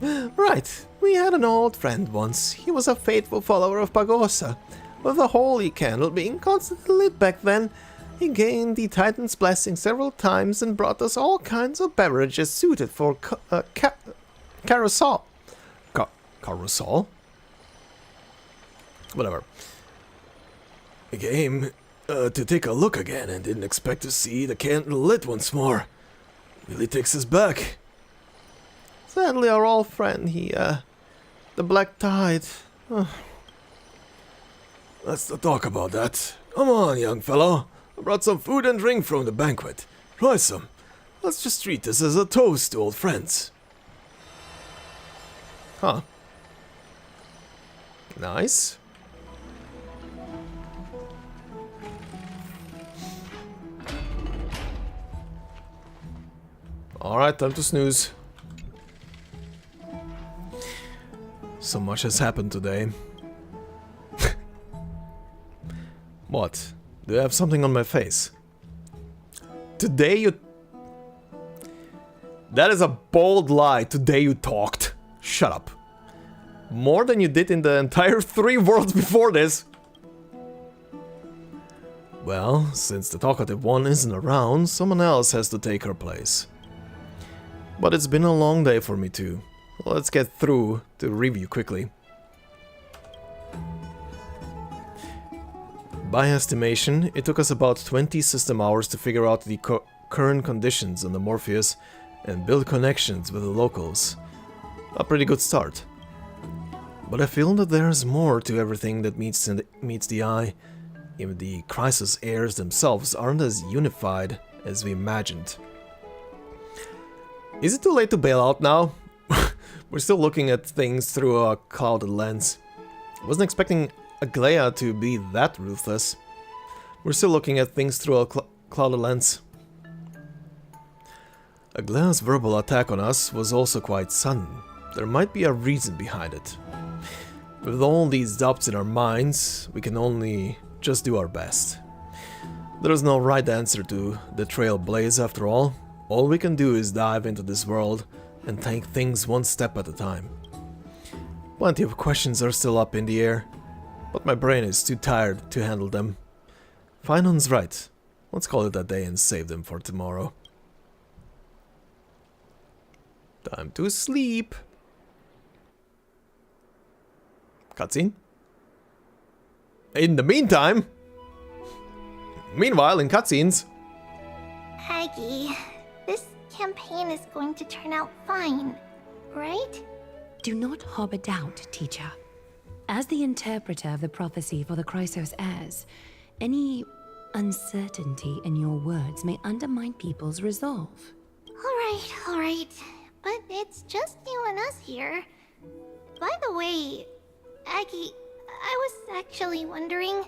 Right, we had an old friend once. He was a faithful follower of Pagosa. With the holy candle being constantly lit back then, he gained the Titan's blessing several times and brought us all kinds of beverages suited for carousel. Carousel? Whatever. I came to take a look again and didn't expect to see the candle lit once more. Really takes us back. Sadly, our old friend, the Black Tide. Let's not talk about that. Come on, young fellow. I brought some food and drink from the banquet. Try some. Let's just treat this as a toast to old friends. Huh. Nice. Alright, time to snooze. So much has happened today. What? Do I have something on my face? Today you... That is a bold lie. Today you talked. Shut up. More than you did in the entire 3 worlds before this. Well, since the talkative one isn't around, someone else has to take her place. But it's been a long day for me too. Let's get through the review quickly. By estimation, it took us about 20 system hours to figure out the current conditions on the Morpheus and build connections with the locals. A pretty good start. But I feel that there's more to everything that meets the eye. Even the Crisis heirs themselves aren't as unified as we imagined. Is it too late to bail out now? We're still looking at things through a clouded lens. I wasn't expecting Aglaya to be that ruthless. We're still looking at things through a clouded lens. Aglaya's verbal attack on us was also quite sudden. There might be a reason behind it. With all these doubts in our minds, we can only just do our best. There is no right answer to the Trailblaze after all. All we can do is dive into this world and take things one step at a time. Plenty of questions are still up in the air, but my brain is too tired to handle them. Finon's right. Let's call it a day and save them for tomorrow. Time to sleep. Cutscene. In the meantime... Meanwhile, in cutscenes... Aggie, this campaign is going to turn out fine, right? Do not harbor doubt, teacher. As the interpreter of the prophecy for the Chrysos heirs, any uncertainty in your words may undermine people's resolve. All right. But it's just you and us here. By the way, Aggie, I was actually wondering,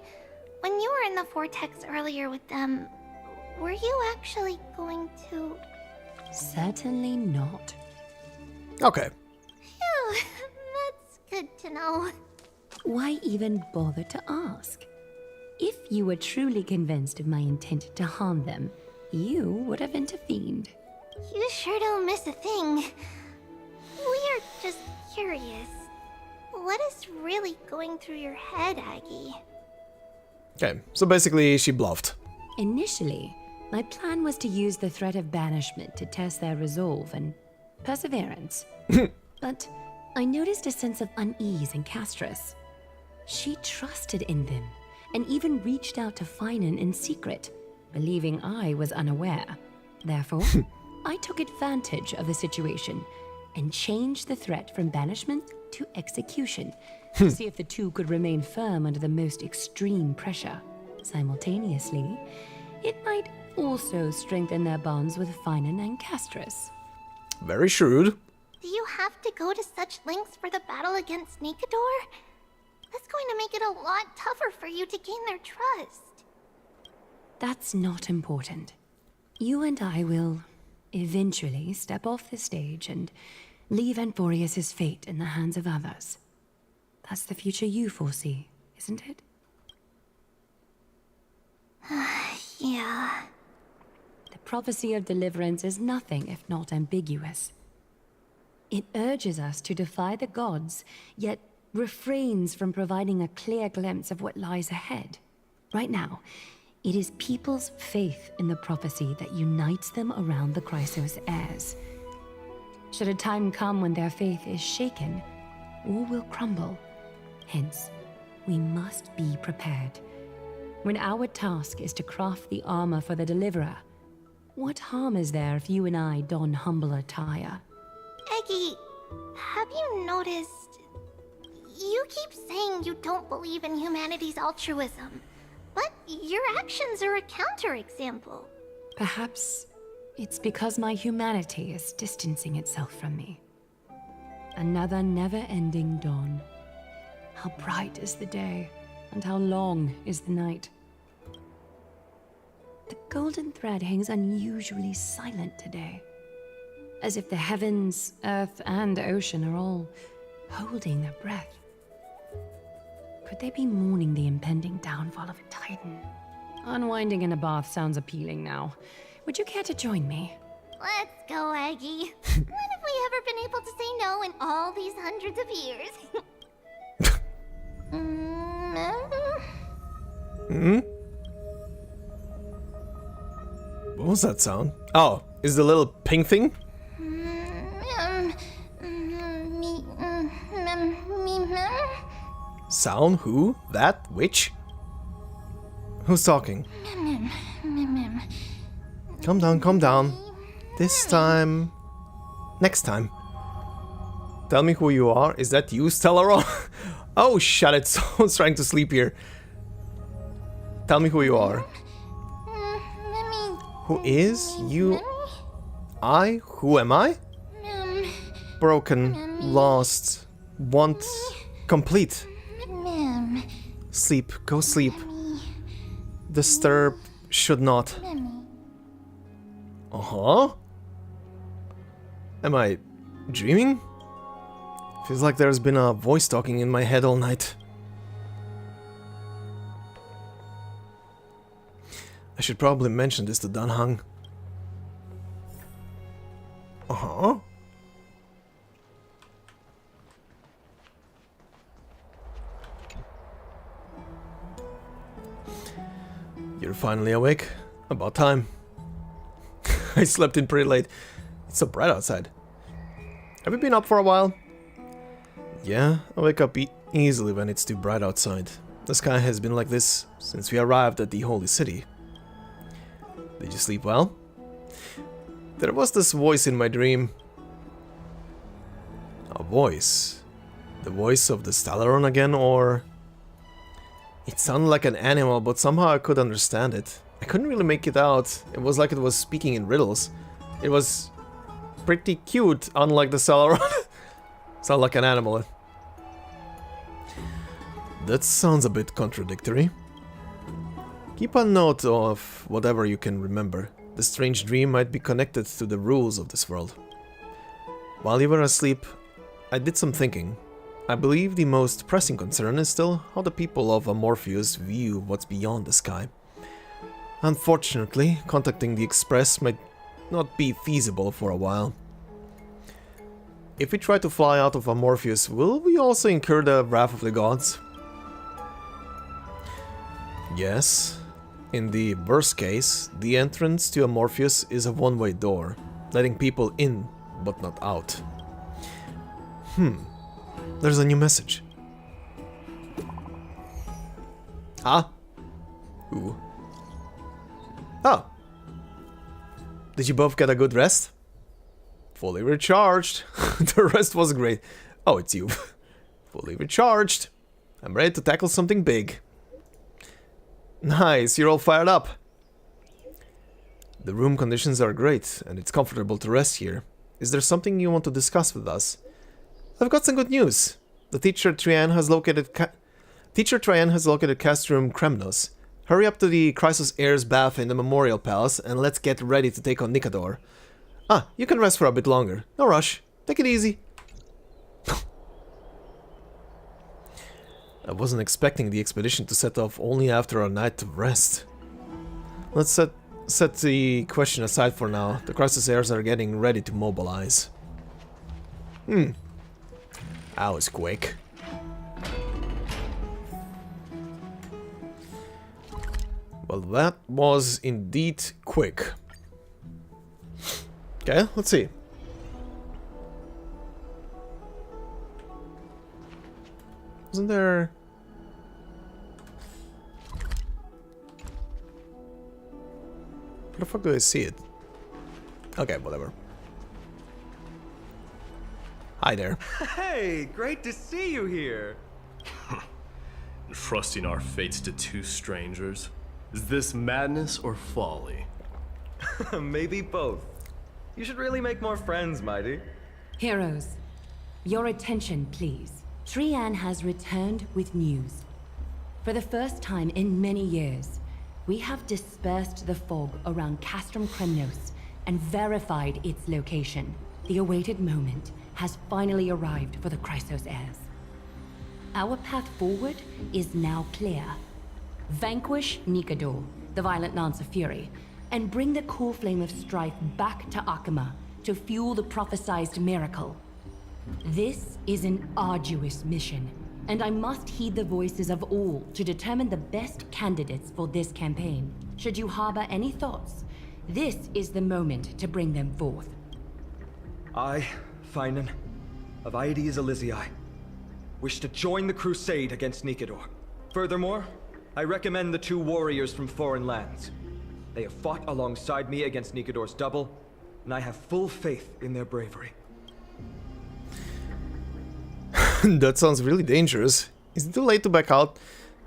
when you were in the vortex earlier with them, were you actually going to... Certainly not. Okay. Phew, that's good to know. Why even bother to ask? If you were truly convinced of my intent to harm them, you would have intervened. You sure don't miss a thing. We are just curious. What is really going through your head, Aggie? Okay, so basically she bluffed. Initially, my plan was to use the threat of banishment to test their resolve and perseverance. But I noticed a sense of unease in Castris. She trusted in them, and even reached out to Finan in secret, believing I was unaware. Therefore, I took advantage of the situation and changed the threat from banishment to execution to see if the two could remain firm under the most extreme pressure. Simultaneously, it might also strengthen their bonds with Finan and Castris. Very shrewd. Do you have to go to such lengths for the battle against Nikador? That's going to make it a lot tougher for you to gain their trust. That's not important. You and I will eventually step off the stage and leave Anthorius' fate in the hands of others. That's the future you foresee, isn't it? Yeah. The prophecy of deliverance is nothing if not ambiguous. It urges us to defy the gods, yet refrains from providing a clear glimpse of what lies ahead. Right now, it is people's faith in the prophecy that unites them around the Chrysos heirs. Should a time come when their faith is shaken, all will crumble. Hence, we must be prepared. When our task is to craft the armor for the Deliverer, what harm is there if you and I don humble attire? Eggy, have you noticed... You keep saying you don't believe in humanity's altruism, but your actions are a counterexample. Perhaps it's because my humanity is distancing itself from me. Another never-ending dawn. How bright is the day, and how long is the night. The golden thread hangs unusually silent today, as if the heavens, earth, and ocean are all holding their breath. Could they be mourning the impending downfall of a titan? Unwinding in a bath sounds appealing now. Would you care to join me? Let's go, Eggy. When have we ever been able to say no in all these hundreds of years? Hmm? What was that sound? Oh, is the little pink thing? Sound? Who? That? Which? Who's talking? Calm down, calm down. This time... Next time. Tell me who you are. Is that you, Stellaron? Oh, shut it. Someone's trying to sleep here. Tell me who you are. Who is? You... I? Who am I? Broken, lost, want, complete. Sleep, go sleep. Disturb, should not. Uh-huh. Am I dreaming? Feels like there's been a voice talking in my head all night. I should probably mention this to Danhang. Uh-huh. You're finally awake? About time. I slept in pretty late. It's so bright outside. Have you been up for a while? Yeah, I wake up easily when it's too bright outside. The sky has been like this since we arrived at the Holy City. Did you sleep well? There was this voice in my dream. A voice? The voice of the Stellaron again, or... It sounded like an animal, but somehow I could understand it. I couldn't really make it out. It was like it was speaking in riddles. It was pretty cute, unlike the Stellaron. Sound like an animal. That sounds a bit contradictory. Keep a note of whatever you can remember. The strange dream might be connected to the rules of this world. While you were asleep, I did some thinking. I believe the most pressing concern is still how the people of Amorpheus view what's beyond the sky. Unfortunately, contacting the Express might not be feasible for a while. If we try to fly out of Amorpheus, will we also incur the wrath of the gods? Yes. In the worst case, the entrance to Amorpheus is a one-way door, letting people in but not out. There's a new message. Huh? Who? Oh. Did you both get a good rest? Fully recharged. The rest was great. Oh, it's you. Fully recharged. I'm ready to tackle something big. Nice, you're all fired up. The room conditions are great, and it's comfortable to rest here. Is there something you want to discuss with us? I've got some good news. The teacher Trian has located Teacher Traian has located Castrum Kremnos. Hurry up to the Chrysos Heir's bath in the Memorial Palace and let's get ready to take on Nikador. Ah, you can rest for a bit longer. No rush. Take it easy. I wasn't expecting the expedition to set off only after a night of rest. Let's set the question aside for now. The Chrysos Heirs are getting ready to mobilize. That was quick. Well, that was indeed quick. Okay, let's see. Isn't there... Where the fuck do I see it? Okay, whatever. Hi there. Hey, great to see you here. Entrusting our fates to two strangers? Is this madness or folly? Maybe both. You should really make more friends, Mighty. Heroes, your attention, please. Trian has returned with news. For the first time in many years, we have dispersed the fog around Castrum Kremnos and verified its location. The awaited moment has finally arrived for the Chrysos Heirs. Our path forward is now clear. Vanquish Nikador, the violent Lance of Fury, and bring the core flame of strife back to Arkama to fuel the prophesized miracle. This is an arduous mission, and I must heed the voices of all to determine the best candidates for this campaign. Should you harbor any thoughts, this is the moment to bring them forth. I, Finan, of Aedes Elysiae, wish to join the crusade against Nikador. Furthermore, I recommend the two warriors from foreign lands. They have fought alongside me against Nikador's double, and I have full faith in their bravery. That sounds really dangerous. Is it too late to back out?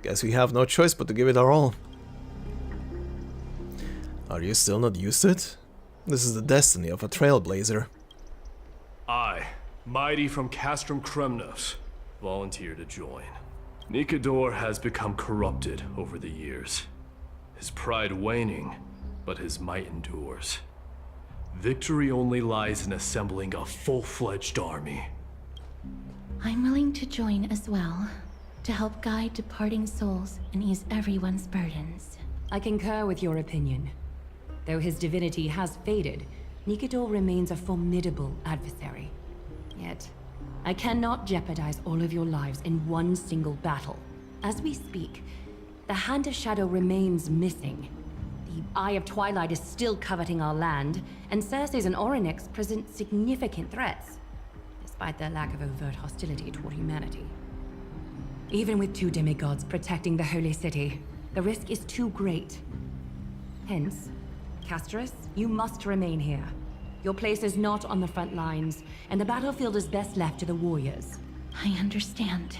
Guess we have no choice but to give it our all. Are you still not used to it? This is the destiny of a trailblazer. I, Mighty from Castrum Kremnos, volunteer to join. Nikador has become corrupted over the years. His pride waning, but his might endures. Victory only lies in assembling a full-fledged army. I'm willing to join as well, to help guide departing souls and ease everyone's burdens. I concur with your opinion. Though his divinity has faded, Nikador remains a formidable adversary. Yet, I cannot jeopardize all of your lives in one single battle. As we speak, the Hand of Shadow remains missing. The Eye of Twilight is still coveting our land, and Circes and Orynyx present significant threats, despite their lack of overt hostility toward humanity. Even with two demigods protecting the Holy City, the risk is too great. Hence, Castris, you must remain here. Your place is not on the front lines, and the battlefield is best left to the warriors. I understand.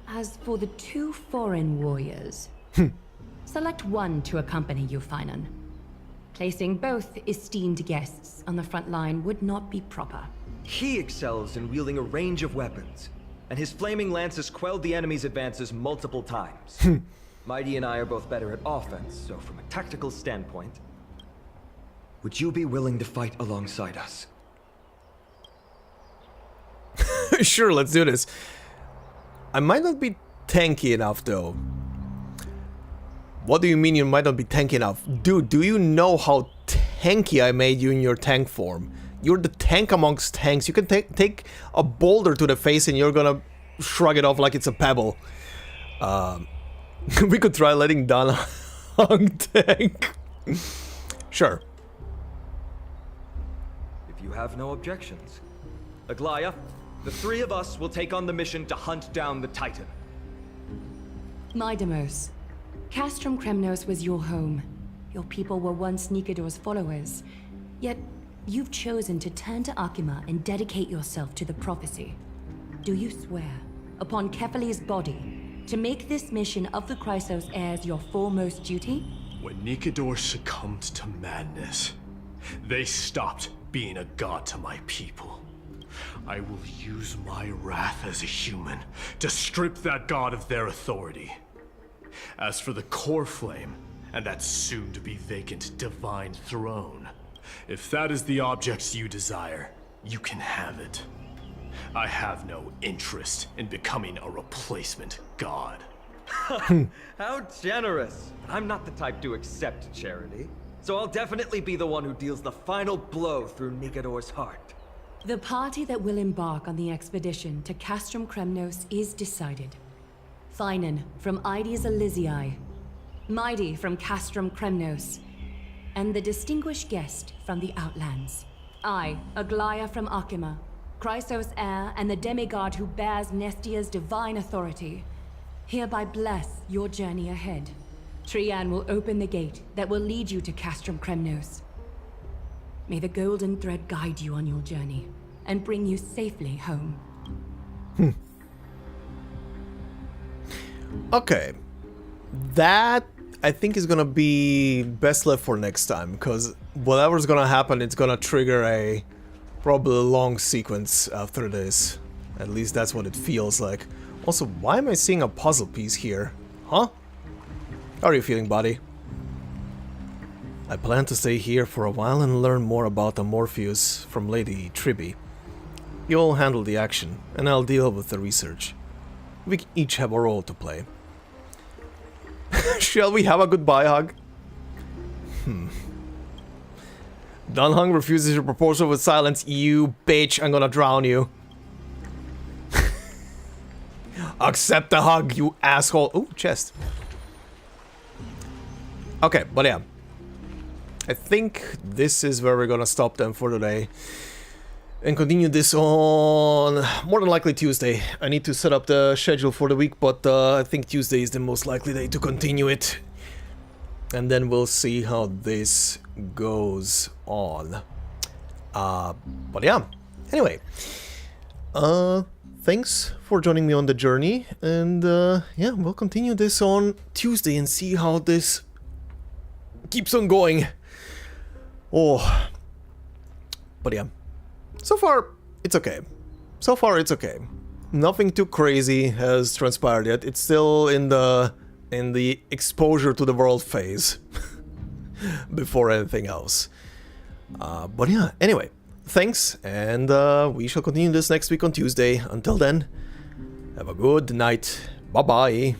As for the two foreign warriors, select one to accompany you, Finan. Placing both esteemed guests on the front line would not be proper. He excels in wielding a range of weapons, and his flaming lances quelled the enemy's advances multiple times. Mighty and I are both better at offense, so from a tactical standpoint, would you be willing to fight alongside us? Sure, let's do this. I might not be tanky enough, though. What do you mean you might not be tanky enough? Dude, do you know how tanky I made you in your tank form? You're the tank amongst tanks. You can take a boulder to the face and you're gonna shrug it off like it's a pebble. We could try letting down a hung tank. Sure. If you have no objections. Aglaya, the three of us will take on the mission to hunt down the Titan. Mydemos, Castrum Kremnos was your home. Your people were once Nikador's followers. Yet, you've chosen to turn to Arkima and dedicate yourself to the prophecy. Do you swear, upon Kefali's body, to make this mission of the Chrysos Heirs your foremost duty? When Nikador succumbed to madness, they stopped being a god to my people. I will use my wrath as a human to strip that god of their authority. As for the core flame, and that soon-to-be vacant divine throne, if that is the object you desire, you can have it. I have no interest in becoming a replacement god. How generous! I'm not the type to accept charity, so I'll definitely be the one who deals the final blow through Nigador's heart. The party that will embark on the expedition to Castrum Kremnos is decided. Finan from Ides Elysiae, Mighty from Castrum Kremnos, and the distinguished guest from the Outlands. I, Aglaia from Arkima, Chrysos heir and the demigod who bears Nestia's divine authority, hereby bless your journey ahead. Trian will open the gate that will lead you to Castrum Kremnos. May the golden thread guide you on your journey and bring you safely home. Okay. That, I think, is gonna be best left for next time, because whatever's gonna happen, it's gonna trigger a probably long sequence after this. At least that's what it feels like. Also, why am I seeing a puzzle piece here? Huh? How are you feeling, buddy? I plan to stay here for a while and learn more about Amorpheus from Lady Tribby. You'll handle the action, and I'll deal with the research. We each have a role to play. Shall we have a goodbye hug? Dunhung refuses your proposal with silence. You bitch, I'm gonna drown you. Accept the hug, you asshole. Ooh, chest. Okay, but yeah. I think this is where we're gonna stop them for today. And continue this on more than likely Tuesday. I need to set up the schedule for the week, but I think Tuesday is the most likely day to continue it. And then we'll see how this goes on. But yeah, anyway. Thanks for joining me on the journey. And yeah, we'll continue this on Tuesday and see how this keeps on going. Oh. But yeah. So far, it's okay. So far, it's okay. Nothing too crazy has transpired yet. It's still in the exposure to the world phase before anything else. But yeah, anyway, thanks, and we shall continue this next week on Tuesday. Until then, have a good night. Bye-bye.